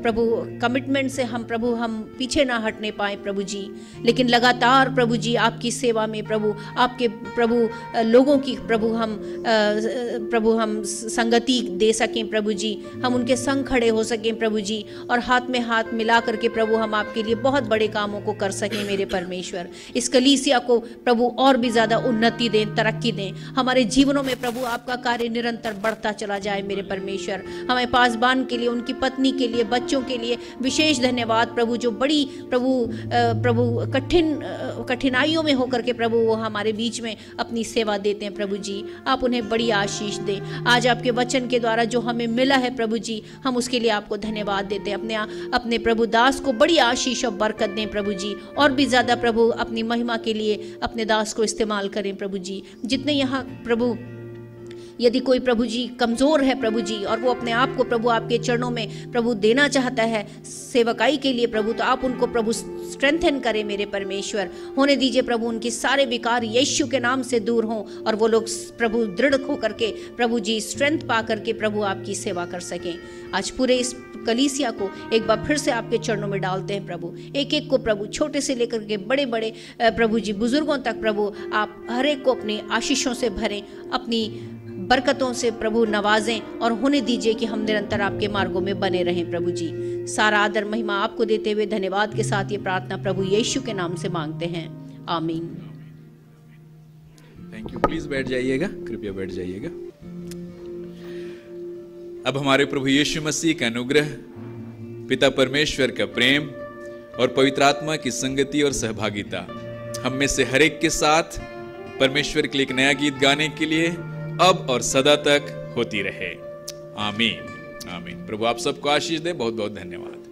प्रभु कमिटमेंट से हम प्रभु हम पीछे ना हटने पाए प्रभु जी, लेकिन लगातार प्रभु जी आपकी सेवा में प्रभु आपके प्रभु लोगों की प्रभु हम संगति दे सकें प्रभु जी, हम उनके संग खड़े हो सकें प्रभु जी, और हाथ में हाथ मिला करके प्रभु हम आपके लिए बहुत बड़े कामों को कर सकें मेरे परमेश्वर। इस कलीसिया को प्रभु और भी ज्यादा उन्नति दें, तरक्की दें, हमारे जीवनों में प्रभु आपका कार्य निरंतर बढ़ता चला जाए मेरे परमेश्वर। हमारे पासबान के लिए, उनकी पत्नी के लिए, बच्चों के लिए विशेष धन्यवाद प्रभु, जो बड़ी प्रभु कठिनाइयों में होकर के प्रभु वो हमारे बीच में अपनी सेवा देते हैं प्रभु जी, आप उन्हें बड़ी आशीष दें। आज आपके वचन के द्वारा जो हमें मिला है प्रभु जी, हम उसके लिए आपको धन्यवाद देते हैं। अपने प्रभु दास को बड़ी आशीष और बरकत दें प्रभु जी, और भी ज्यादा प्रभु अपनी महिमा के लिए अपने दास को इस्तेमाल करें प्रभु जी। जितने यहाँ प्रभु यदि कोई प्रभु जी कमजोर है प्रभु जी, और वो अपने आप को प्रभु आपके चरणों में प्रभु देना चाहता है सेवकाई के लिए प्रभु, तो आप उनको प्रभु स्ट्रेंथन करें मेरे परमेश्वर। होने दीजिए प्रभु उनके सारे विकार यीशु के नाम से दूर हों, और वो लोग प्रभु दृढ़ होकर के प्रभु जी स्ट्रेंथ पा करके प्रभु आपकी सेवा कर सकें। आज पूरे इस कलीसिया को एक बार फिर से आपके चरणों में डालते हैं प्रभु, एक एक को प्रभु, छोटे से लेकर के बड़े बड़े प्रभु जी बुजुर्गों तक प्रभु आप हर एक को अपनी आशीषों से भरें, अपनी बरकतों से प्रभु नवाजें, और होने दीजिए कि हम निरंतर आपके मार्गों में बने रहें प्रभु जी। सारा आदर महिमा आपको देते हुए धन्यवाद के साथ ये प्रार्थना प्रभु यीशु के नाम से मांगते हैं, आमीन। Thank you. प्लीज बैठ जाइएगा, कृपया बैठ जाइएगा। अब हमारे प्रभु यीशु मसीह का अनुग्रह, पिता परमेश्वर का प्रेम और पवित्र आत्मा की संगति और सहभागिता हम में से हर एक के साथ परमेश्वर के लिए एक नया गीत गाने के लिए अब और सदा तक होती रहे, आमीन आमीन। प्रभु आप सबको आशीष दे। बहुत बहुत धन्यवाद।